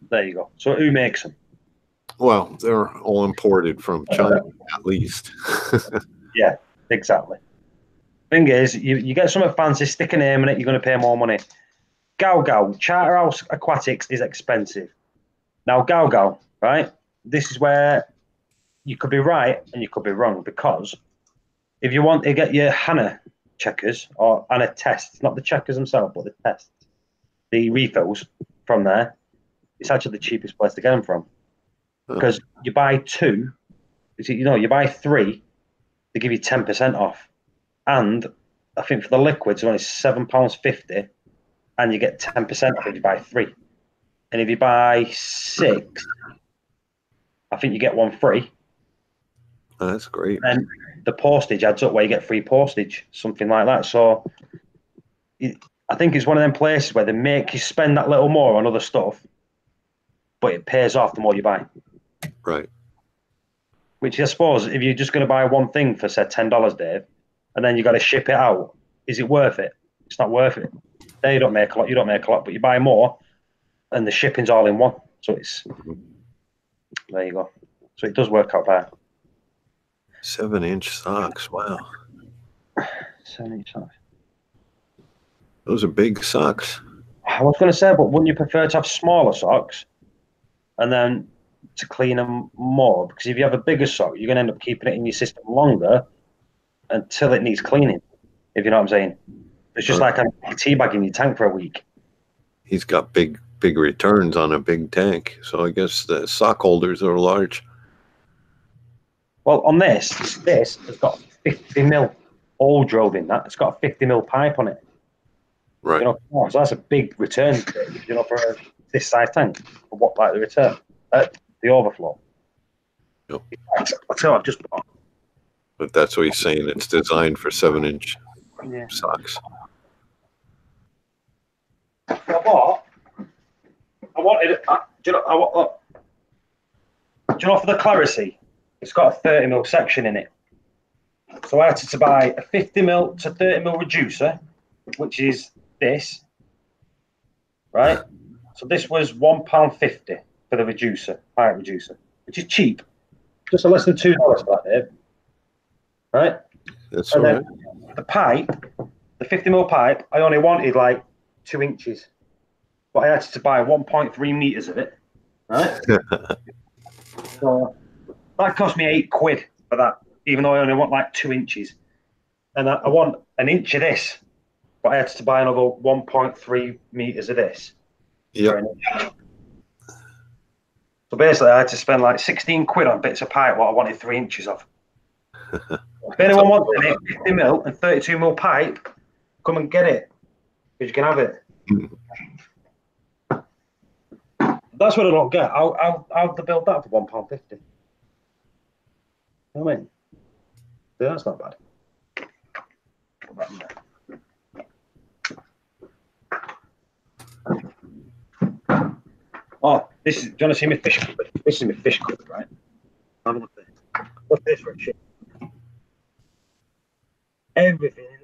There you go. So who makes them? Well, they're all imported from China, at least. Yeah, exactly. Thing is, you get something fancy, stick a name in it, you're going to pay more money. Charterhouse Aquatics is expensive. Now, right? This is where you could be right and you could be wrong, because if you want to get your Hannah checkers or Hannah tests, not the checkers themselves, but the tests, the refills from there, it's actually the cheapest place to get them from. Because you buy 2, you buy 3, they give you 10% off. And I think for the liquids, it's only £7.50, and you get 10% off if you buy 3. and if you buy 6, I think you get one free. Oh, that's great. And the postage adds up where you get free postage, something like that. So I think it's one of them places where they make you spend that little more on other stuff, but it pays off the more you buy. Right. Which I suppose, if you're just going to buy one thing for, say, $10, Dave, and then you got to ship it out, is it worth it? It's not worth it. They don't make a lot, you don't make a lot, but you buy more, and the shipping's all in one. So it's there you go. So it does work out better. 7-inch socks. Wow. 7-inch socks. Those are big socks. I was going to say, but wouldn't you prefer to have smaller socks and then to clean them more? Because if you have a bigger sock, you're going to end up keeping it in your system longer until it needs cleaning, if you know what I'm saying. It's just like a tea bag in your tank for a week. He's got big returns on a big tank. So I guess the sock holders are large. Well, on this has got 50 mil hole drilled in that. It's got a 50 mil pipe on it. Right. You know, so that's a big return, you know, for this size tank. For what, like the return, the overflow. Yep. I'll tell you, I've just bought. But that's what he's saying. It's designed for 7-inch Yeah. socks. So I wanted. Do you know for the clarity, it's got a 30 mil section in it. So I had to buy a 50 mil to 30 mil reducer, which is this, right? So this was £1.50 for the reducer, pipe reducer, which is cheap, just less than $2 for that, Dave. Right? That's and all then right. the pipe, the 50 mil pipe, I only wanted like 2 inches, but I had to buy 1.3 meters of it, right? So that cost me £8 for that, even though I only want like 2 inches, and I want an inch of this. But I had to buy another 1.3 meters of this. Yep. So basically, I had to spend like £16 on bits of pipe what I wanted 3 inches of. If anyone wants an 50 mil and 32 mil pipe, come and get it, because you can have it. That's what I don't get. I'll build that for £1.50. You know what I mean? Yeah, that's not bad. Put that in there. Oh, this is. Do you want to see my fish cupboard? This is my fish cupboard, right? Have a look at this. What's this for a shit? Everything in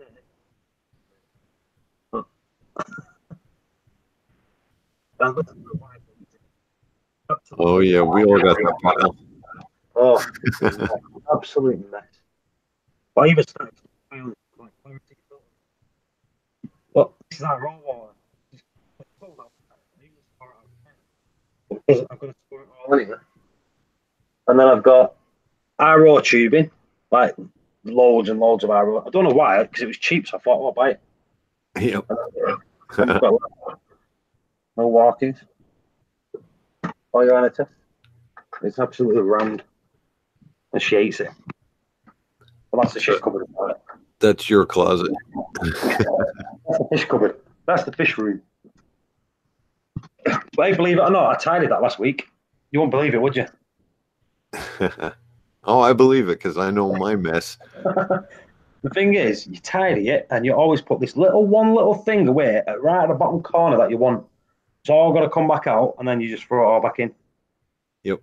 there. Oh, yeah. We all got that pile. Oh, absolute mess. But I even started. Look, this is our raw water. I'm going to store it all in here. And then I've got RO tubing, like loads and loads of RO. I don't know why, because it was cheap, so I thought, I'll buy it. Yep. I've got no walkings. Oh, you're on it. It's absolutely rammed. And she hates it. Well, that's the fish cupboard. That's your closet. That's the fish cupboard. That's the fish room. But hey, believe it or not, I tidied that last week. You won't believe it, would you? Oh, I believe it, because I know my mess. The thing is, you tidy it, and you always put this one little thing away right at the bottom corner that you want. It's all got to come back out, and then you just throw it all back in. Yep.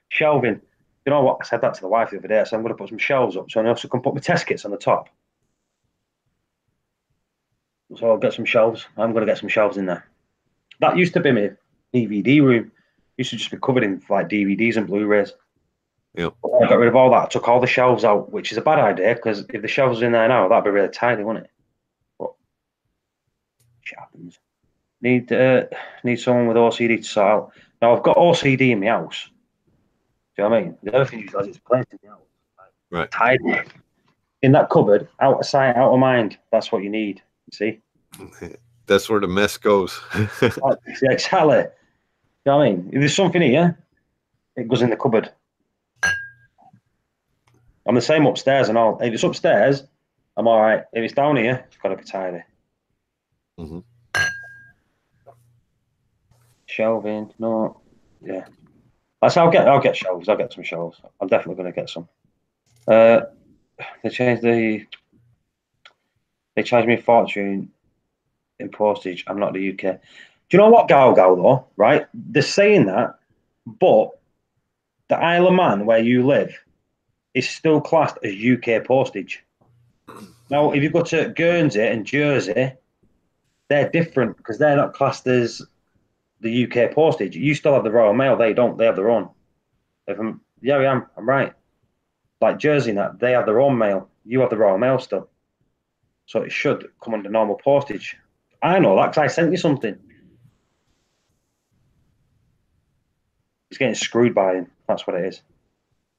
Shelving. You know what? I said that to the wife the other day. I said, I'm going to put some shelves up, so I also can put my test kits on the top. So I'll get some shelves. I'm going to get some shelves in there. That used to be my DVD room. It used to just be covered in like DVDs and Blu-rays. Yep. I got rid of all that. I took all the shelves out, which is a bad idea, because if the shelves are in there now, that'd be really tiny, wouldn't it? But shit happens. Need someone with OCD to sort out. Now I've got OCD in my house. Do you know what I mean? The other thing usually has its place in the house. Right. Tidy. In that cupboard, out of sight, out of mind. That's what you need. You see? That's where the mess goes. Yeah, exactly. You know what I mean? If there's something here, it goes in the cupboard. I'm the same upstairs and all. If it's upstairs, I'm all right. If it's down here, it's got to be tidy. Mm-hmm. Shelving, no. Yeah. I'll get shelves. I'll get some shelves. I'm definitely going to get some. They changed the. They charged me a fortune in postage. I'm not the UK. Do you know what, Gal though? Right? They're saying that, but the Isle of Man where you live is still classed as UK postage. Now, if you go to Guernsey and Jersey, they're different because they're not classed as the UK postage. You still have the Royal Mail. They don't. They have their own. Yeah, I am. I'm right. Like Jersey, that they have their own mail. You have the Royal Mail still. So it should come under normal postage. I know that because I sent you something. He's getting screwed by him. That's what it is.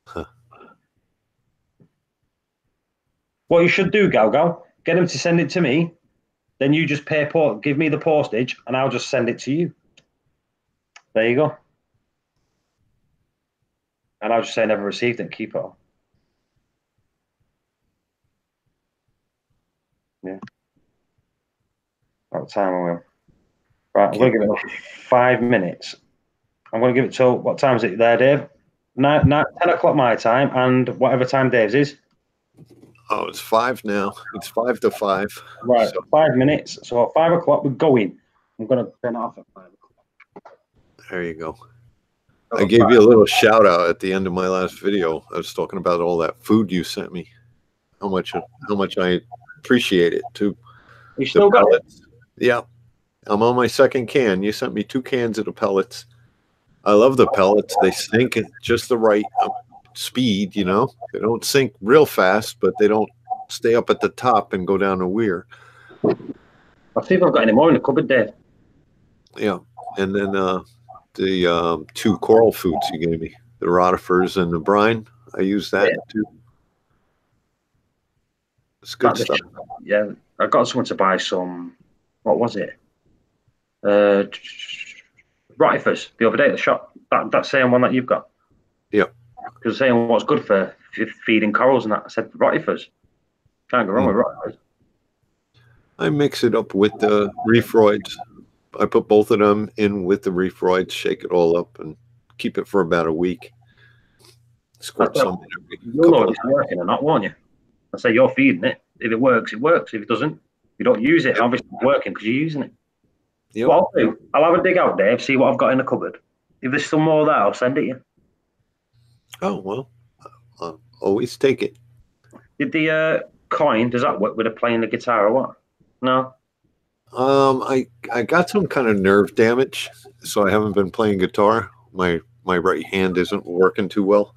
Huh. What you should do, Gal, get him to send it to me. Then you just give me the postage, and I'll just send it to you. There you go. And I'll just say I never received it and keep it on. Yeah. About time I will. Right, I'm going to give it 5 minutes. I'm going to give it till, what time is it there, Dave? 10 o'clock my time, and whatever time Dave's is. Oh, it's 5 now. It's 5 to 5. Right, so 5 minutes. So at 5 o'clock, we're going. I'm going to turn it off at 5 o'clock. There you go. I gave you a little shout out at the end of my last video. I was talking about all that food you sent me. How much I appreciate it too. You still got it? Yeah. I'm on my second can. You sent me 2 cans of the pellets. I love the pellets. They sink at just the right speed, you know. They don't sink real fast, but they don't stay up at the top and go down the weir. I'll see if I've got any more in the cupboard, Dave. Yeah. And then the 2 coral foods you gave me, the rotifers and the brine. I use that too. It's good stuff. Yeah, I got someone to buy some. What was it? Rotifers the other day at the shop. That same one that you've got. Yeah. Because saying what's good for feeding corals and that. I said rotifers. Can't go wrong with rotifers. I mix it up with the reefroids. I put both of them in with the reefroids, shake it all up, and keep it for about a week. Squirt some in every You'll know if it's working or not, won't you? I say you're feeding it. If it works, it works. If it doesn't, you don't use it. Obviously, it's working because you're using it. Yep. What I'll do, I'll have a dig out, Dave, see what I've got in the cupboard. If there's some more there, I'll send it you. Oh, well, I'll always take it. Did the coin, does that work with playing the guitar or what? No? I got some kind of nerve damage, so I haven't been playing guitar. My right hand isn't working too well,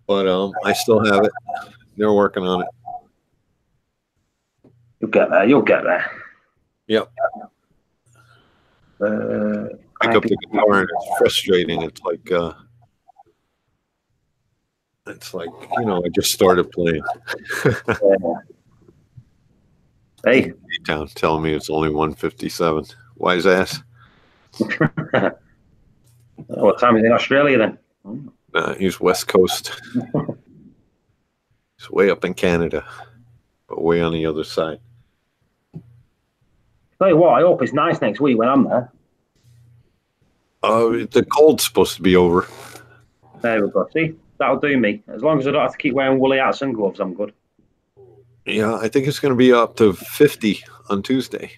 but I still have it. They're working on it. You'll get there. You'll get there. Yep. Pick up the guitar and it's frustrating. It's like you know, I just started playing. Hey, Town telling me it's only 1:57. Wise ass. What time is it in Australia then? He's West Coast. He's way up in Canada, but way on the other side. Tell you what, I hope it's nice next week when I'm there. The cold's supposed to be over. There we go. See, that'll do me. As long as I don't have to keep wearing woolly hats and gloves, I'm good. Yeah, I think it's going to be up to 50 on Tuesday.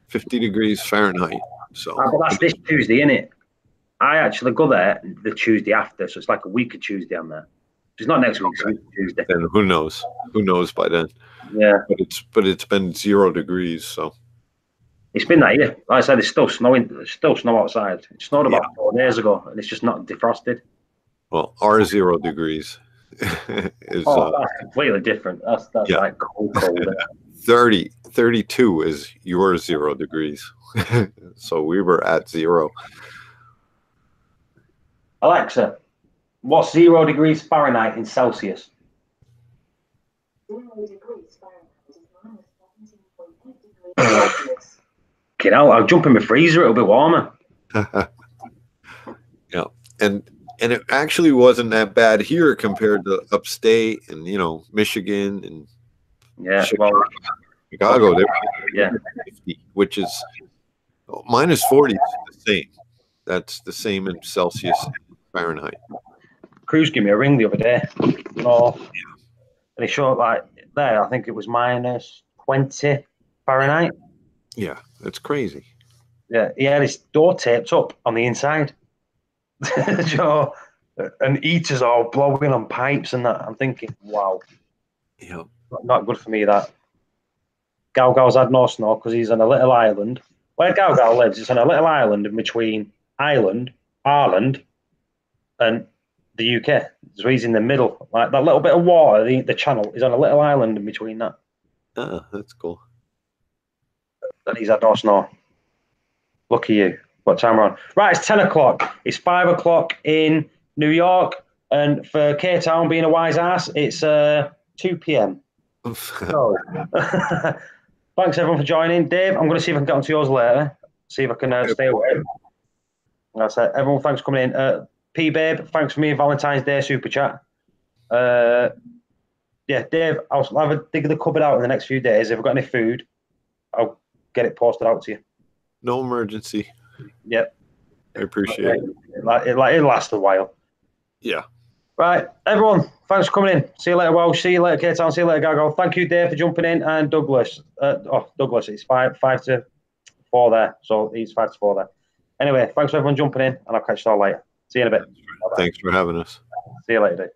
50 degrees Fahrenheit. So but that's this Tuesday, isn't it? I actually go there the Tuesday after, so it's like a week of Tuesday I'm there. It's not next week, it's Tuesday. Then who knows? Who knows by then? Yeah. But it's been 0 degrees, so. It's been that, yeah. Like I said, it's still snowing. There's still snow outside. It snowed about 4 days ago, and it's just not defrosted. Well, our 0 degrees is that's completely different. That's like cold. 32 is your 0 degrees. So we were at 0. Alexa, what's 0 degrees Fahrenheit in Celsius? 0 degrees Fahrenheit is minus 17.8 degrees Celsius. Get out! I'll jump in my freezer. It'll be warmer. Yeah, and it actually wasn't that bad here compared to upstate and Michigan and Chicago. They were 50, which is minus 40 is the same. That's the same in Celsius, Fahrenheit. Cruz gave me a ring the other day. And he showed like there, I think it was -20 Fahrenheit. Yeah, that's crazy. Yeah, he had his door taped up on the inside. And heaters all blowing on pipes and that. I'm thinking, wow. Yeah. Not good for me, that. Gal Gal's had no snow because he's on a little island. Where Gal Gal lives, it's on a little island in between Ireland, and the UK. So he's in the middle. Like that little bit of water, the channel, is on a little island in between that. Oh, that's cool. And he's had no snow. Lucky you. What time we're on? Right, it's 10 o'clock. It's 5 o'clock in New York. And for K-Town being a wise ass, it's 2 p.m. So, thanks everyone for joining. Dave, I'm going to see if I can get onto yours later. See if I can stay away. That's it. Everyone, thanks for coming in. P-Babe, thanks for me Valentine's Day super chat. Yeah, Dave, I'll have a dig of the cupboard out in the next few days. If I've got any food, I'll get it posted out to you. No emergency. Yep. I appreciate it. It'll last a while. Yeah. Right, everyone, thanks for coming in. See you later, Welsh. See you later, K-Town. See you later, Gago. Thank you, Dave, for jumping in. And Douglas. Douglas, it's 5 to 4 there. So he's 5 to 4 there. Anyway, thanks for everyone jumping in, and I'll catch you all later. See you in a bit. Thanks for having us. See you later, Dave.